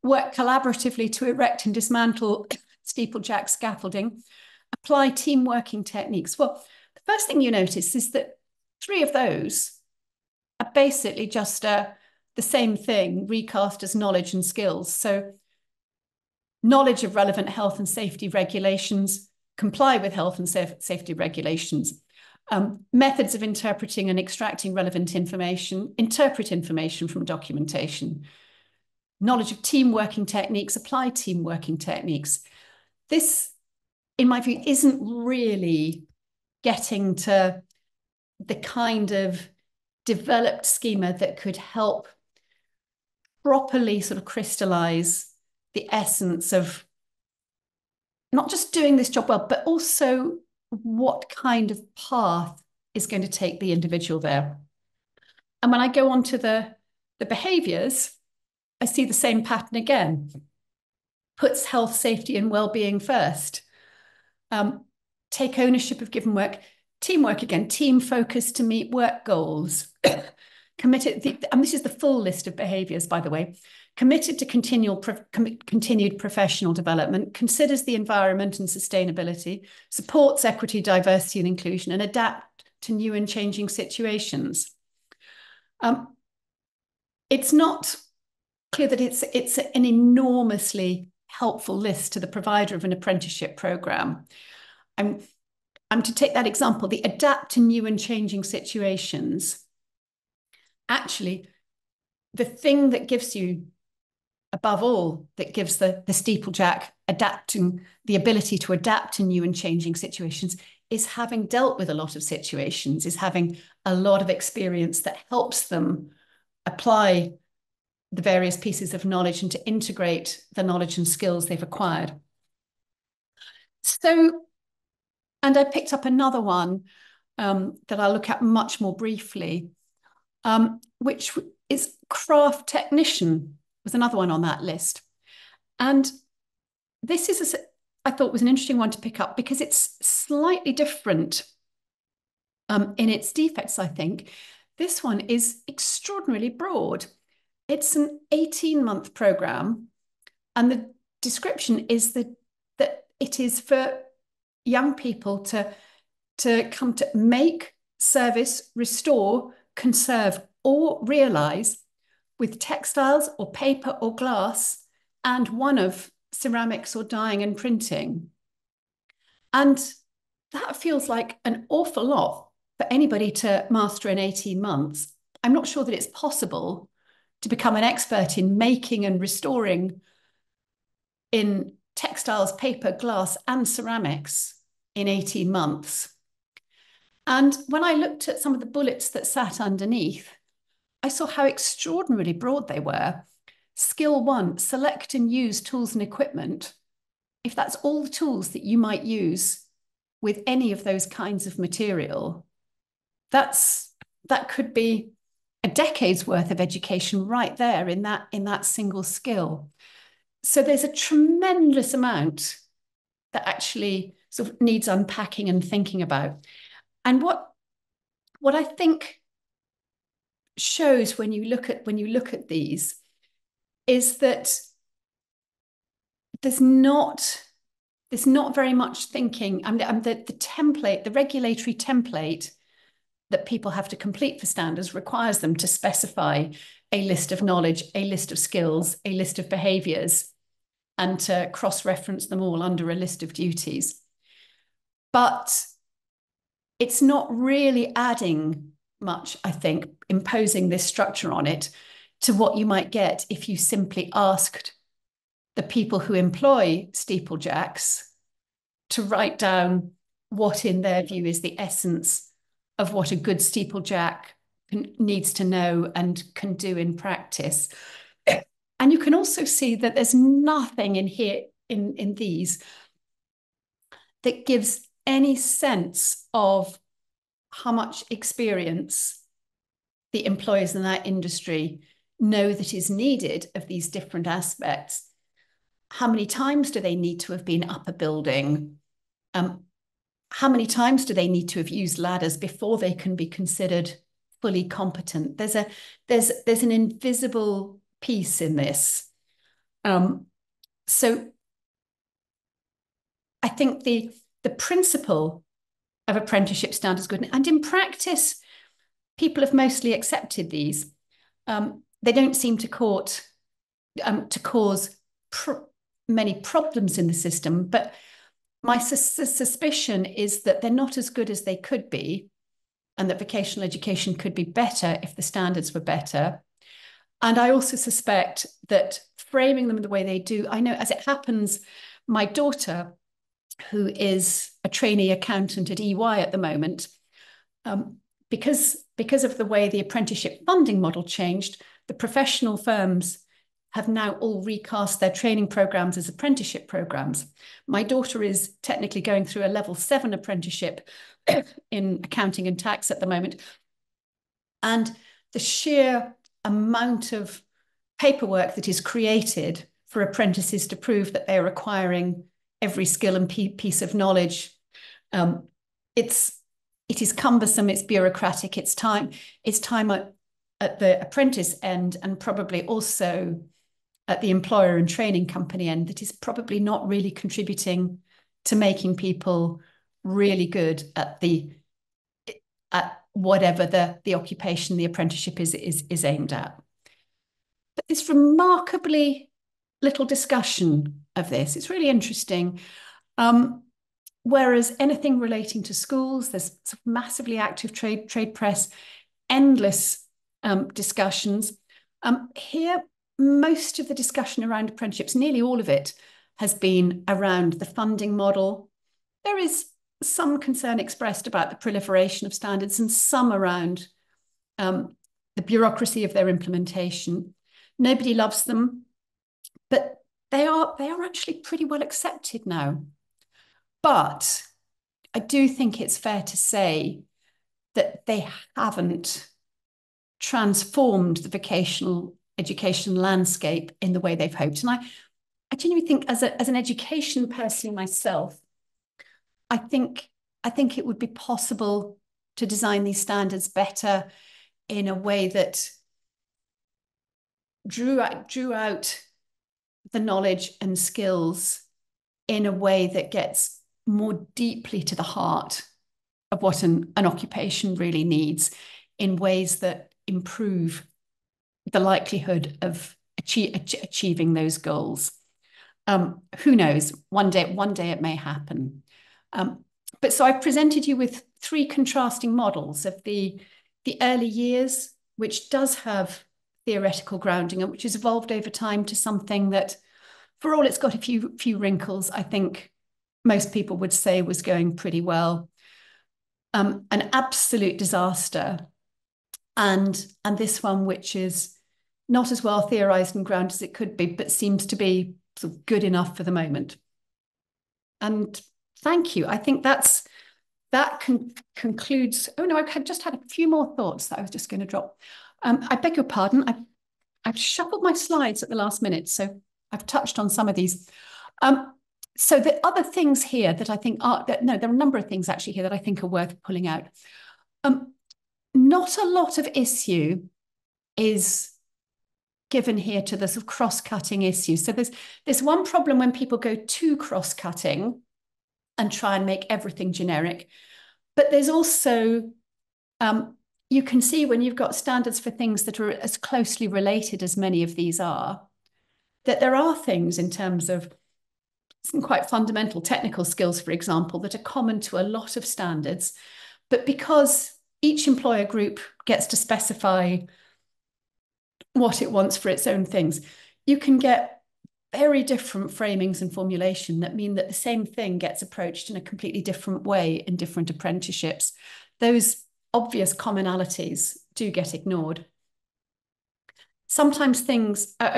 work collaboratively to erect and dismantle steeplejack scaffolding, apply team working techniques. Well, the first thing you notice is that 3 of those are basically just the same thing, recast as knowledge and skills. So knowledge of relevant health and safety regulations, comply with health and safety regulations, methods of interpreting and extracting relevant information, interpret information from documentation, knowledge of team working techniques, apply team working techniques. This, in my view, isn't really getting to the kind of developed schema that could help properly sort of crystallize the essence of not just doing this job well, but also what kind of path is going to take the individual there. And when I go on to the behaviours, I see the same pattern again. Puts health, safety and well-being first. Take ownership of given work. Teamwork again, team focus to meet work goals. Committed, and this is the full list of behaviours, by the way. Committed to continued professional development, considers the environment and sustainability, supports equity, diversity and inclusion, and adapt to new and changing situations. It's not clear that it's an enormously helpful list to the provider of an apprenticeship programme. I'm to take that example, the adapt to new and changing situations. Actually, the thing that gives you, above all, that gives the steeplejack adapting, the ability to adapt to new and changing situations, is having dealt with a lot of situations, is having a lot of experience that helps them apply the various pieces of knowledge and to integrate the knowledge and skills they've acquired. So, and I picked up another one that I'll look at much more briefly, which is craft technician, was another one on that list. And this is, I thought, was an interesting one to pick up because it's slightly different in its defects, I think. This one is extraordinarily broad. It's an 18-month programme, and the description is that it is for young people to come to make, service, restore, conserve, or realise with textiles or paper or glass, and one of ceramics or dyeing and printing. And that feels like an awful lot for anybody to master in 18 months. I'm not sure that it's possible to become an expert in making and restoring in textiles, paper, glass, and ceramics in 18 months. And when I looked at some of the bullets that sat underneath, I saw how extraordinarily broad they were. Skill 1, select and use tools and equipment. If that's all the tools that you might use with any of those kinds of material, that could be a decade's worth of education right there in that single skill. So there's a tremendous amount that actually sort of needs unpacking and thinking about. And what I think shows when you look at these is that there's not very much thinking. The template, the regulatory template that people have to complete for standards requires them to specify a list of knowledge, a list of skills, a list of behaviours, and to cross-reference them all under a list of duties. But it's not really adding much, I think, imposing this structure on it to what you might get if you simply asked the people who employ steeplejacks to write down what, in their view, is the essence of what a good steeplejack needs to know and can do in practice. And you can also see that there's nothing in here, in these, that gives any sense of how much experience the employers in that industry know that is needed of these different aspects. How many times do they need to have been up a building? How many times do they need to have used ladders before they can be considered fully competent? There's an invisible piece in this. So I think the principle of apprenticeship standards is good. And in practice, people have mostly accepted these. They don't seem to cause many problems in the system, but my suspicion is that they're not as good as they could be, and that vocational education could be better if the standards were better. And I also suspect that framing them the way they do, I know as it happens, my daughter, who is a trainee accountant at EY at the moment, because of the way the apprenticeship funding model changed, the professional firms have now all recast their training programs as apprenticeship programs. My daughter is technically going through a level 7 apprenticeship in accounting and tax at the moment. And the sheer amount of paperwork that is created for apprentices to prove that they're acquiring every skill and piece of knowledge, it is cumbersome, it's bureaucratic, it's time at the apprentice end, and probably also at the employer and training company end, that is probably not really contributing to making people really good at whatever the occupation the apprenticeship is aimed at. But there's remarkably little discussion of this. It's really interesting. Whereas anything relating to schools, there's massively active trade press, endless discussions. Here, most of the discussion around apprenticeships, nearly all of it, has been around the funding model. There is some concern expressed about the proliferation of standards and some around the bureaucracy of their implementation. Nobody loves them, but they are actually pretty well accepted now. But I do think it's fair to say that they haven't transformed the vocational education landscape in the way they've hoped. And I genuinely think, as an education person myself, I think it would be possible to design these standards better in a way that drew out the knowledge and skills in a way that gets more deeply to the heart of what an occupation really needs, in ways that improve the likelihood of achieving those goals. Who knows? One day it may happen. But so I've presented you with 3 contrasting models of the early years, which does have theoretical grounding and which has evolved over time to something that, for all it's got a few wrinkles, I think most people would say was going pretty well. An absolute disaster. And this one, which is not as well theorized and grounded as it could be, but seems to be sort of good enough for the moment. And thank you. I think that concludes. Oh no, I just had a few more thoughts that I was just going to drop. I beg your pardon. I've shuffled my slides at the last minute, so I've touched on some of these. So the other things here that I think are there are a number of things actually here that I think are worth pulling out. Not a lot of issue is given here to the sort of cross-cutting issues. So there's one problem when people go too cross-cutting and try and make everything generic. But there's also, you can see when you've got standards for things that are as closely related as many of these are, that there are things in terms of some quite fundamental technical skills, for example, that are common to a lot of standards. But because each employer group gets to specify what it wants for its own things, you can get very different framings and formulation that mean that the same thing gets approached in a completely different way in different apprenticeships. Those obvious commonalities do get ignored. Sometimes things are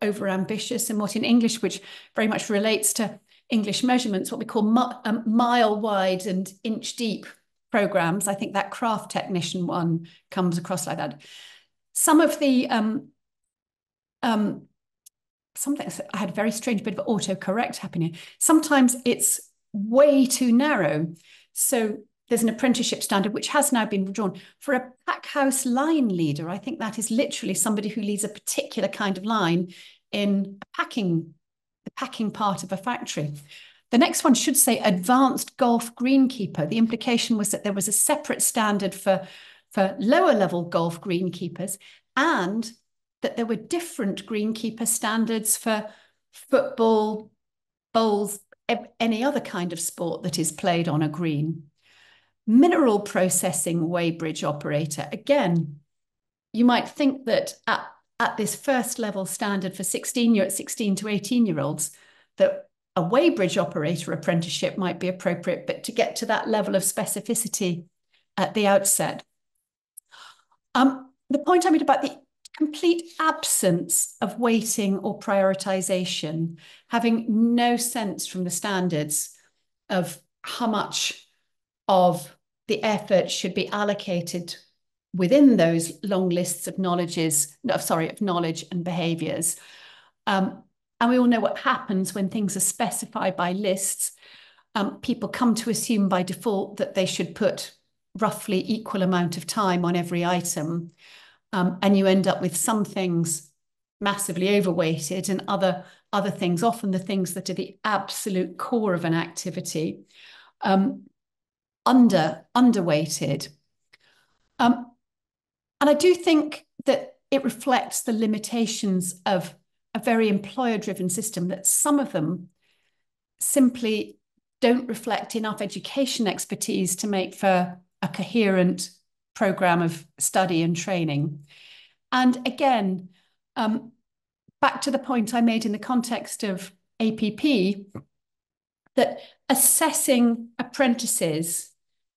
over ambitious, and what in English, which very much relates to English measurements, what we call mile wide and inch deep programs. I think that craft technician one comes across like that. Some of the something, I had a very strange bit of autocorrect happening here. Sometimes it's way too narrow. So there's an apprenticeship standard which has now been withdrawn. For a pack house line leader, I think that is literally somebody who leads a particular kind of line in the packing part of a factory. The next one should say advanced golf greenkeeper. The implication was that there was a separate standard for lower level golf greenkeepers, and that there were different greenkeeper standards for football, bowls, any other kind of sport that is played on a green. Mineral processing weighbridge operator. Again, you might think that at this first level standard for 16 to 18-year-olds, that a weighbridge operator apprenticeship might be appropriate, but to get to that level of specificity at the outset. The point I made about the complete absence of weighting or prioritization, having no sense from the standards of how much of the effort should be allocated within those long lists of knowledge and behaviours. And we all know what happens when things are specified by lists. People come to assume by default that they should put roughly equal amount of time on every item. And you end up with some things massively overweighted and other things, often the things that are the absolute core of an activity, underweighted. And I do think that it reflects the limitations of a very employer-driven system, that some of them simply don't reflect enough education expertise to make for a coherent programme of study and training. And again, back to the point I made in the context of APP, that assessing apprentices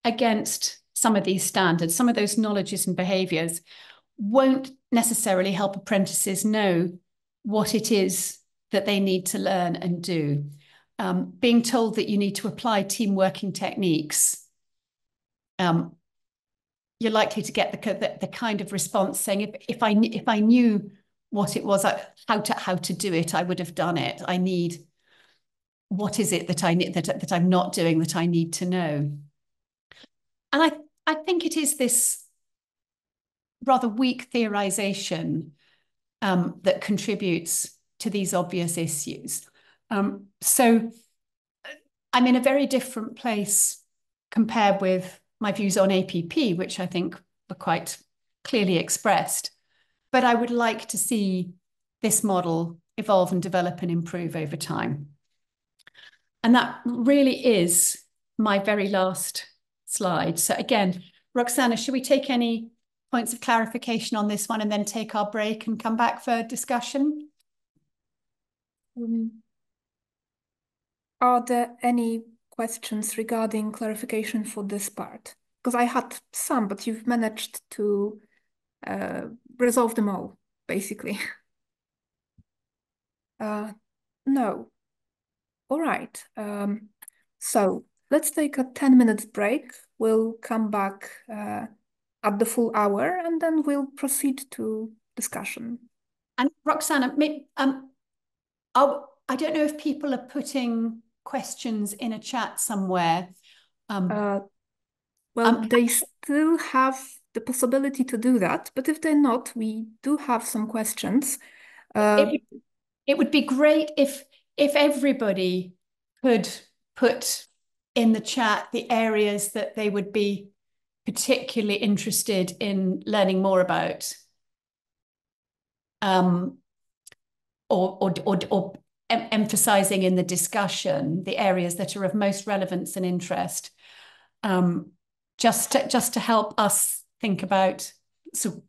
against some of these standards, some of those knowledges and behaviours, won't necessarily help apprentices know what it is that they need to learn and do. Being told that you need to apply team working techniques, you're likely to get the kind of response saying, if I knew what it was, how to do it, I would have done it. What is it that I need, that I'm not doing, that I need to know? And I think it is this rather weak theorization that contributes to these obvious issues. So I'm in a very different place compared with my views on APP, which I think were quite clearly expressed. But I would like to see this model evolve and develop and improve over time. And that really is my very last slide. So again, Roxana, should we take any points of clarification on this one and then take our break and come back for discussion? Are there any questions regarding clarification for this part? Because I had some, but you've managed to resolve them all, basically. No. All right. So let's take a 10-minute break. We'll come back at the full hour, and then we'll proceed to discussion. And Roxana, I don't know if people are putting questions in a chat somewhere. They still have the possibility to do that, but if they're not, we do have some questions. It would be great if everybody could put in the chat the areas that they would be particularly interested in learning more about, or emphasizing in the discussion the areas that are of most relevance and interest, just to help us think about, so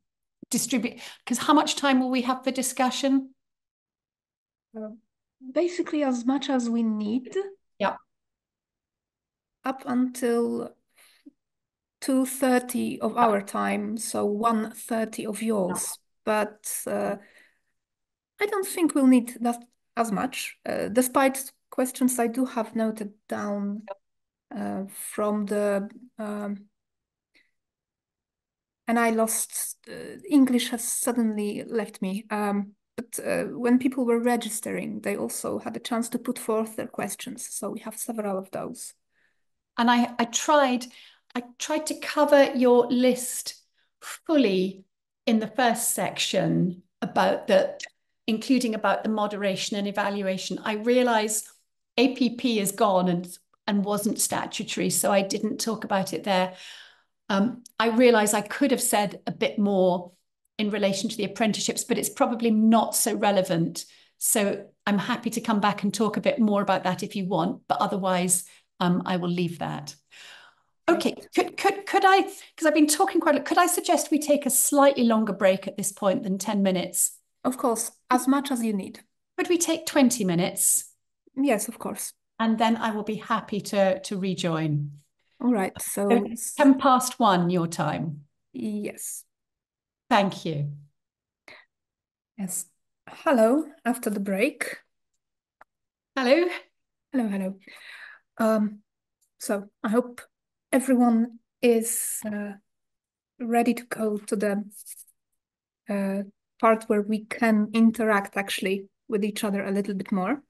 distribute, because how much time will we have for discussion? Basically as much as we need. Yeah. Up until 2:30 of our time, so 1:30 of yours. But I don't think we'll need that as much, despite questions I do have noted down from the... and I lost... English has suddenly left me. But when people were registering, they also had a chance to put forth their questions. So we have several of those. And I tried to cover your list fully in the first section about including about the moderation and evaluation. I realize APP is gone and wasn't statutory, so I didn't talk about it there. I realize I could have said a bit more in relation to the apprenticeships, but it's probably not so relevant. So I'm happy to come back and talk a bit more about that if you want, but otherwise I will leave that. Okay, could I, because I've been talking quite a lot, could I suggest we take a slightly longer break at this point than 10 minutes? Of course, as much as you need. Could we take 20 minutes? Yes, of course. And then I will be happy to rejoin. All right, so 1:10 your time. Yes. Thank you. Yes. Hello, after the break. Hello. Hello, hello. So I hope everyone is ready to go to the part where we can interact actually with each other a little bit more.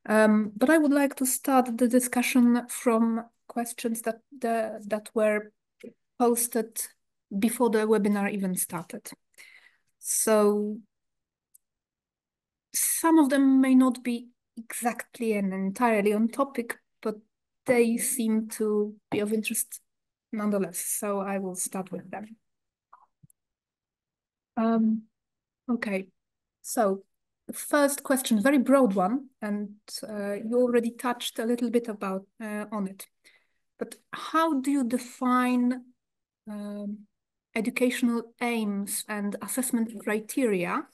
But I would like to start the discussion from questions that were posted before the webinar even started. So some of them may not be exactly and entirely on topic, but they seem to be of interest nonetheless. So I will start with them. Okay, so the first question, very broad one, and you already touched a little bit about on it. But how do you define educational aims and assessment criteria?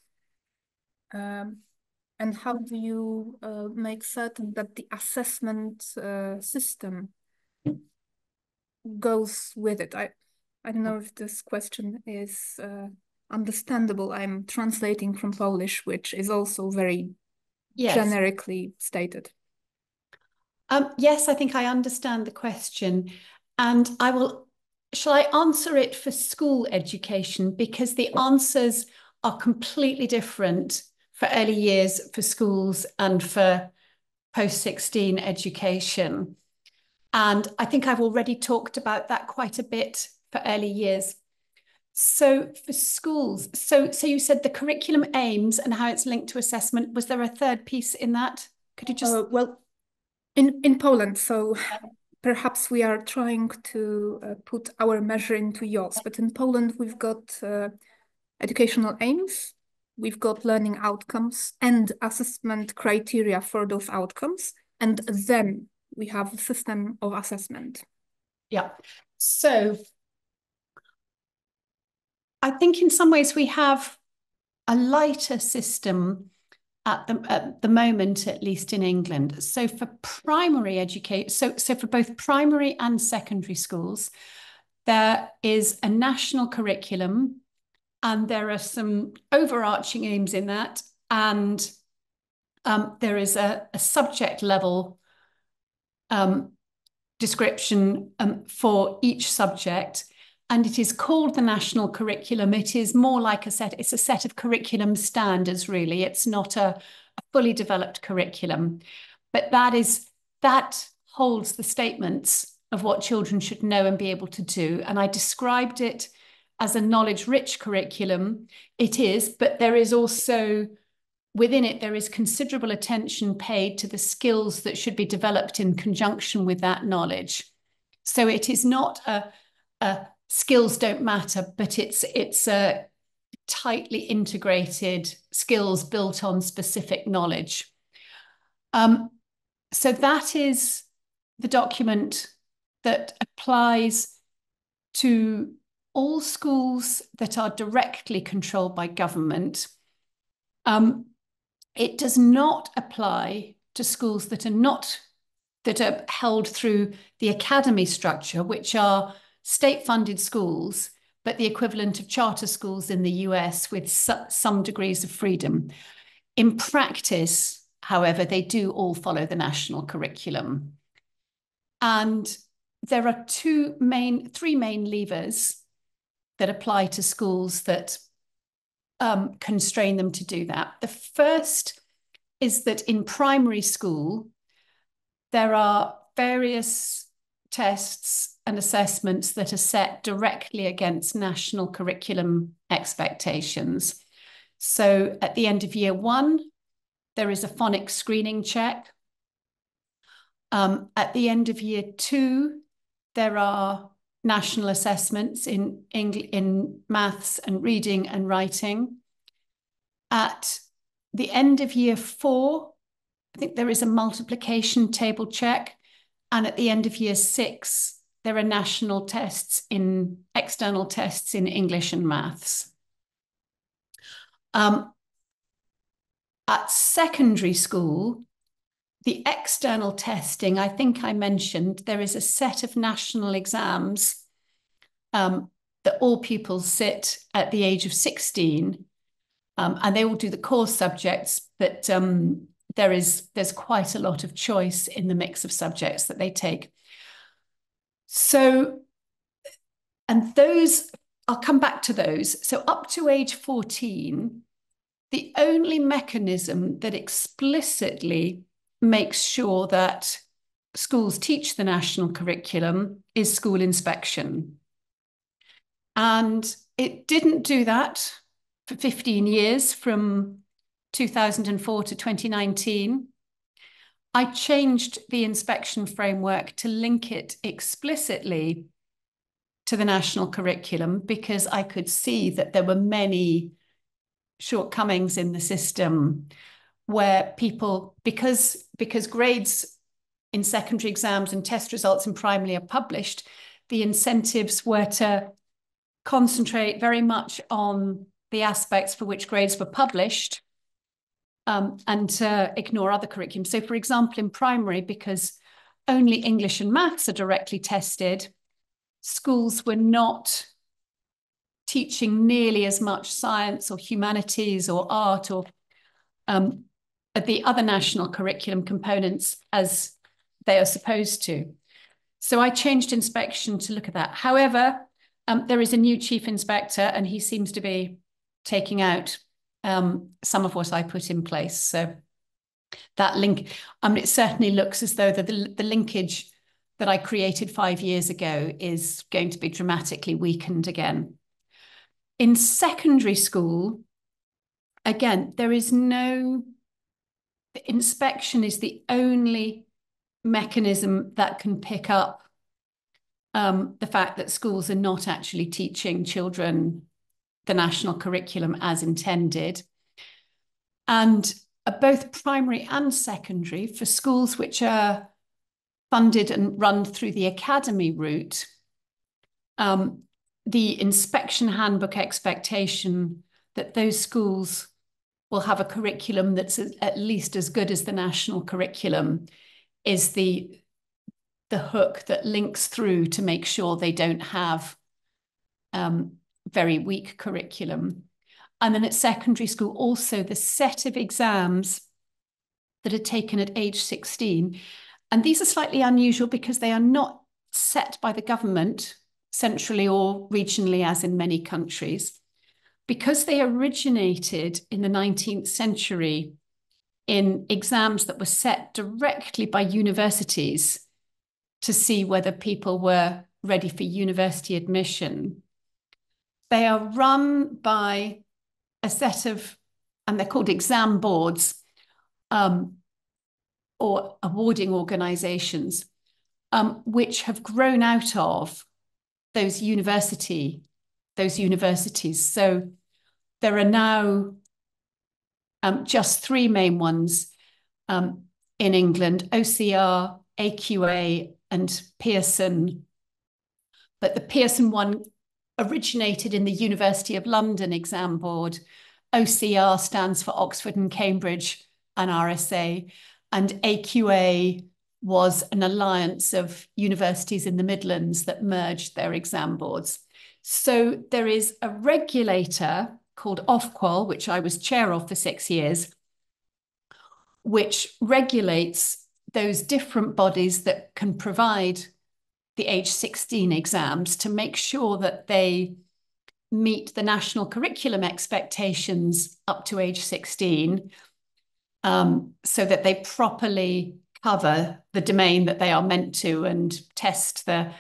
And how do you make certain that the assessment system goes with it? I don't know if this question is understandable. I'm translating from Polish, which is also very generically stated. Yes, I think I understand the question. And shall I answer it for school education? Because the answers are completely different for early years, for schools, and for post-16 education. And I think I've already talked about that quite a bit for early years. So for schools, so you said the curriculum aims and how it's linked to assessment. Was there a third piece in that? Could you just... well, in Poland, so perhaps we are trying to put our measure into yours, but in Poland we've got educational aims, we've got learning outcomes and assessment criteria for those outcomes, and then we have a system of assessment. Yeah. So I think in some ways we have a lighter system at the moment, at least in England. So for primary education, so for both primary and secondary schools, there is a national curriculum and there are some overarching aims in that. And there is a subject level description for each subject. And it is called the national curriculum. It is more like it's a set of curriculum standards, really. It's not a fully developed curriculum. But that holds the statements of what children should know and be able to do. And I described it as a knowledge-rich curriculum. It is, but there is also, within it, there is considerable attention paid to the skills that should be developed in conjunction with that knowledge. So it is not a skills don't matter, but it's a tightly integrated skills built on specific knowledge. So that is the document that applies to all schools that are directly controlled by government. It does not apply to schools that are held through the academy structure, which are state-funded schools, but the equivalent of charter schools in the US with some degrees of freedom. In practice, however, they do all follow the national curriculum. And there are three main levers that apply to schools that constrain them to do that. The first is that in primary school, there are various tests and assessments that are set directly against national curriculum expectations. So at the end of year 1, there is a phonics screening check. At the end of year 2, there are national assessments in maths and reading and writing. At the end of year 4, I think there is a multiplication table check. And at the end of year 6, there are national tests external tests in English and maths. At secondary school, the external testing, I think I mentioned, there is a set of national exams that all pupils sit at the age of 16, and they all do the core subjects, but there's quite a lot of choice in the mix of subjects that they take. So, and those, I'll come back to those. So up to age 14, the only mechanism that explicitly makes sure that schools teach the national curriculum is school inspection. And it didn't do that for 15 years, from 2004 to 2019. I changed the inspection framework to link it explicitly to the national curriculum because I could see that there were many shortcomings in the system where people, because grades in secondary exams and test results in primary are published, the incentives were to concentrate very much on the aspects for which grades were published, and to ignore other curriculum. So for example, in primary, because only English and maths are directly tested, schools were not teaching nearly as much science or humanities or art or the other national curriculum components as they are supposed to. So I changed inspection to look at that. However, there is a new chief inspector and he seems to be taking out some of what I put in place. So that link, it certainly looks as though the linkage that I created 5 years ago is going to be dramatically weakened again. In secondary school, again, there is no, the inspection is the only mechanism that can pick up the fact that schools are not actually teaching children the national curriculum as intended. And both primary and secondary, for schools which are funded and run through the academy route, the inspection handbook expectation that those schools will have a curriculum that's at least as good as the national curriculum is the hook that links through to make sure they don't have very weak curriculum. And then at secondary school, also the set of exams that are taken at age 16. And these are slightly unusual because they are not set by the government centrally or regionally, as in many countries. Because they originated in the 19th century in exams that were set directly by universities to see whether people were ready for university admission. They are run by a set of, and they're called exam boards, or awarding organizations, which have grown out of those universities. So there are now just 3 main ones in England: OCR, AQA, and Pearson. But the Pearson one originated in the University of London exam board. OCR stands for Oxford and Cambridge and RSA, and AQA was an alliance of universities in the Midlands that merged their exam boards. So there is a regulator called Ofqual, which I was chair of for 6 years, which regulates those different bodies that can provide the age 16 exams to make sure that they meet the national curriculum expectations up to age 16, so that they properly cover the domain that they are meant to and test the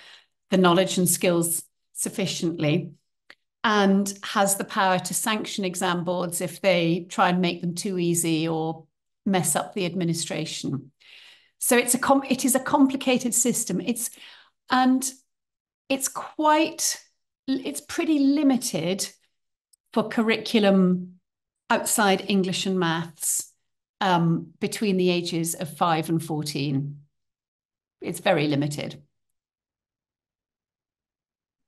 knowledge and skills sufficiently, and has the power to sanction exam boards if they try and make them too easy or mess up the administration. So it is a complicated system. It's pretty limited for curriculum outside English and maths between the ages of 5 and 14. It's very limited.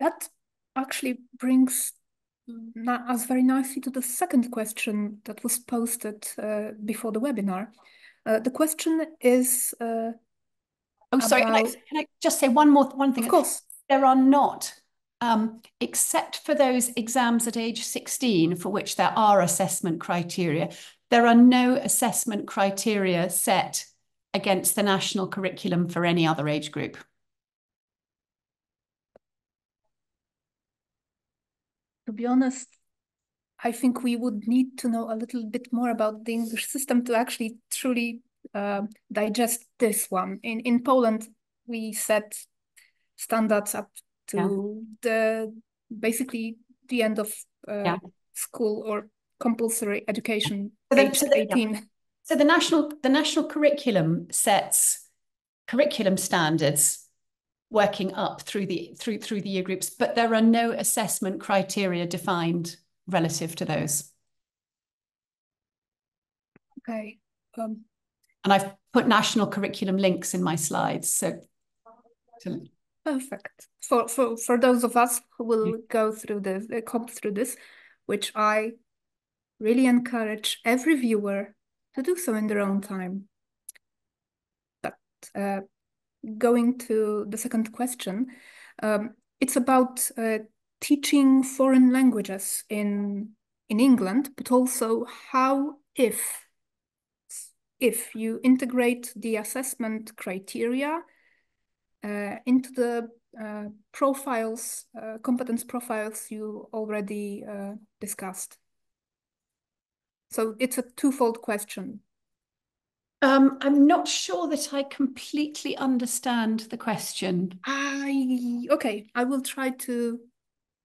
That actually brings us very nicely to the second question that was posted before the webinar. The question is sorry, can I just say one thing? Of course. There are not, except for those exams at age 16 for which there are assessment criteria, there are no assessment criteria set against the national curriculum for any other age group. To be honest, I think we would need to know a little bit more about the English system to actually truly digest this one. In Poland, we set standards up to basically the end of school or compulsory education, age 18. So the national curriculum sets curriculum standards working up through the year groups, but there are no assessment criteria defined relative to those. Okay. And I've put national curriculum links in my slides. So perfect. For those of us who will go through this, which I really encourage every viewer to do so in their own time. But going to the second question, it's about teaching foreign languages in England, but also how, if you integrate the assessment criteria into the competence profiles you already discussed. So it's a twofold question. I'm not sure that I completely understand the question. Okay, I will try to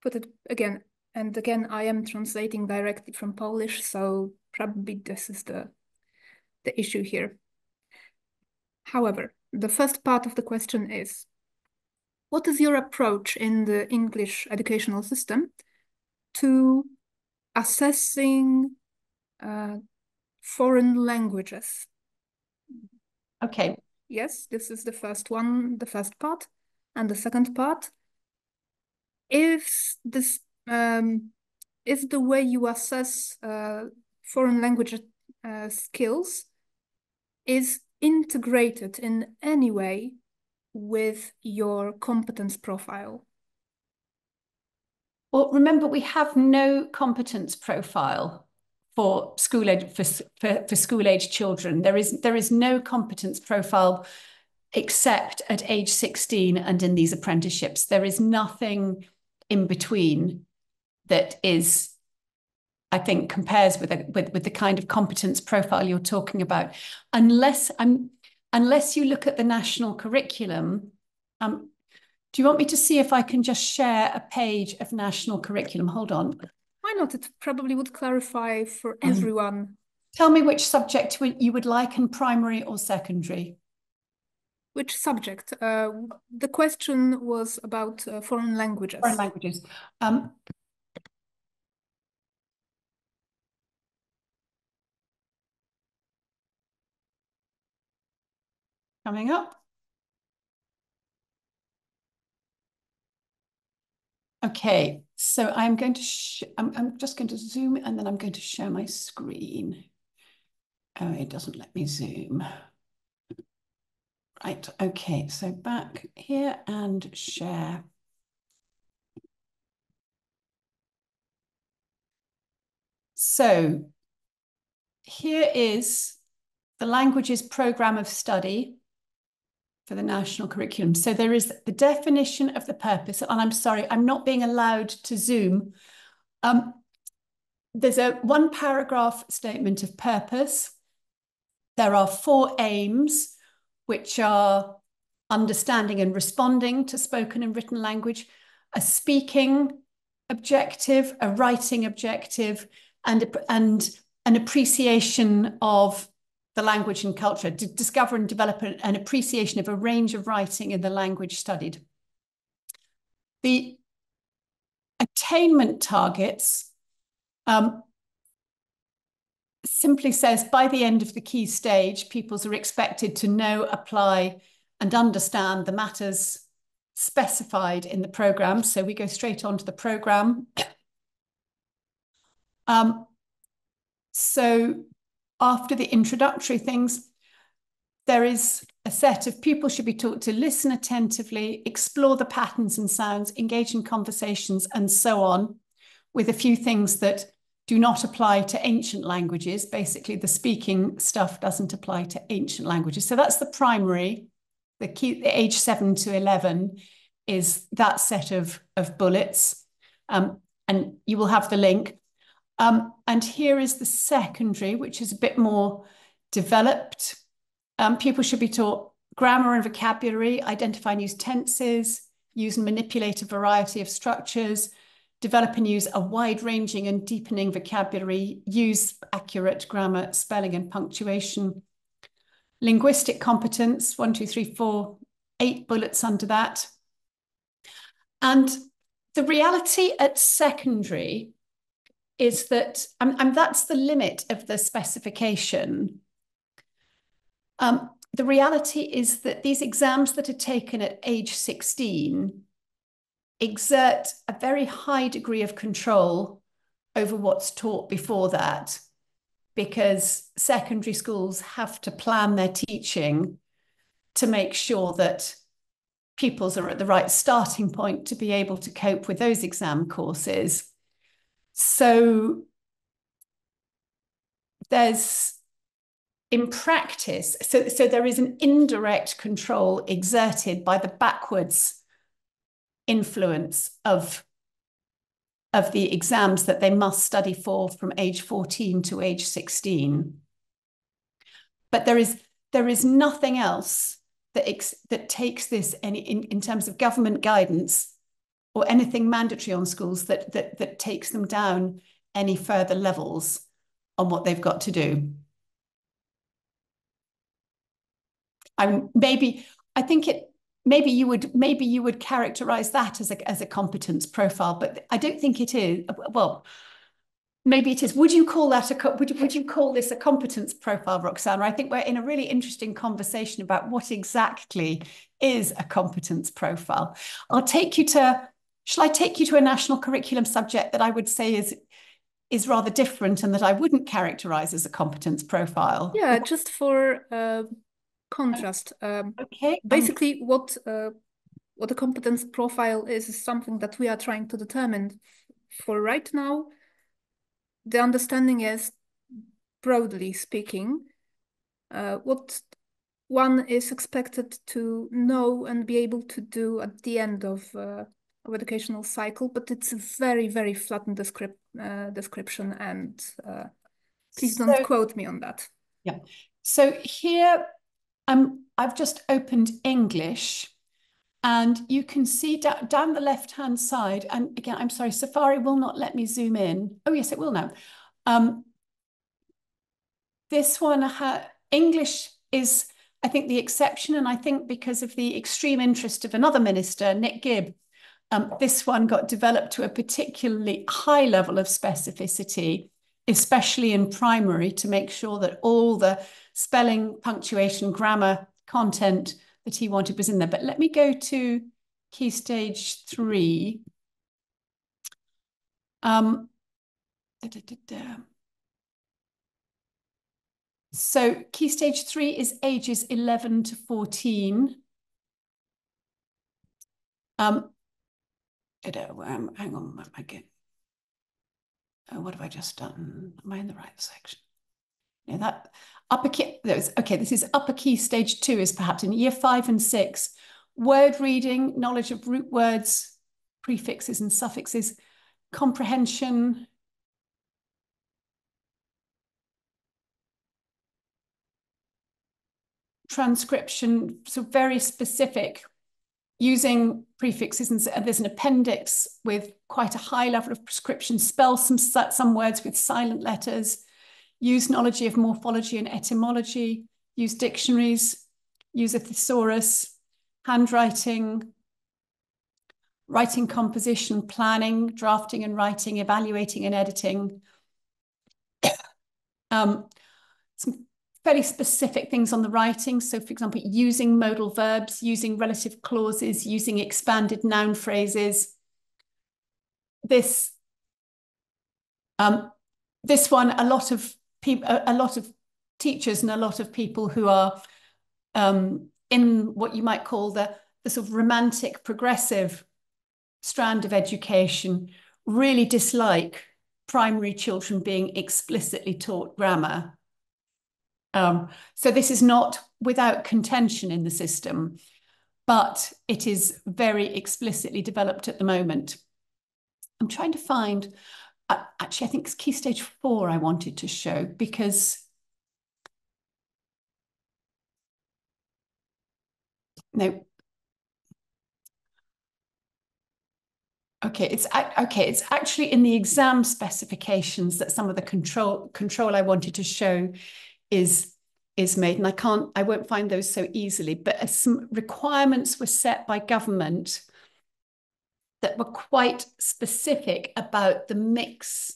put it again. And again, I am translating directly from Polish, so probably this is the issue here. However, the first part of the question is, what is your approach in the English educational system to assessing foreign languages? Okay. Yes, this is the first one, the first part. And the second part, if this is the way you assess foreign language skills is integrated in any way with your competence profile. Well, remember, we have no competence profile for school age children. There is no competence profile except at age 16 and in these apprenticeships. There is nothing in between that is, I think, compares with the kind of competence profile you're talking about, unless you look at the national curriculum. Do you want me to see if I can just share a page of national curriculum? Hold on. Why not? It probably would clarify for everyone. Tell me which subject you would like in primary or secondary. Which subject? The question was about foreign languages. Foreign languages. Coming up. Okay, so I'm going to I'm just going to zoom and then I'm going to share my screen. Oh, it doesn't let me zoom. Right, okay, so back here and share. So here is the languages program of study for the national curriculum. So there is the definition of the purpose, and I'm sorry, I'm not being allowed to zoom There's a one paragraph statement of purpose. There are 4 aims, which are understanding and responding to spoken and written language, a speaking objective, a writing objective, and an appreciation of the language and culture, to discover and develop an appreciation of a range of writing in the language studied. The attainment targets simply says by the end of the key stage, pupils are expected to know, apply, and understand the matters specified in the programme. So we go straight on to the programme. So after the introductory things, there is a set of pupils should be taught to listen attentively, explore the patterns and sounds, engage in conversations, and so on, with a few things that do not apply to ancient languages. Basically, the speaking stuff doesn't apply to ancient languages. So that's the primary. The age 7 to 11 is that set of bullets. And you will have the link. And here is the secondary, which is a bit more developed. Pupils should be taught grammar and vocabulary, identify and use tenses, use and manipulate a variety of structures, develop and use a wide-ranging and deepening vocabulary, use accurate grammar, spelling, and punctuation. Linguistic competence, 1, 2, 3, 4, 8 bullets under that. And the reality at secondary is that, and that's the limit of the specification. The reality is that these exams that are taken at age 16 exert a very high degree of control over what's taught before that, because secondary schools have to plan their teaching to make sure that pupils are at the right starting point to be able to cope with those exam courses. So there's, in practice, so there is an indirect control exerted by the backwards influence of the exams that they must study for from age 14 to age 16. But there is nothing else that takes this in terms of government guidance or anything mandatory on schools that takes them down any further levels on what they've got to do. Maybe you would characterize that as a competence profile, but I don't think it is. Well, maybe it is. Would you call this a competence profile, Roxana? I think we're in a really interesting conversation about what exactly is a competence profile. Shall I take you to a national curriculum subject that I would say is rather different and that I wouldn't characterize as a competence profile? Yeah, just for contrast. Okay. Basically, what a competence profile is something that we are trying to determine. For right now, the understanding is, broadly speaking, what one is expected to know and be able to do at the end of educational cycle, but it's a very, very flattened description, and please don't quote me on that. Yeah. So here, I've just opened English, and you can see down the left-hand side, and again, I'm sorry, Safari will not let me zoom in. Oh, yes, it will now. This one, English is, I think, the exception, and I think because of the extreme interest of another minister, Nick Gibb, this one got developed to a particularly high level of specificity, especially in primary, to make sure that all the spelling, punctuation, grammar, content that he wanted was in there. But let me go to Key Stage 3. So Key Stage 3 is ages 11 to 14. Hang on, what have I just done? Am I in the right section? Yeah, that upper key, okay, this is upper Key Stage 2 is perhaps in year 5 and 6. Word reading, knowledge of root words, prefixes and suffixes, comprehension, transcription, so very specific, using prefixes, and there's an appendix with quite a high level of prescription, spell some words with silent letters, use knowledge of morphology and etymology, use dictionaries, use a thesaurus, handwriting, writing composition, planning, drafting and writing, evaluating and editing. Some fairly specific things on the writing. So, for example, using modal verbs, using relative clauses, using expanded noun phrases. This one, a lot of teachers and a lot of people who are in what you might call the sort of romantic, progressive strand of education really dislike primary children being explicitly taught grammar. So this is not without contention in the system, but it is very explicitly developed at the moment. I'm trying to find, actually, I think it's Key Stage 4 I wanted to show, because no. Okay, it's actually in the exam specifications that some of the control I wanted to show is made, and I won't find those so easily, but some requirements were set by government that were quite specific about the mix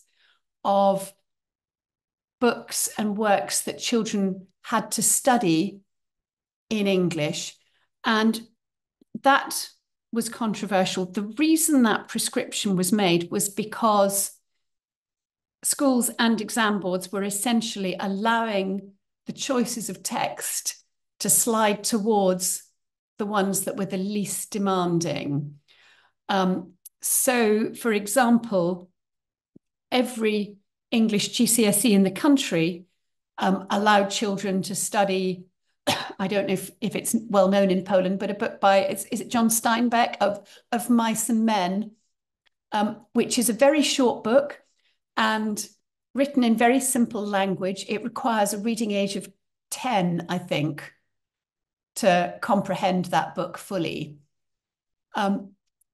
of books and works that children had to study in English, and that was controversial. The reason that prescription was made was because schools and exam boards were essentially allowing the choices of text to slide towards the ones that were the least demanding. So, for example, every English GCSE in the country allowed children to study, I don't know if it's well known in Poland, but a book by, is it John Steinbeck, of Mice and Men, which is a very short book and written in very simple language. It requires a reading age of 10, I think, to comprehend that book fully.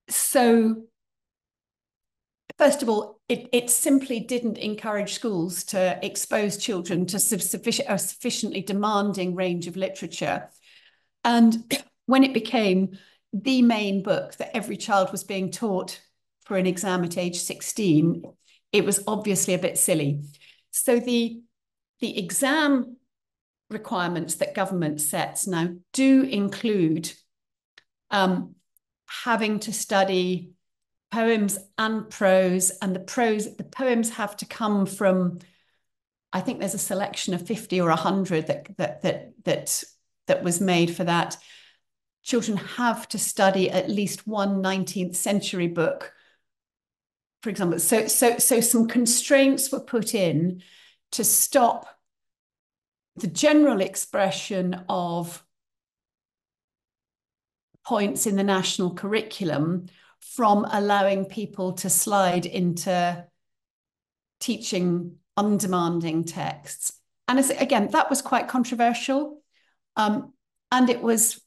So, first of all, it simply didn't encourage schools to expose children to a sufficiently demanding range of literature. And when it became the main book that every child was being taught for an exam at age 16, it was obviously a bit silly. So the exam requirements that government sets now do include having to study poems and prose, and the poems have to come from, I think there's a selection of 50 or 100 that was made for that. Children have to study at least one 19th century book, for example. So some constraints were put in to stop the general expression of points in the national curriculum from allowing people to slide into teaching undemanding texts. And again, that was quite controversial. And it was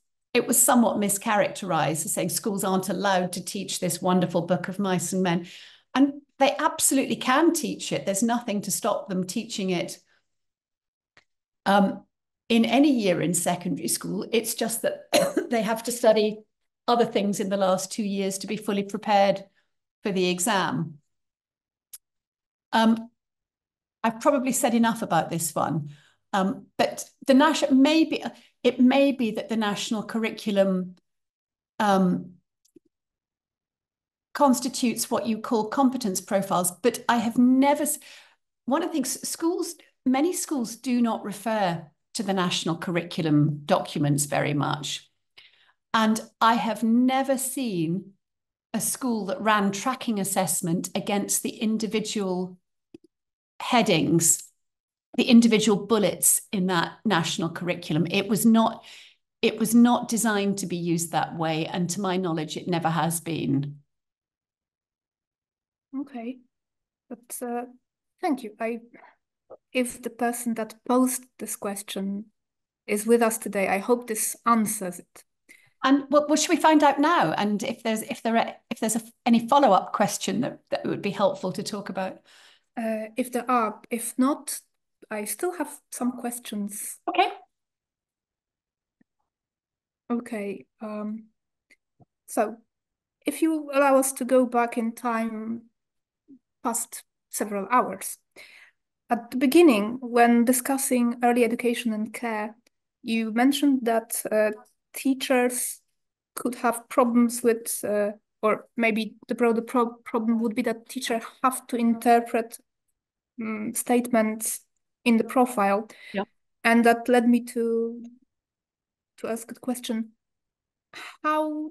somewhat mischaracterized, saying schools aren't allowed to teach this wonderful book of Mice and Men. And they absolutely can teach it. There's nothing to stop them teaching it in any year in secondary school. It's just that they have to study other things in the last 2 years to be fully prepared for the exam. I've probably said enough about this one, but it may be that the national curriculum constitutes what you call competence profiles, but I have never. One of the things, many schools do not refer to the national curriculum documents very much. And I have never seen a school that ran tracking assessment against the individual headings, the individual bullets in that national curriculum. It was not designed to be used that way. And to my knowledge, it never has been. Okay, but thank you. If the person that posed this question is with us today, I hope this answers it. And what should we find out now? And if there's any follow-up question that would be helpful to talk about. If there are, if not, I still have some questions. Okay. Okay. So if you allow us to go back in time past several hours, at the beginning, when discussing early education and care, you mentioned that teachers could have problems with, or maybe the broader problem would be that teachers have to interpret statements in the profile. Yeah. And that led me to ask the question, how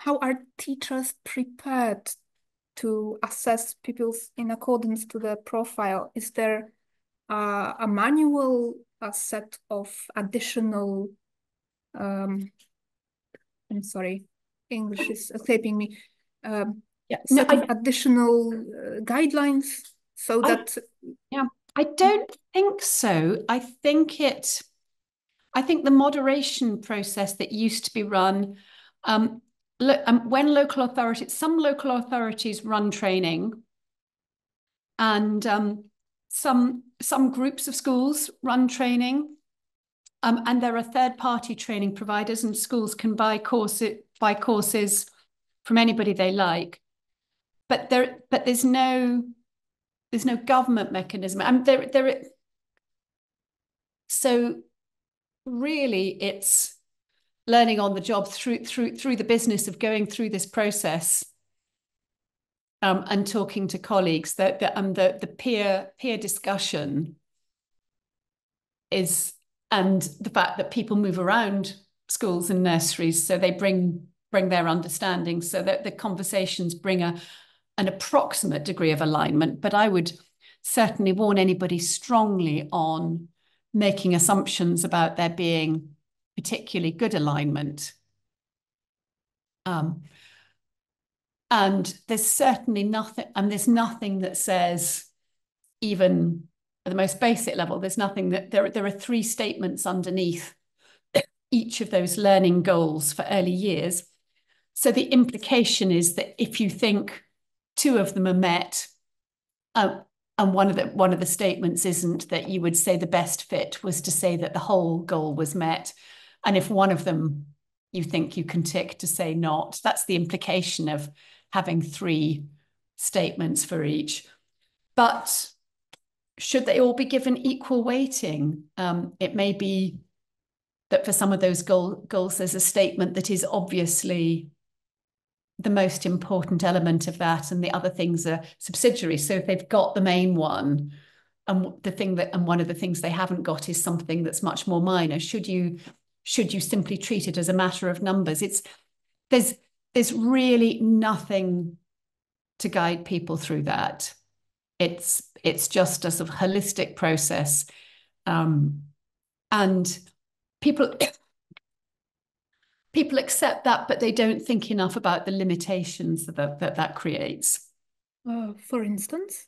are teachers prepared to assess pupils in accordance to the profile? Is there a manual, a set of additional, I'm sorry, English is escaping me, set of additional guidelines so that... Yeah, I don't think so. I think the moderation process that used to be run, when some local authorities run training, and some groups of schools run training, and there are third-party training providers, and schools can buy courses from anybody they like. But there's no government mechanism. So really, it's learning on the job through the business of going through this process, and talking to colleagues. The peer discussion is, and the fact that people move around schools and nurseries, so they bring their understanding, so that the conversations bring an approximate degree of alignment. But I would certainly warn anybody strongly on making assumptions about there being particularly good alignment. And there's certainly nothing, and there's nothing that says, even at the most basic level, there's nothing that there are 3 statements underneath each of those learning goals for early years. So the implication is that if you think 2 of them are met, and one of the statements isn't, that you would say the best fit was to say that the whole goal was met. And if one of them you think you can tick, to say not. That's the implication of having 3 statements for each. But should they all be given equal weighting? It may be that for some of those goals, there's a statement that is obviously the most important element of that, and the other things are subsidiary. So if they've got the main one, and one of the things they haven't got is something that's much more minor, should you simply treat it as a matter of numbers? There's really nothing to guide people through that. It's just a sort of holistic process, and people accept that, but they don't think enough about the limitations that creates. For instance?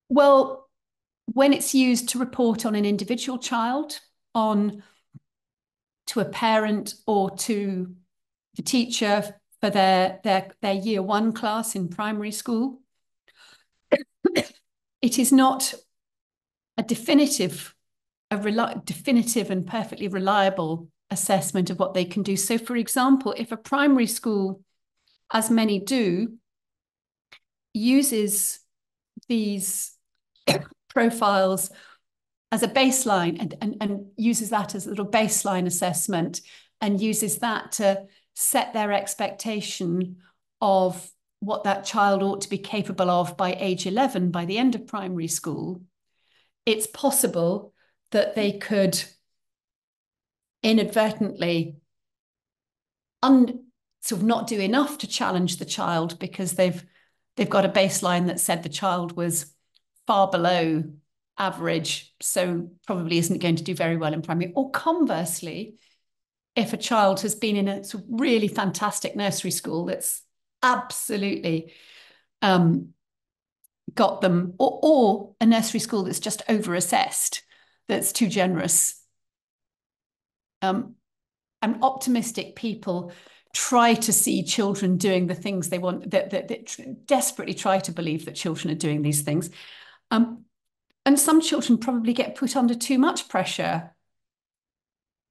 Well, when it's used to report on an individual child, to a parent or to the teacher for their year 1 class in primary school, it is not a definitive and perfectly reliable assessment of what they can do. So, for example, if a primary school, as many do, uses these profiles as a baseline and uses that as a little baseline assessment, and uses that to set their expectation of what that child ought to be capable of by age 11, by the end of primary school, it's possible that they could inadvertently sort of not do enough to challenge the child, because they've got a baseline that said the child was far below average, so probably isn't going to do very well in primary. Or conversely, if a child has been in a sort of really fantastic nursery school that's absolutely got them, or a nursery school that's just over-assessed, that's too generous. And optimistic people try to see children doing the things they want, that desperately try to believe that children are doing these things. And some children probably get put under too much pressure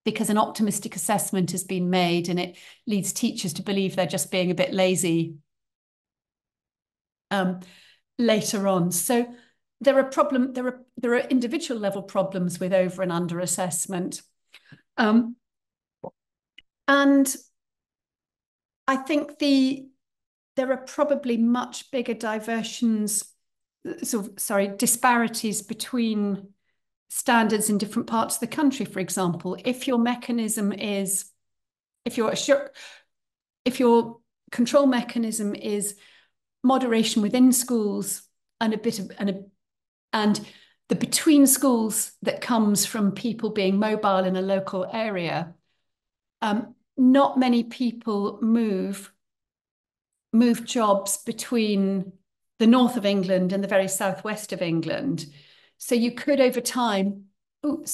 because an optimistic assessment has been made and it leads teachers to believe they're just being a bit lazy later on. So there are individual level problems with over and under assessment. And I think there are probably much bigger disparities between standards in different parts of the country. For example, if your control mechanism is moderation within schools and and the between schools that comes from people being mobile in a local area, not many people move jobs between the north of England and the very southwest of England. So you could over time, let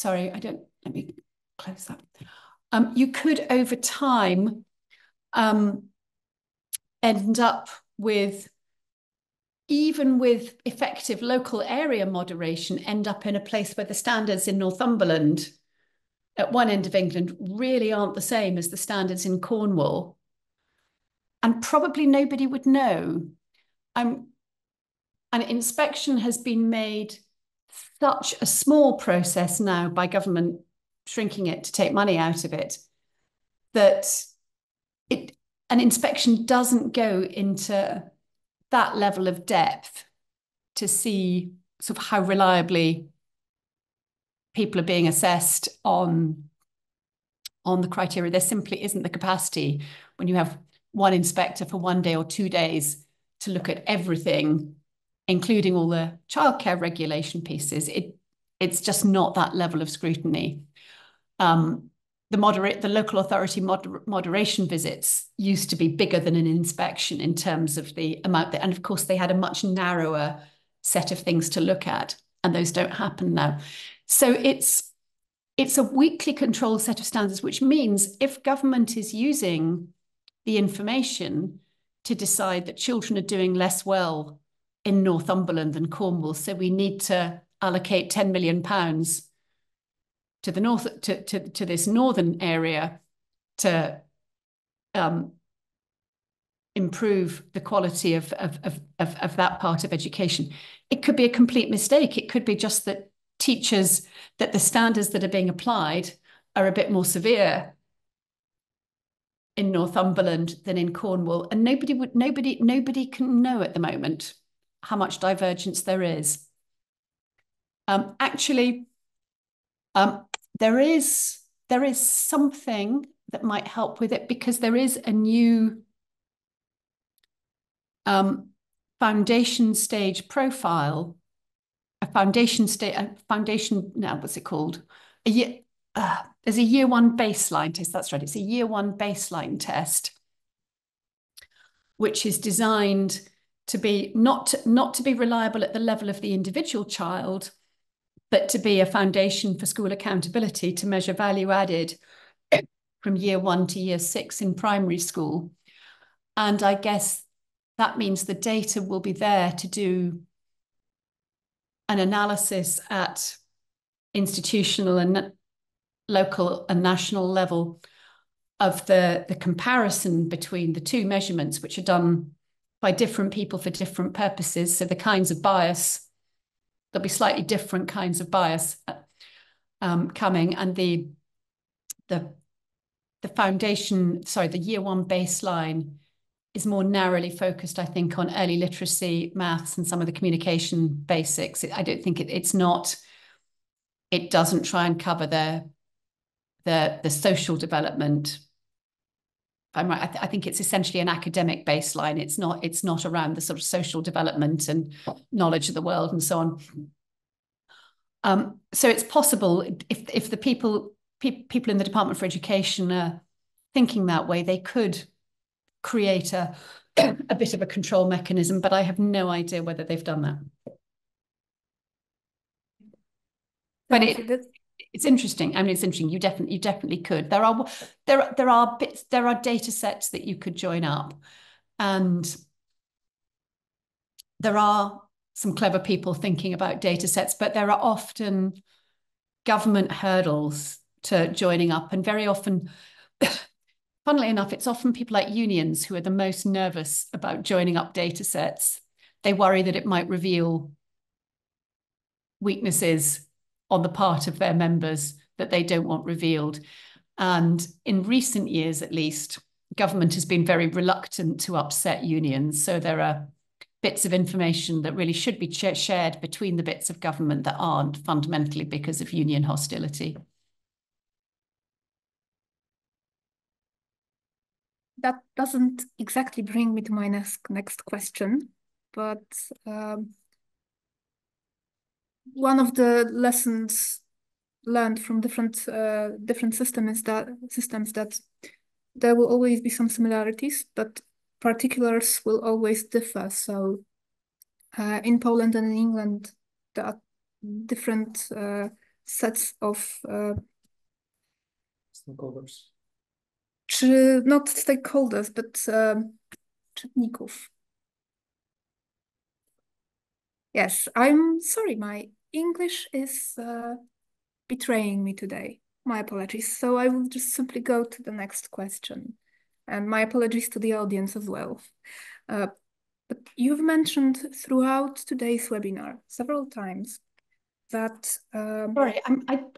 me close that. You could over time end up with, even with effective local area moderation, end up in a place where the standards in Northumberland at one end of England really aren't the same as the standards in Cornwall. And probably nobody would know. An inspection has been made such a small process now by government shrinking it to take money out of it, that an inspection doesn't go into that level of depth to see sort of how reliably people are being assessed on the criteria. There simply isn't the capacity when you have one inspector for 1 day or 2 days to look at everything, including all the childcare regulation pieces. It's just not that level of scrutiny. The local authority moderation visits used to be bigger than an inspection in terms of the amount and of course they had a much narrower set of things to look at, and those don't happen now. So it's a weakly controlled set of standards, which means if government is using the information to decide that children are doing less well in Northumberland than Cornwall, so we need to allocate £10 million to the north, to this northern area to improve the quality of that part of education. It could be a complete mistake. It could be just that that the standards that are being applied are a bit more severe in Northumberland than in Cornwall, and nobody can know at the moment how much divergence there is. There is something that might help with it, because there is a new foundation stage profile, what's it called? There's a year one baseline test. That's right. It's a year one baseline test, which is designed to be not to be reliable at the level of the individual child, but to be a foundation for school accountability, to measure value added from year 1 to year 6 in primary school. And I guess that means the data will be there to do an analysis at institutional and local and national level of the comparison between the two measurements, which are done by different people for different purposes. So the kinds of bias, there'll be slightly different kinds of bias coming, and the foundation, the year one baseline is more narrowly focused, I think, on early literacy, maths, and some of the communication basics. I don't think it doesn't try and cover the social development. I'm right. I think it's essentially an academic baseline. It's not around the sort of social development and knowledge of the world and so on. So it's possible if the people in the Department for Education are thinking that way, they could create a a bit of a control mechanism, but I have no idea whether they've done that. But it's interesting. I mean, it's interesting. You definitely could. There are bits, there are data sets that you could join up, and there are some clever people thinking about data sets, but there are often government hurdles to joining up, and very often, funnily enough, it's often people like unions who are the most nervous about joining up data sets. They worry that it might reveal weaknesses on the part of their members that they don't want revealed. And in recent years, at least, government has been very reluctant to upset unions. So there are bits of information that really should be shared between the bits of government that aren't, fundamentally because of union hostility. That doesn't exactly bring me to my next question, but one of the lessons learned from different systems that there will always be some similarities, but particulars will always differ. So in Poland and in England, there are different sets of stakeholders. Not stakeholders, but czytników. Yes, I'm sorry, my English is betraying me today. My apologies. So I will just simply go to the next question. And my apologies to the audience as well. But you've mentioned throughout today's webinar several times that... Sorry,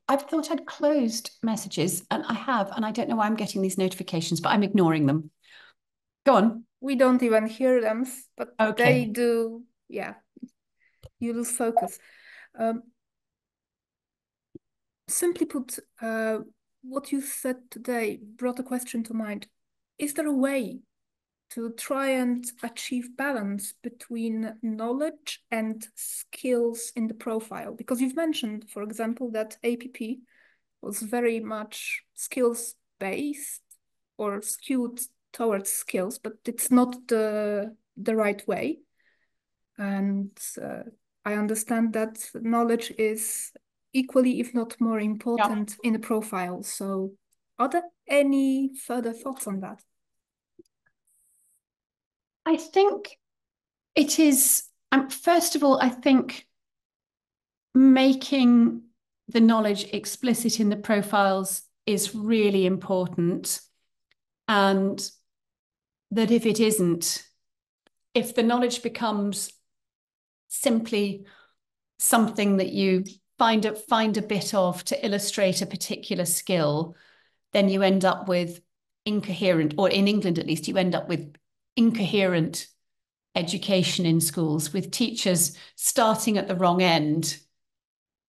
I thought I'd closed messages, and I have, and I don't know why I'm getting these notifications, but I'm ignoring them. Go on. We don't even hear them, but okay. They do, yeah. You lose focus. Simply put, what you said today brought a question to mind. Is there a way to try and achieve balance between knowledge and skills in the profile? Because you've mentioned, for example, that APP was very much skills-based or skewed towards skills, but it's not the right way. And I understand that knowledge is equally, if not more important, in the profile. So are there any further thoughts on that? I think it is, first of all, I think making the knowledge explicit in the profiles is really important. And that if it isn't, if the knowledge becomes simply something that you find a bit of to illustrate a particular skill, then you end up with incoherent, or in England at least, you end up with incoherent education in schools, with teachers starting at the wrong end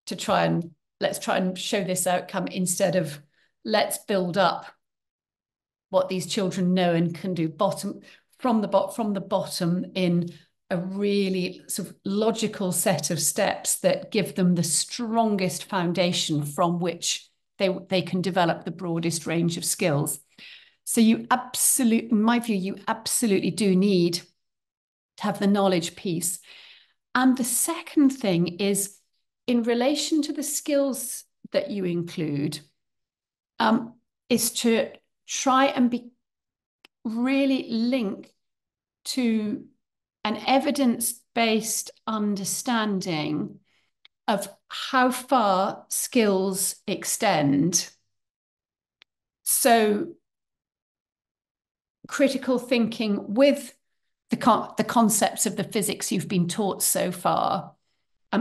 to let's try and show this outcome, instead of let's build up what these children know and can do from the bottom in a really sort of logical set of steps that give them the strongest foundation from which they can develop the broadest range of skills. So in my view, you absolutely do need to have the knowledge piece. And the second thing is, in relation to the skills that you include, is to try and be really linked to an evidence-based understanding of how far skills extend. So critical thinking with the concepts of the physics you've been taught so far.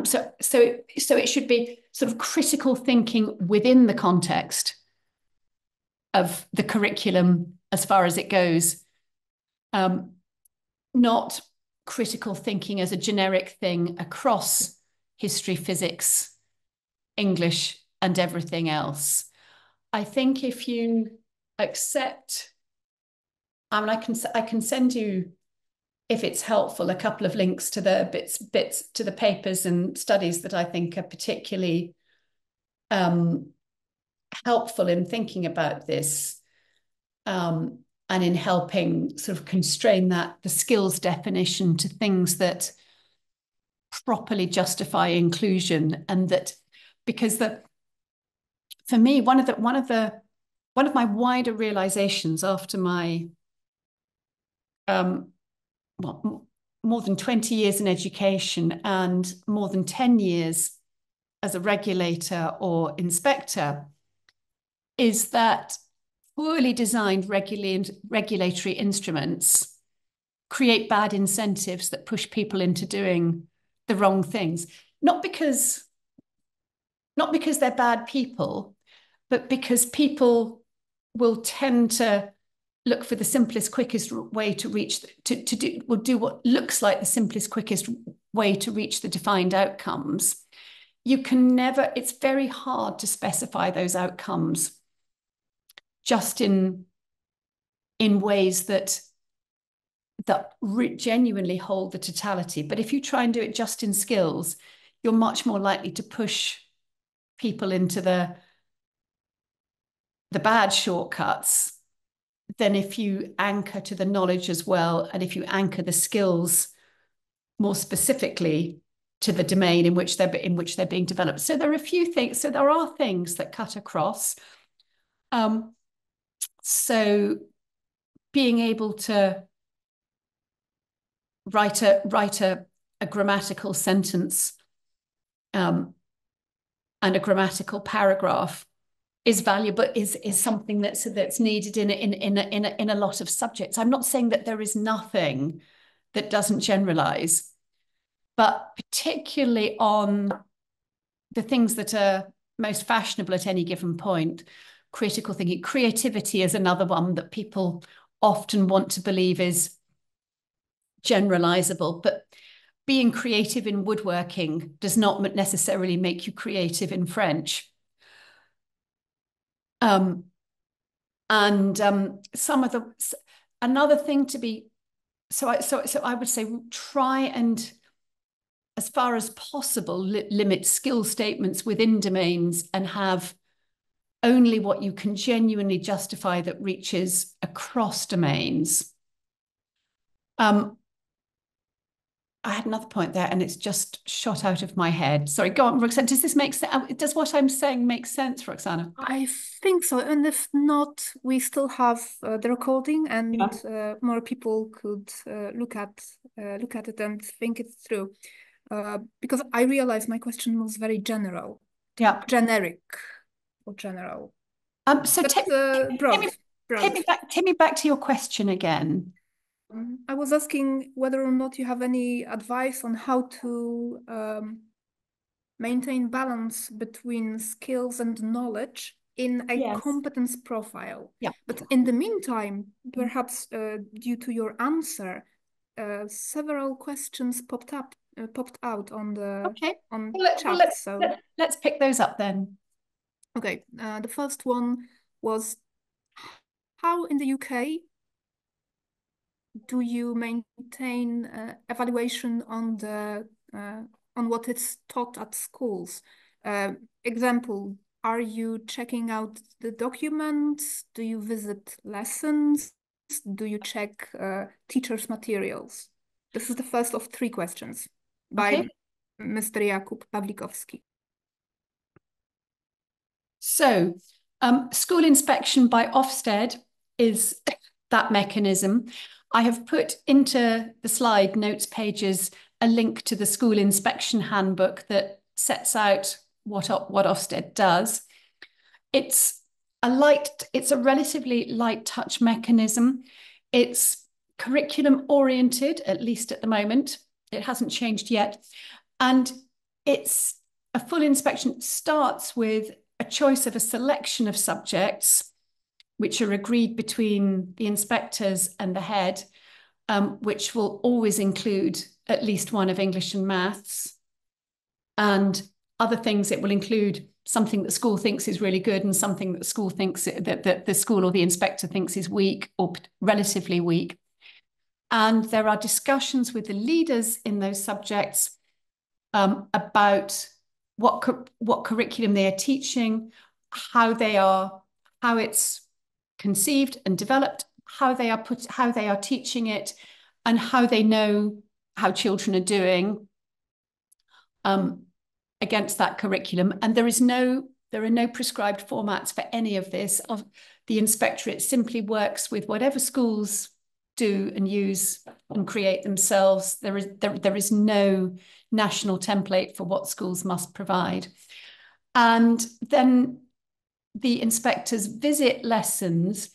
So it should be sort of critical thinking within the context of the curriculum as far as it goes, not critical thinking as a generic thing across history, physics, English, and everything else. I think if you accept, I mean, I can send you, if it's helpful, a couple of links to the bits to the papers and studies that I think are particularly helpful in thinking about this. and in helping sort of constrain the skills definition to things that properly justify inclusion, and that because for me, one of my wider realizations after my more than 20 years in education and more than 10 years as a regulator or inspector is that poorly designed regulatory instruments create bad incentives that push people into doing the wrong things. Not because they're bad people, but because people will tend to look for the simplest, quickest way to reach, will do what looks like the simplest, quickest way to reach the defined outcomes. You can never, it's very hard to specify those outcomes just in ways that genuinely hold the totality. But if you try and do it just in skills, you're much more likely to push people into the bad shortcuts than if you anchor to the knowledge as well, and if you anchor the skills more specifically to the domain in which they're being developed. So there are a few things. So there are things that cut across. So being able to write a grammatical sentence and a grammatical paragraph is valuable, is something that's needed in a lot of subjects. I'm not saying that there is nothing that doesn't generalize, but particularly on the things that are most fashionable at any given point, critical thinking, creativity is another one that people often want to believe is generalizable, but being creative in woodworking does not necessarily make you creative in French. Another thing to be, so I would say try and, as far as possible, limit skill statements within domains and have only what you can genuinely justify that reaches across domains. I had another point there and it's just shot out of my head. Sorry, go on, Roxana. Does this make sense? Does what I'm saying make sense, Roxana? I think so. And if not, we still have the recording, and more people could look at it and think it through. Because I realized my question was very general. Yeah. Generic or general. So broad. Take me back to your question again. I was asking whether or not you have any advice on how to maintain balance between skills and knowledge in a competence profile. Yeah. But in the meantime, perhaps due to your answer, several questions popped out on the chat. Let's pick those up then. Okay, the first one was, how in the UK do you maintain evaluation on what is taught at schools? Example, are you checking out the documents? Do you visit lessons? Do you check teachers' materials? This is the first of 3 questions by Mr. Jakub Pawlikowski. So, school inspection by Ofsted is that mechanism. I have put into the slide notes pages a link to the school inspection handbook that sets out what Ofsted does. It's a relatively light touch mechanism. It's curriculum oriented, at least at the moment. It hasn't changed yet. And it's a full inspection starts with a choice of a selection of subjects which are agreed between the inspectors and the head, which will always include at least one of English and maths. And other things, it will include something that school thinks is really good and something that school thinks that the school or the inspector thinks is weak or relatively weak. And there are discussions with the leaders in those subjects about what curriculum they are teaching, how it's conceived and developed, how they are teaching it, and how they know how children are doing against that curriculum. And there are no prescribed formats for any of this. The inspectorate simply works with whatever schools do and use and create themselves. There is no national template for what schools must provide. And then the inspectors visit lessons,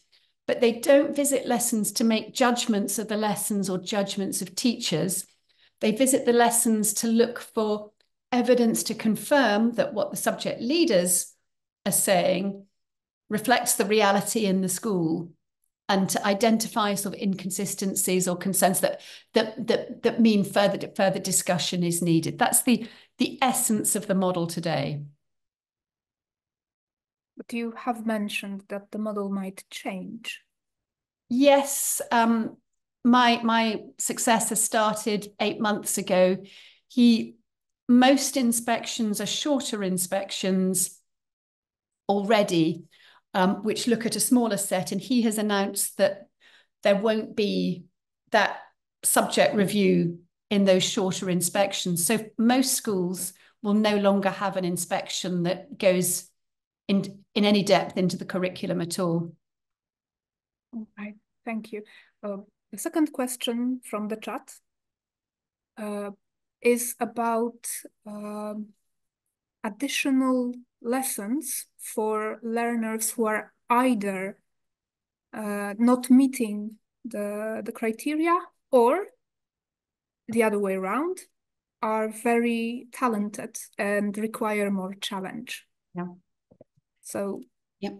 but they don't visit lessons to make judgments of the lessons or judgments of teachers. They visit the lessons to look for evidence to confirm that what the subject leaders are saying reflects the reality in the school, and to identify sort of inconsistencies or concerns that mean further discussion is needed. That's the essence of the model today. But you have mentioned that the model might change. Yes, my successor started 8 months ago. Most inspections are shorter inspections already, which look at a smaller set, and he has announced that there won't be that subject review in those shorter inspections. So most schools will no longer have an inspection that goes in any depth into the curriculum at all. All right, thank you. The second question from the chat is about additional lessons for learners who are either not meeting the criteria, or the other way around, are very talented and require more challenge. Yeah. So, yeah.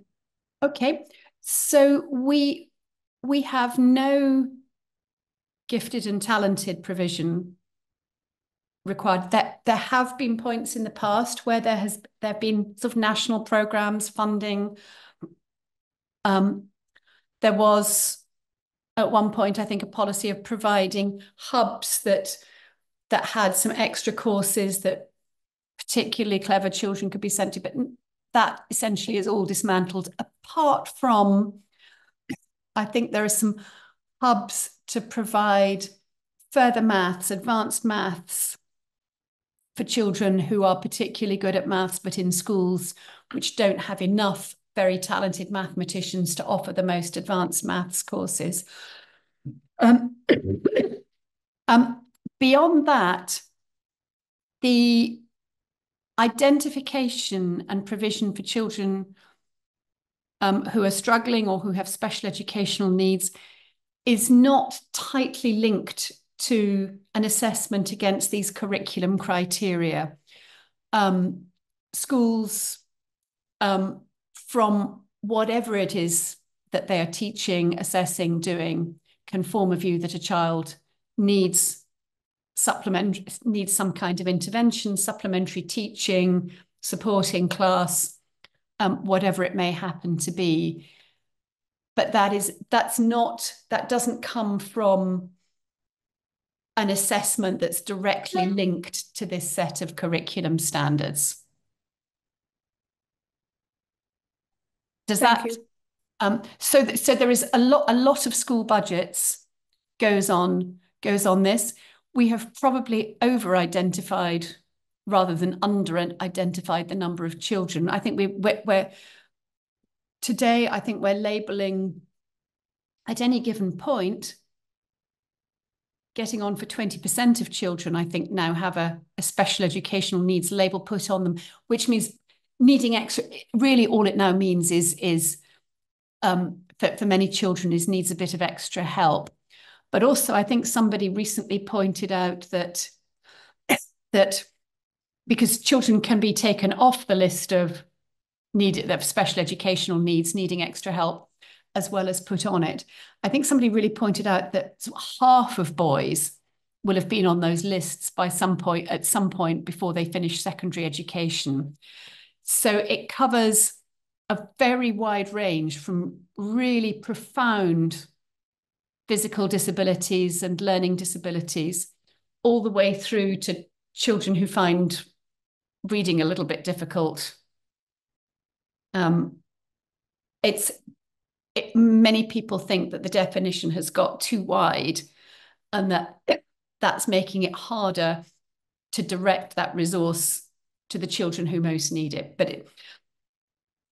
Okay. So we have no gifted and talented provision required. That there have been points in the past where there have been sort of national programs funding. There was at one point, I think, a policy of providing hubs that had some extra courses that particularly clever children could be sent to, but that essentially is all dismantled. Apart from, I think there are some hubs to provide further maths, advanced maths, for children who are particularly good at maths, but in schools which don't have enough very talented mathematicians to offer the most advanced maths courses. Beyond that, the identification and provision for children who are struggling or who have special educational needs is not tightly linked to an assessment against these curriculum criteria. Schools, from whatever it is that they are teaching, assessing, doing, can form a view that a child needs some kind of intervention, supplementary teaching, supporting class, whatever it may happen to be. But that doesn't come from an assessment that's directly linked to this set of curriculum standards. Does Thank that? You. So there is a lot of school budgets goes on this. We have probably over-identified rather than under-identified the number of children. I think we're today, I think we're labelling at any given point, getting on for 20% of children, I think, now have a special educational needs label put on them, which means needing extra. Really, all it now means is for many children needs a bit of extra help. But also, I think somebody recently pointed out that because children can be taken off the list of special educational needs, needing extra help, as well as put on it. I think somebody really pointed out that half of boys will have been on those lists at some point before they finish secondary education. So it covers a very wide range, from really profound physical disabilities and learning disabilities, all the way through to children who find reading a little bit difficult. many people think that the definition has got too wide and that's making it harder to direct that resource to the children who most need it. But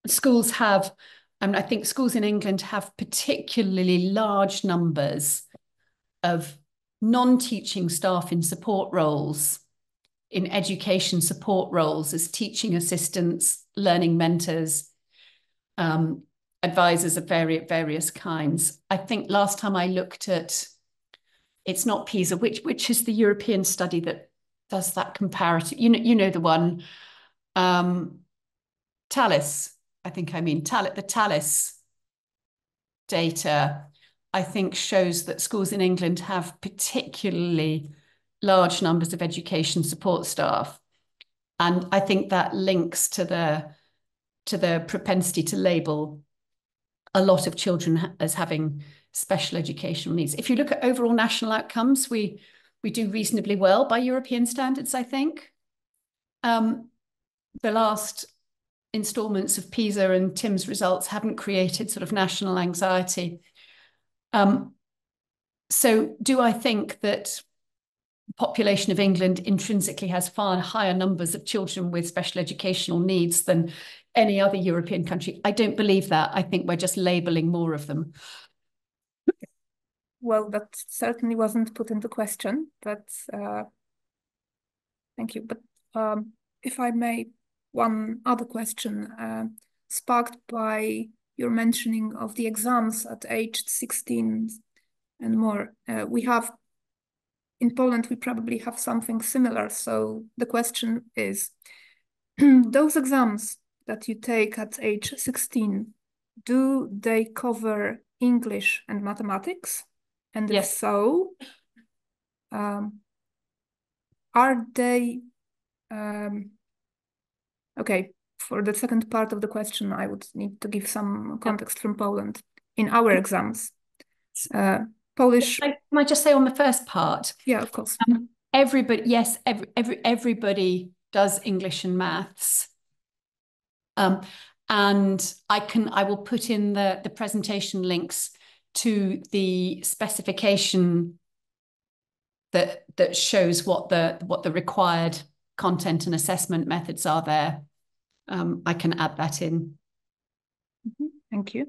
schools have, I think schools in England have particularly large numbers of non-teaching staff in support roles, in education support roles as teaching assistants, learning mentors, advisors of various kinds. I think last time I looked at, it's not PISA, which is the European study that does that comparative, you know the one, TALIS, the TALIS data, I think shows that schools in England have particularly large numbers of education support staff. And I think that links to the propensity to label a lot of children as having special educational needs. If you look at overall national outcomes, we do reasonably well by European standards, I think. The last installments of PISA and TIMSS results haven't created sort of national anxiety. So do I think that the population of England intrinsically has far higher numbers of children with special educational needs than any other European country? I don't believe that. I think we're just labelling more of them. Well, that certainly wasn't put into question, but thank you. But if I may, one other question sparked by your mentioning of the exams at age 16 and more. In Poland, we probably have something similar. So the question is, those exams that you take at age 16, do they cover English and mathematics? And if so, are they, okay, for the second part of the question, I would need to give some context from Poland. In our exams, Polish. Can I just say on the first part? Yeah, of course. Everybody, yes, everybody does English and maths. And I will put in the presentation links to the specification that shows what the required content and assessment methods are there. I can add that in. Thank you.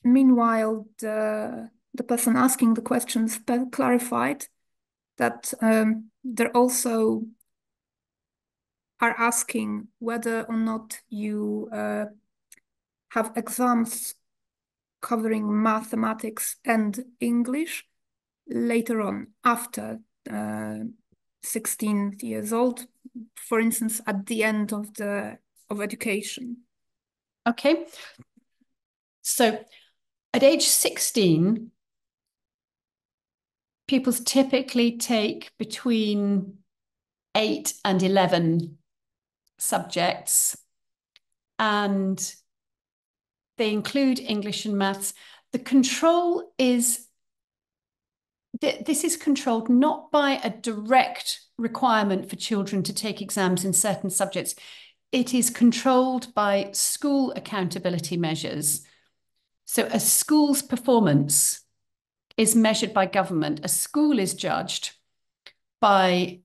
Meanwhile, the person asking the questions clarified that they also are asking whether or not you have exams covering mathematics and English later on, after 16 years old, for instance, at the end of education. Okay. So at age 16, pupils typically take between 8 and 11 subjects, and they include English and maths. The control is, this is controlled not by a direct requirement for children to take exams in certain subjects. It is controlled by school accountability measures. So a school's performance is measured by government. A school is judged by,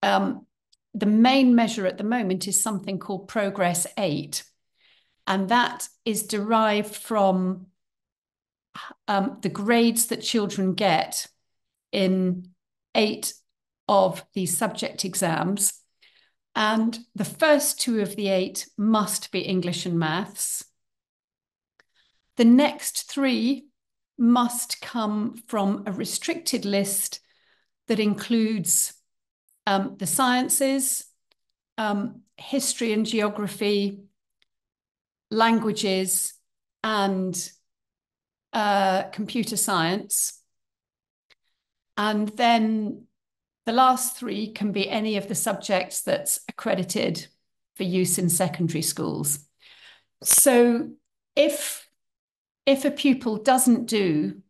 the main measure at the moment is something called Progress 8. And that is derived from the grades that children get in 8 of these subject exams. And the first 2 of the 8 must be English and maths. The next 3 must come from a restricted list that includes the sciences, history and geography, languages, and computer science. And then the last 3 can be any of the subjects that's accredited for use in secondary schools. So if a pupil doesn't do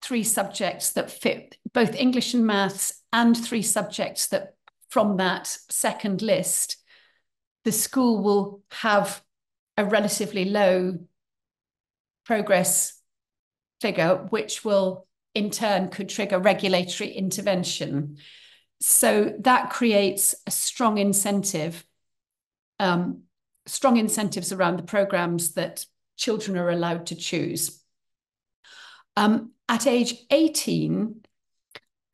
3 subjects that fit, both English and maths, and 3 subjects that from that second list, the school will have a relatively low progress figure, which will in turn could trigger regulatory intervention. So that creates a strong incentive, strong incentives around the programs that children are allowed to choose. At age 18,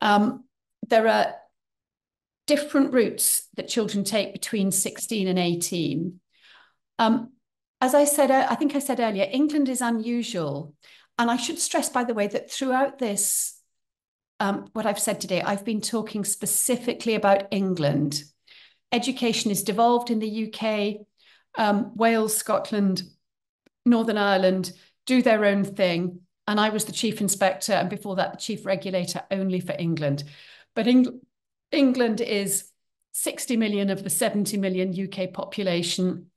there are different routes that children take between 16 and 18. As I said, I think I said earlier, England is unusual. And I should stress, by the way, that throughout this, what I've said today, I've been talking specifically about England. Education is devolved in the UK. Wales, Scotland, Northern Ireland do their own thing. And I was the chief inspector, and before that, the chief regulator only for England. But England is 60 million of the 70 million UK population.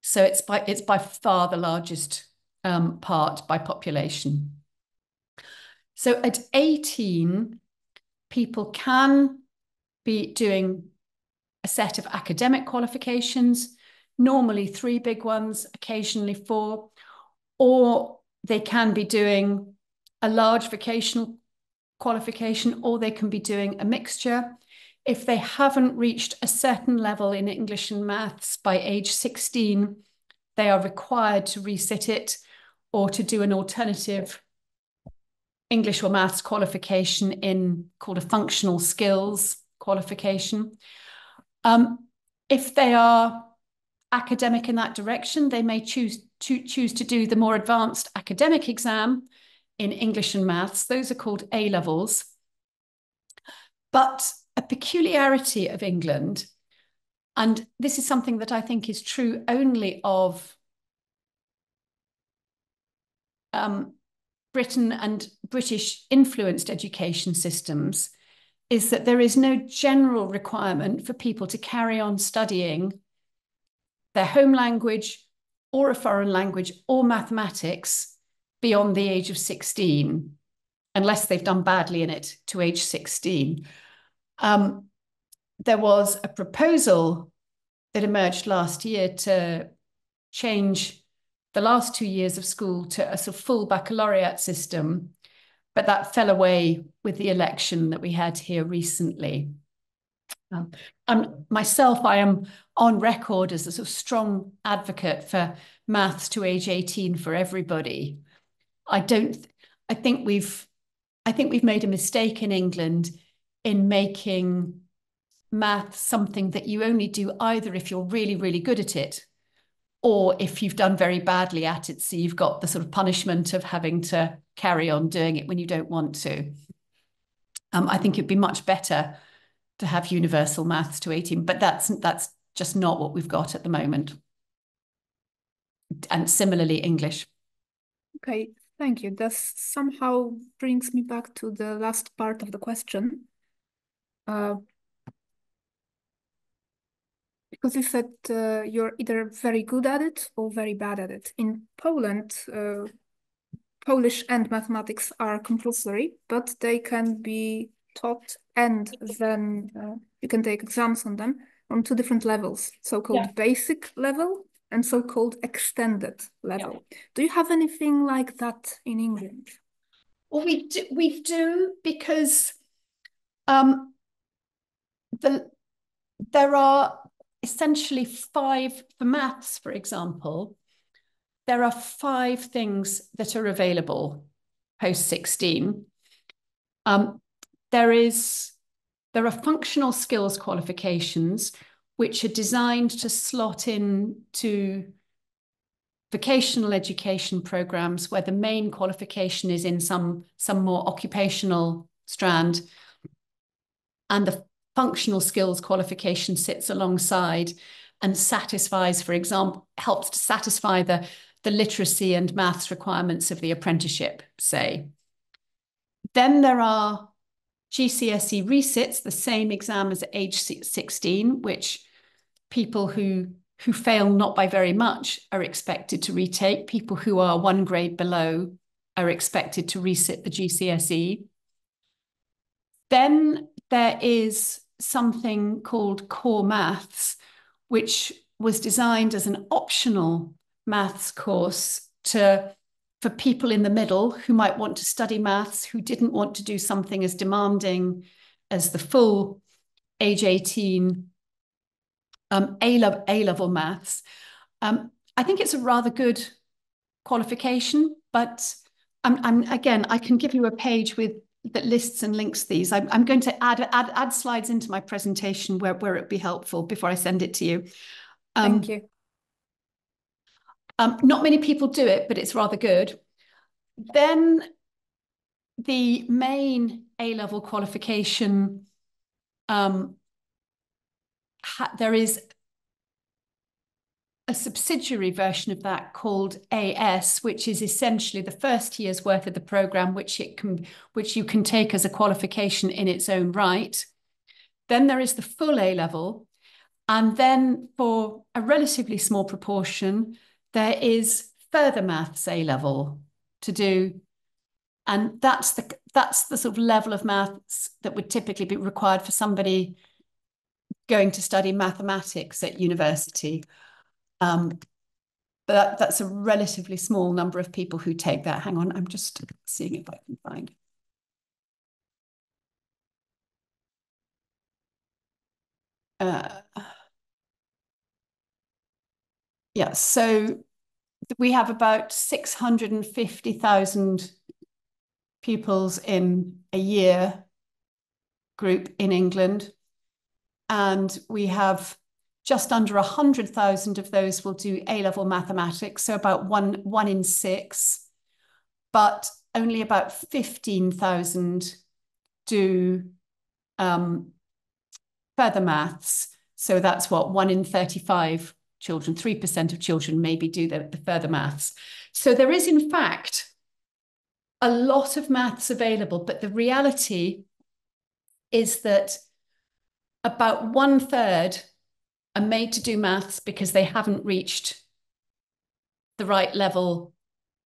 So it's by far the largest part by population. So at 18, people can be doing a set of academic qualifications, normally 3 big ones, occasionally 4, or they can be doing a large vocational qualification, or they can be doing a mixture. If they haven't reached a certain level in English and maths by age 16, they are required to resit it or to do an alternative English or maths qualification called a functional skills qualification. If they are academic in that direction, they may choose to do the more advanced academic exam in English and maths. Those are called A-levels. But a peculiarity of England, and this is something that I think is true only of Britain and British influenced education systems, is that there is no general requirement for people to carry on studying their home language or a foreign language or mathematics beyond the age of 16, unless they've done badly in it to age 16. There was a proposal that emerged last year to change the last 2 years of school to a sort of full baccalaureate system, but that fell away with the election that we had here recently. Myself, I am on record as a sort of strong advocate for maths to age 18 for everybody. I think we've made a mistake in England in making maths something that you only do either if you're really, really good at it, or if you've done very badly at it, so you've got the sort of punishment of having to carry on doing it when you don't want to. I think it'd be much better to have universal maths to 18, but that's just not what we've got at the moment. And similarly, English. Okay, thank you. This somehow brings me back to the last part of the question. Because you said you're either very good at it or very bad at it. In Poland, Polish and mathematics are compulsory, but they can be taught and then you can take exams on them on 2 different levels, so-called basic level and so-called extended level. Yeah. Do you have anything like that in England? Well, we do because there are essentially 5, for maths, for example, there are 5 things that are available post 16. There are functional skills qualifications which are designed to slot in to vocational education programs where the main qualification is in some more occupational strand, and the functional skills qualification sits alongside and satisfies, for example, helps to satisfy the literacy and maths requirements of the apprenticeship, say. Then there are GCSE resits, the same exam as at age 16, which people who fail not by very much are expected to retake. People who are 1 grade below are expected to resit the GCSE. Then there is something called core maths, which was designed as an optional maths course for people in the middle who might want to study maths, who didn't want to do something as demanding as the full age 18 A-level maths. I think it's a rather good qualification, but again, I can give you a page that lists and links these. I'm going to add slides into my presentation where it'd be helpful before I send it to you. Thank you. Not many people do it, but it's rather good. Then the main A-level qualification, there is a subsidiary version of that called AS, which is essentially the first year's worth of the program, which you can take as a qualification in its own right. Then there is the full A-level, and then for a relatively small proportion, there is further maths A-level to do, and that's the sort of level of maths that would typically be required for somebody going to study mathematics at university. But that's a relatively small number of people who take that. Hang on, I'm just seeing if I can find. Yeah, so we have about 650,000 pupils in a year group in England. And we have just under 100,000 of those will do A-level mathematics, so about one in 6, but only about 15,000 do further maths. So that's what, 1 in 35 children, 3% of children maybe do the further maths. So there is, in fact, a lot of maths available, but the reality is that about 1/3 are made to do maths because they haven't reached the right level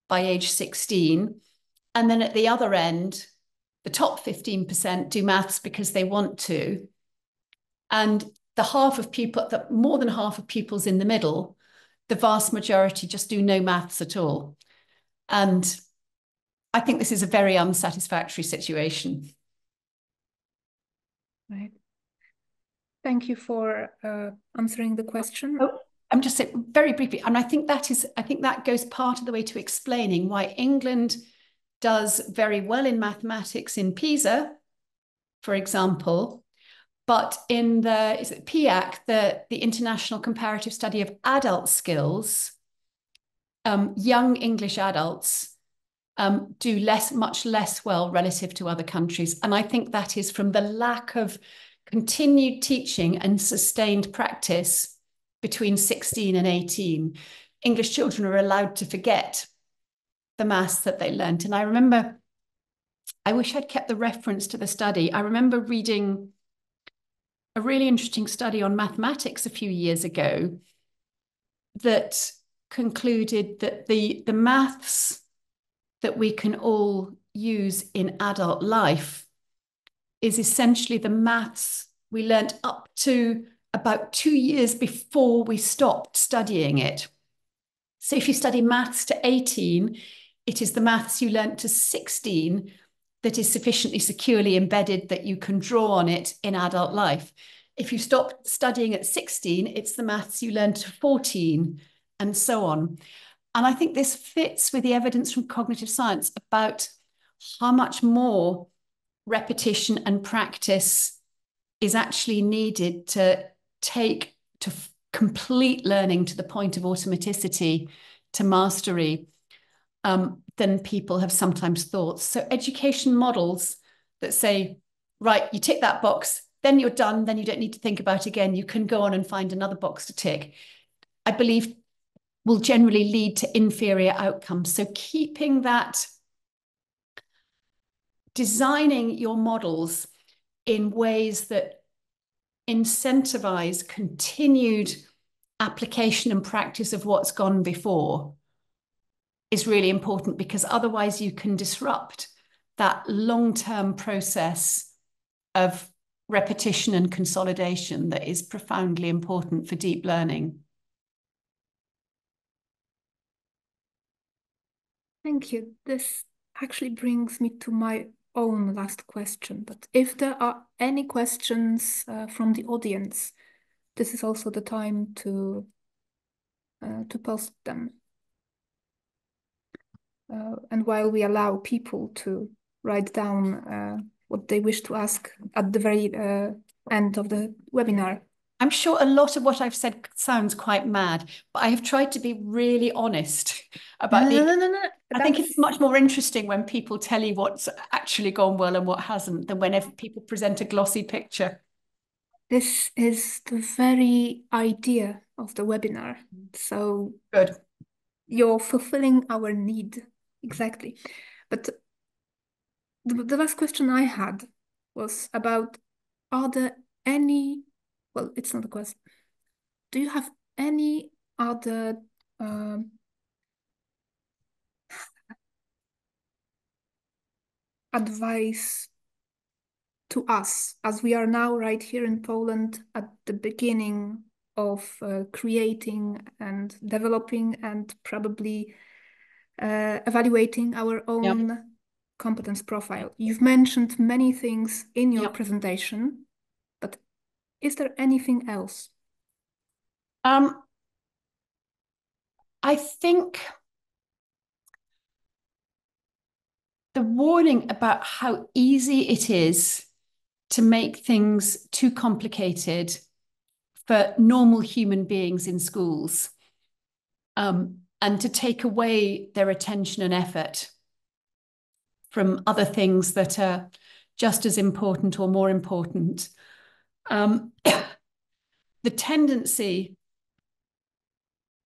by age 16. And then at the other end, the top 15% do maths because they want to. And more than half of pupils in the middle, the vast majority just do no maths at all. And I think this is a very unsatisfactory situation. Right. Thank you for answering the question. Oh, I'm just saying very briefly, and I think that goes part of the way to explaining why England does very well in mathematics in PISA, for example, but in the PIAC, the International Comparative Study of Adult Skills, young English adults do much less well relative to other countries. And I think that is from the lack of continued teaching and sustained practice between 16 and 18. English children are allowed to forget the maths that they learnt. And I wish I'd kept the reference to the study. I remember reading a really interesting study on mathematics a few years ago that concluded that the maths that we can all use in adult life is essentially the maths we learnt up to about 2 years before we stopped studying it. So if you study maths to 18, it is the maths you learnt to 16 that is sufficiently securely embedded that you can draw on it in adult life. If you stop studying at 16, it's the maths you learn to 14, and so on. And I think this fits with the evidence from cognitive science about how much more repetition and practice is actually needed to complete learning to the point of automaticity, to mastery, than people have sometimes thought. So education models that say, right, you tick that box, then you're done, then you don't need to think about it again, you can go on and find another box to tick, I believe will generally lead to inferior outcomes. So keeping that, designing your models in ways that incentivize continued application and practice of what's gone before is really important, because otherwise you can disrupt that long-term process of repetition and consolidation that is profoundly important for deep learning. Thank you. This actually brings me to my own last question. But if there are any questions from the audience, this is also the time to post them. And while we allow people to write down what they wish to ask at the very end of the webinar. I'm sure a lot of what I've said sounds quite mad, but I have tried to be really honest about No. I think it's much more interesting when people tell you what's actually gone well and what hasn't than whenever people present a glossy picture. This is the very idea of the webinar. So good. You're fulfilling our need. Exactly. But the last question I had was about, are there any, well, it's not a question. Do you have any other advice to us, as we are now right here in Poland at the beginning of creating and developing and probably evaluating our own competence profile? You've mentioned many things in your presentation, but is there anything else? I think the warning about how easy it is to make things too complicated for normal human beings in schools, and to take away their attention and effort from other things that are just as important or more important. The tendency,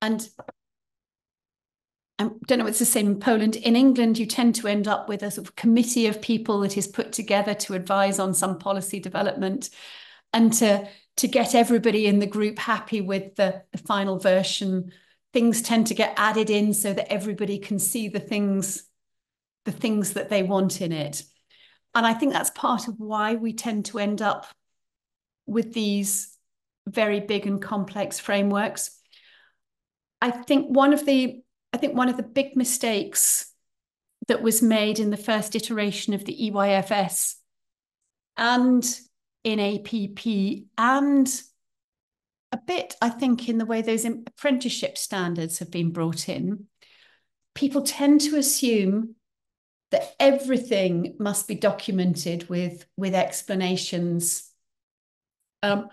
and I don't know if it's the same in Poland. In England, you tend to end up with a sort of committee of people that is put together to advise on some policy development and to get everybody in the group happy with the final version. Things tend to get added in so that everybody can see the things that they want in it. And I think that's part of why we tend to end up with these very big and complex frameworks. I think one of the big mistakes that was made in the first iteration of the EYFS and in APP and a bit, I think, in the way those apprenticeship standards have been brought in, people tend to assume that everything must be documented with explanations. And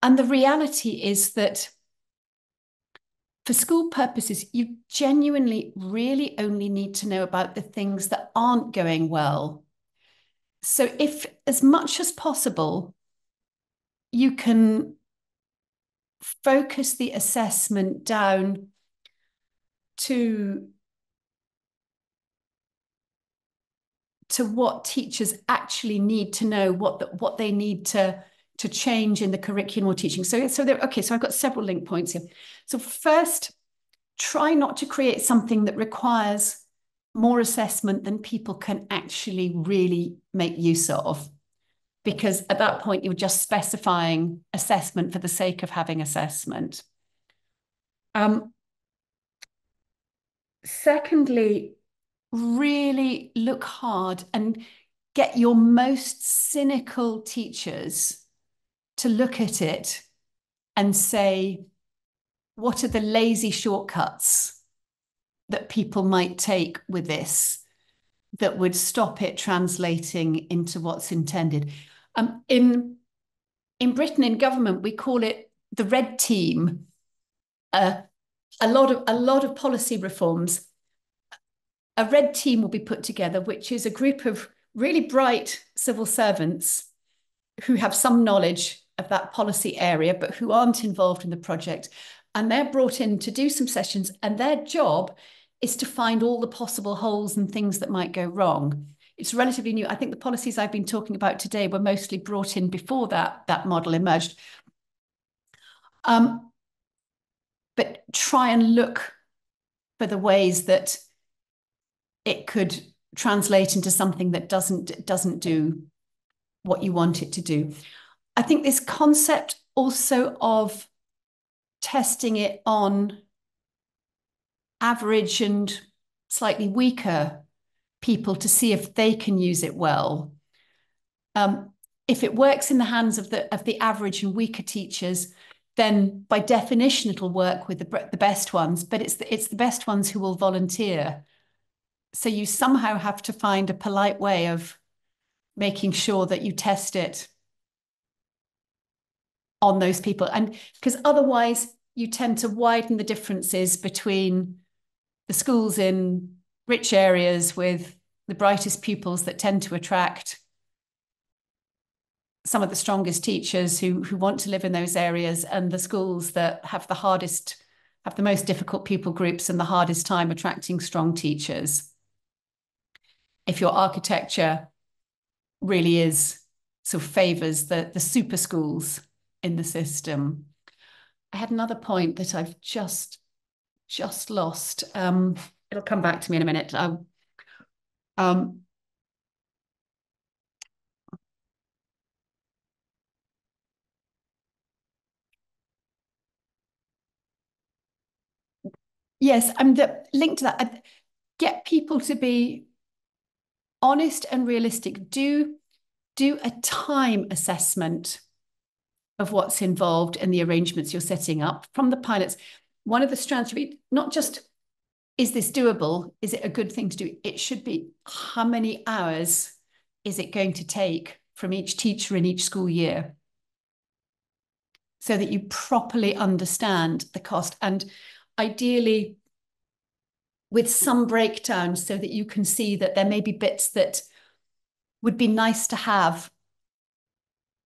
the reality is that for school purposes, you genuinely really only need to know about the things that aren't going well. So if, as much as possible, you can focus the assessment down to what teachers actually need to know, what they need to change in the curriculum or teaching. So I've got several link points here. So first, try not to create something that requires more assessment than people can actually really make use of, because at that point you're just specifying assessment for the sake of having assessment. Secondly, really look hard and get your most cynical teachers to look at it and say, what are the lazy shortcuts that people might take with this that would stop it translating into what's intended? In Britain, in government, we call it the red team. A lot of policy reforms, a red team will be put together, which is a group of really bright civil servants who have some knowledge of that policy area, but who aren't involved in the project. And they're brought in to do some sessions, and their job is to find all the possible holes and things that might go wrong. It's relatively new. I think the policies I've been talking about today were mostly brought in before that model emerged. But try and look for the ways that it could translate into something that doesn't do what you want it to do. I think this concept also of testing it on average and slightly weaker people to see if they can use it well. If it works in the hands of the average and weaker teachers, then by definition it'll work with the best ones, but it's the best ones who will volunteer. So you somehow have to find a polite way of making sure that you test it on those people. And because otherwise you tend to widen the differences between the schools in rich areas with the brightest pupils that tend to attract some of the strongest teachers who want to live in those areas, and the schools that have the most difficult pupil groups and the hardest time attracting strong teachers. If your architecture really is sort of favours the super schools in the system. I had another point that I've just lost. It'll come back to me in a minute. Yes, the link to that. Get people to be honest and realistic. Do a time assessment of what's involved in the arrangements you're setting up from the pilots. One of the strands should be not just, is this doable? Is it a good thing to do? It should be, how many hours is it going to take from each teacher in each school year? So that you properly understand the cost, and ideally with some breakdown so that you can see that there may be bits that would be nice to have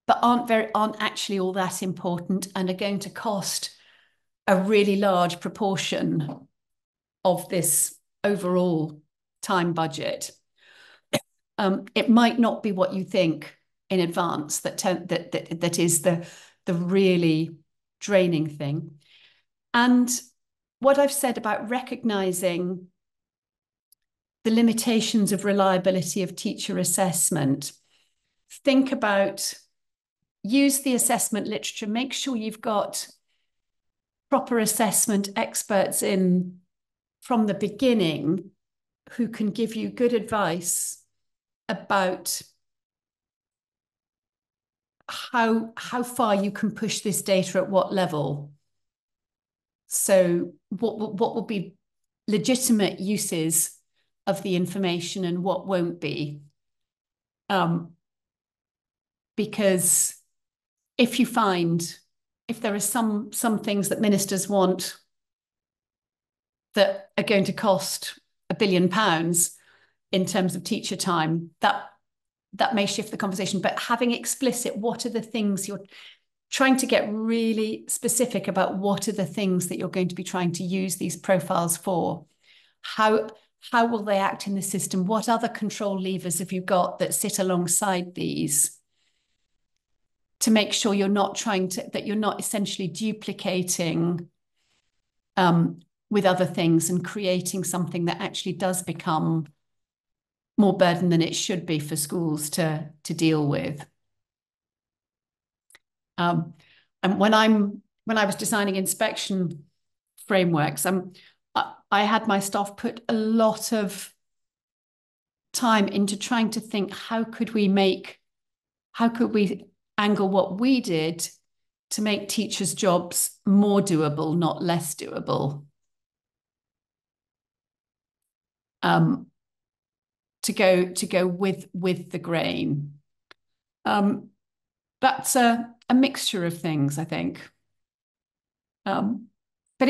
but aren't actually all that important and are going to cost a really large proportion of this overall time budget. It might not be what you think in advance that is the really draining thing. And what I've said about recognizing the limitations of reliability of teacher assessment, think about, use the assessment literature, make sure you've got proper assessment experts in from the beginning who can give you good advice about how far you can push this data at what level. So what will be legitimate uses of the information and what won't be. Because if there are some things that ministers want that are going to cost £1 billion in terms of teacher time, that may shift the conversation. But having explicit, what are the things you're trying to get really specific about, what are the things that you're going to be trying to use these profiles for? How will they act in the system? What other control levers have you got that sit alongside these to make sure you're not that you're not essentially duplicating with other things and creating something that actually does become more burden than it should be for schools to deal with. And when I was designing inspection frameworks, I had my staff put a lot of time into trying to think, how could we angle what we did to make teachers' jobs more doable, not less doable. To go with the grain. That's a mixture of things, I think. But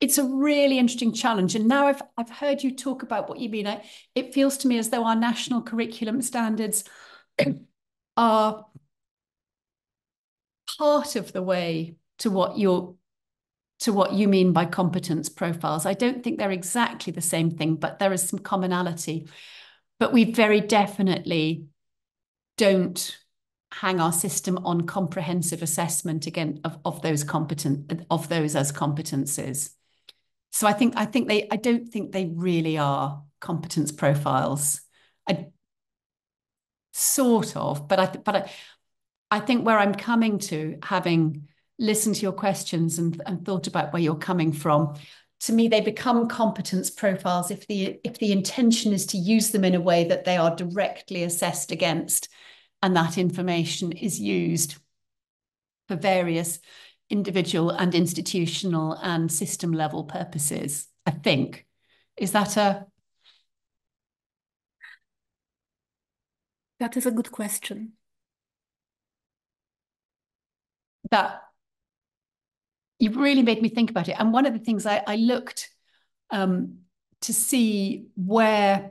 it's a really interesting challenge. And now I've heard you talk about what you mean. It feels to me as though our national curriculum standards are part of the way to what you mean by competence profiles. I don't think they're exactly the same thing, but there is some commonality. But we very definitely don't hang our system on comprehensive assessment again of those as competences. So I don't think they really are competence profiles. Sort of, but I think where I'm coming to, having listened to your questions and thought about where you're coming from, to me, they become competence profiles if the intention is to use them in a way that they are directly assessed against, and that information is used for various individual and institutional and system level purposes, I think. Is that a... That is a good question. That you've really made me think about it. And one of the things I looked to see where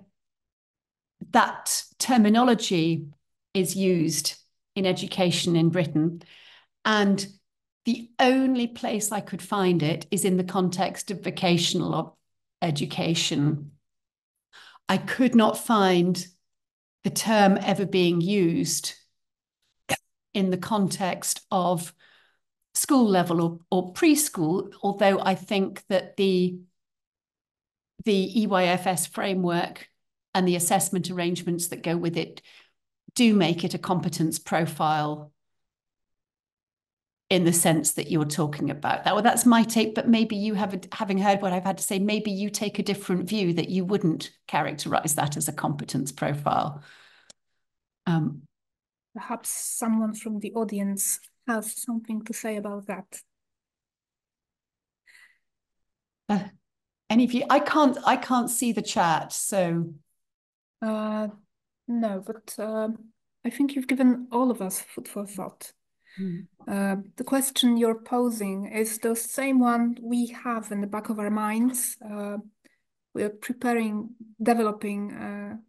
that terminology is used in education in Britain. And the only place I could find it is in the context of vocational education. I could not find the term ever being used in the context of school level or preschool, although I think that the EYFS framework and the assessment arrangements that go with it do make it a competence profile in the sense that you're talking about that. Well, that's my take, but maybe you having heard what I've had to say, maybe you take a different view that you wouldn't characterize that as a competence profile. Perhaps someone from the audience has something to say about that. Any of you? I can't see the chat, so. No, but I think you've given all of us food for thought. The question you're posing is the same one we have in the back of our minds. We are developing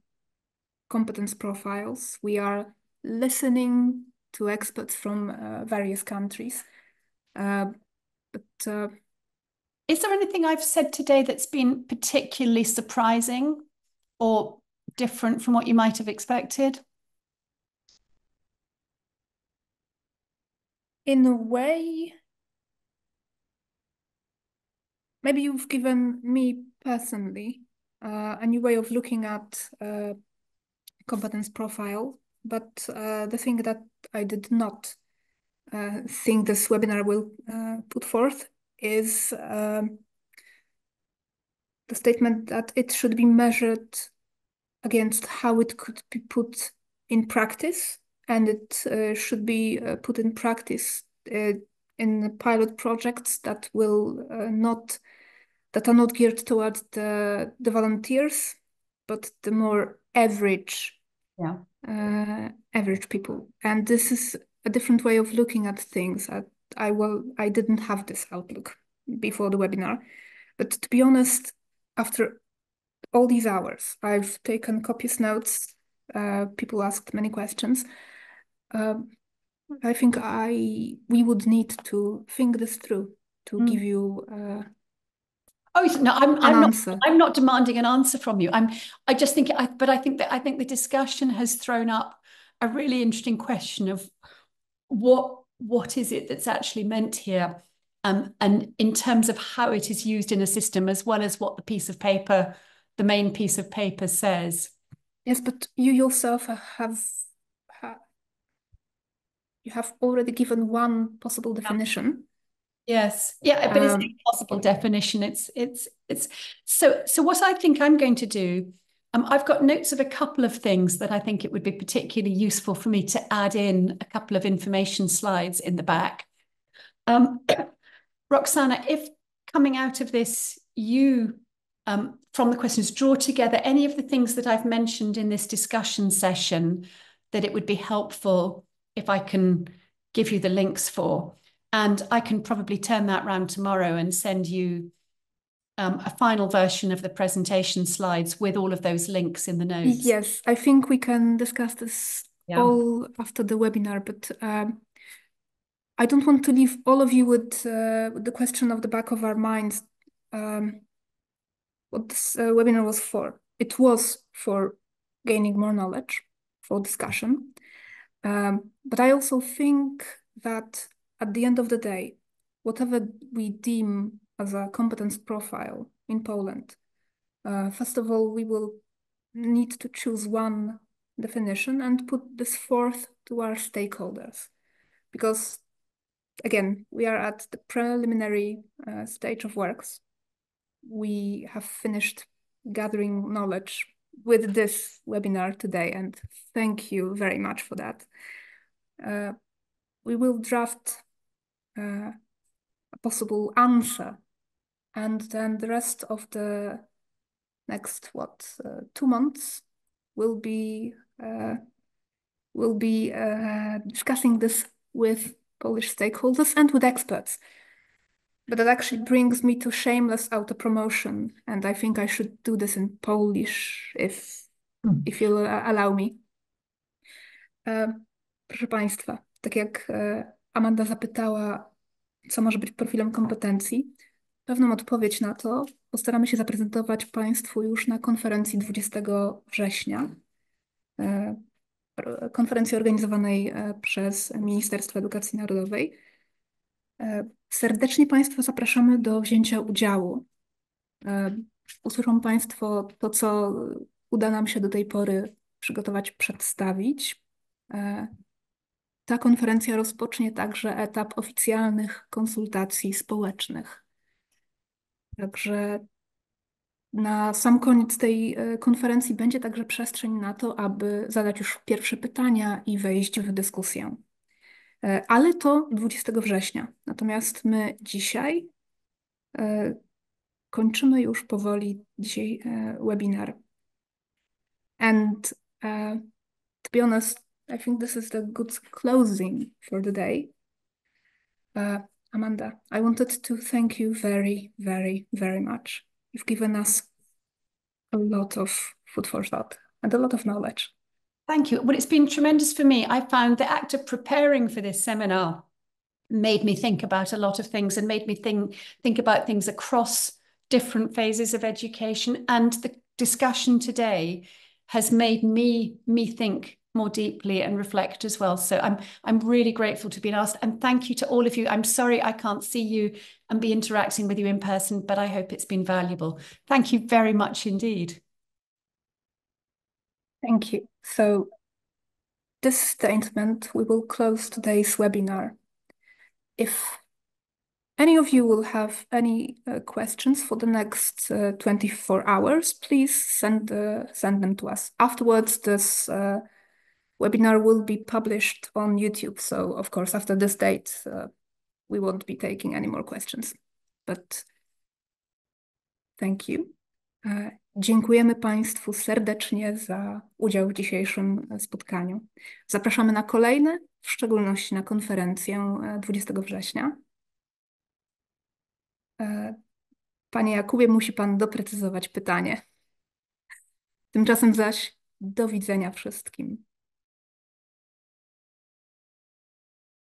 competence profiles. We are listening to experts from various countries. Is there anything I've said today that's been particularly surprising or different from what you might have expected? In a way, maybe you've given me personally a new way of looking at competence profile, but the thing that I did not think this webinar will put forth is the statement that it should be measured against how it could be put in practice, and it should be put in practice in pilot projects that are not geared towards the volunteers, but the more average people. And this is a different way of looking at things. I didn't have this outlook before the webinar, but to be honest, after all these hours, I've taken copious notes. People asked many questions. I think we would need to think this through to give you oh no, answer. I'm not demanding an answer from you. I just think I think the discussion has thrown up a really interesting question of what is it that's actually meant here, and in terms of how it is used in a system, as well as what the main piece of paper says. Yes, but you yourself you have already given one possible definition. Yes, yeah, but it's an impossible definition. It's so what I think I'm going to do. I've got notes of a couple of things that I think it would be particularly useful for me to add in a couple of information slides in the back. Roxana, if coming out of this, you, from the questions, draw together any of the things that I've mentioned in this discussion session that it would be helpful if I can give you the links for. And I can probably turn that round tomorrow and send you a final version of the presentation slides with all of those links in the notes. Yes, I think we can discuss this all after the webinar, but I don't want to leave all of you with the question of the back of our minds. What this webinar was for. It was for gaining more knowledge, for discussion. But I also think that at the end of the day, whatever we deem as a competence profile in Poland, first of all, we will need to choose one definition and put this forth to our stakeholders. Because, again, we are at the preliminary stage of works. we have finished gathering knowledge with this webinar today, and thank you very much for that. We will draft a possible answer, and then the rest of the next 2 months we'll be discussing this with Polish stakeholders and with experts. But that actually brings me to shameless auto-promotion, and I think I should do this in Polish, if you'll allow me. Proszę Państwa, tak jak Amanda zapytała, co może być profilem kompetencji, pewną odpowiedź na to postaramy się zaprezentować Państwu już na konferencji 20 września. Konferencji organizowanej przez Ministerstwo Edukacji Narodowej. Serdecznie Państwa zapraszamy do wzięcia udziału. Usłyszą Państwo to, co uda nam się do tej pory przygotować, przedstawić. Ta konferencja rozpocznie także etap oficjalnych konsultacji społecznych. Także na sam koniec tej konferencji będzie także przestrzeń na to, aby zadać już pierwsze pytania i wejść w dyskusję. Ale to 20 września. Natomiast my dzisiaj kończymy już powoli dzisiaj webinar. And to be honest, I think this is the good closing for the day. Amanda, I wanted to thank you very, very, very much. You've given us a lot of food for thought and a lot of knowledge. Thank you. Well, it's been tremendous for me. I found the act of preparing for this seminar made me think about a lot of things and made me think about things across different phases of education. And the discussion today has made me think more deeply and reflect as well. So I'm really grateful to be asked, and thank you to all of you. I'm sorry I can't see you and be interacting with you in person, but I hope it's been valuable. Thank you very much indeed. Thank you. So this statement, we will close today's webinar. If any of you will have any questions for the next 24 hours, please send them to us. Afterwards, this webinar will be published on YouTube. So, of course, after this date, we won't be taking any more questions. But thank you. Dziękujemy Państwu serdecznie za udział w dzisiejszym spotkaniu. Zapraszamy na kolejne, w szczególności na konferencję 20 września. Panie Jakubie, musi Pan doprecyzować pytanie. Tymczasem zaś do widzenia wszystkim.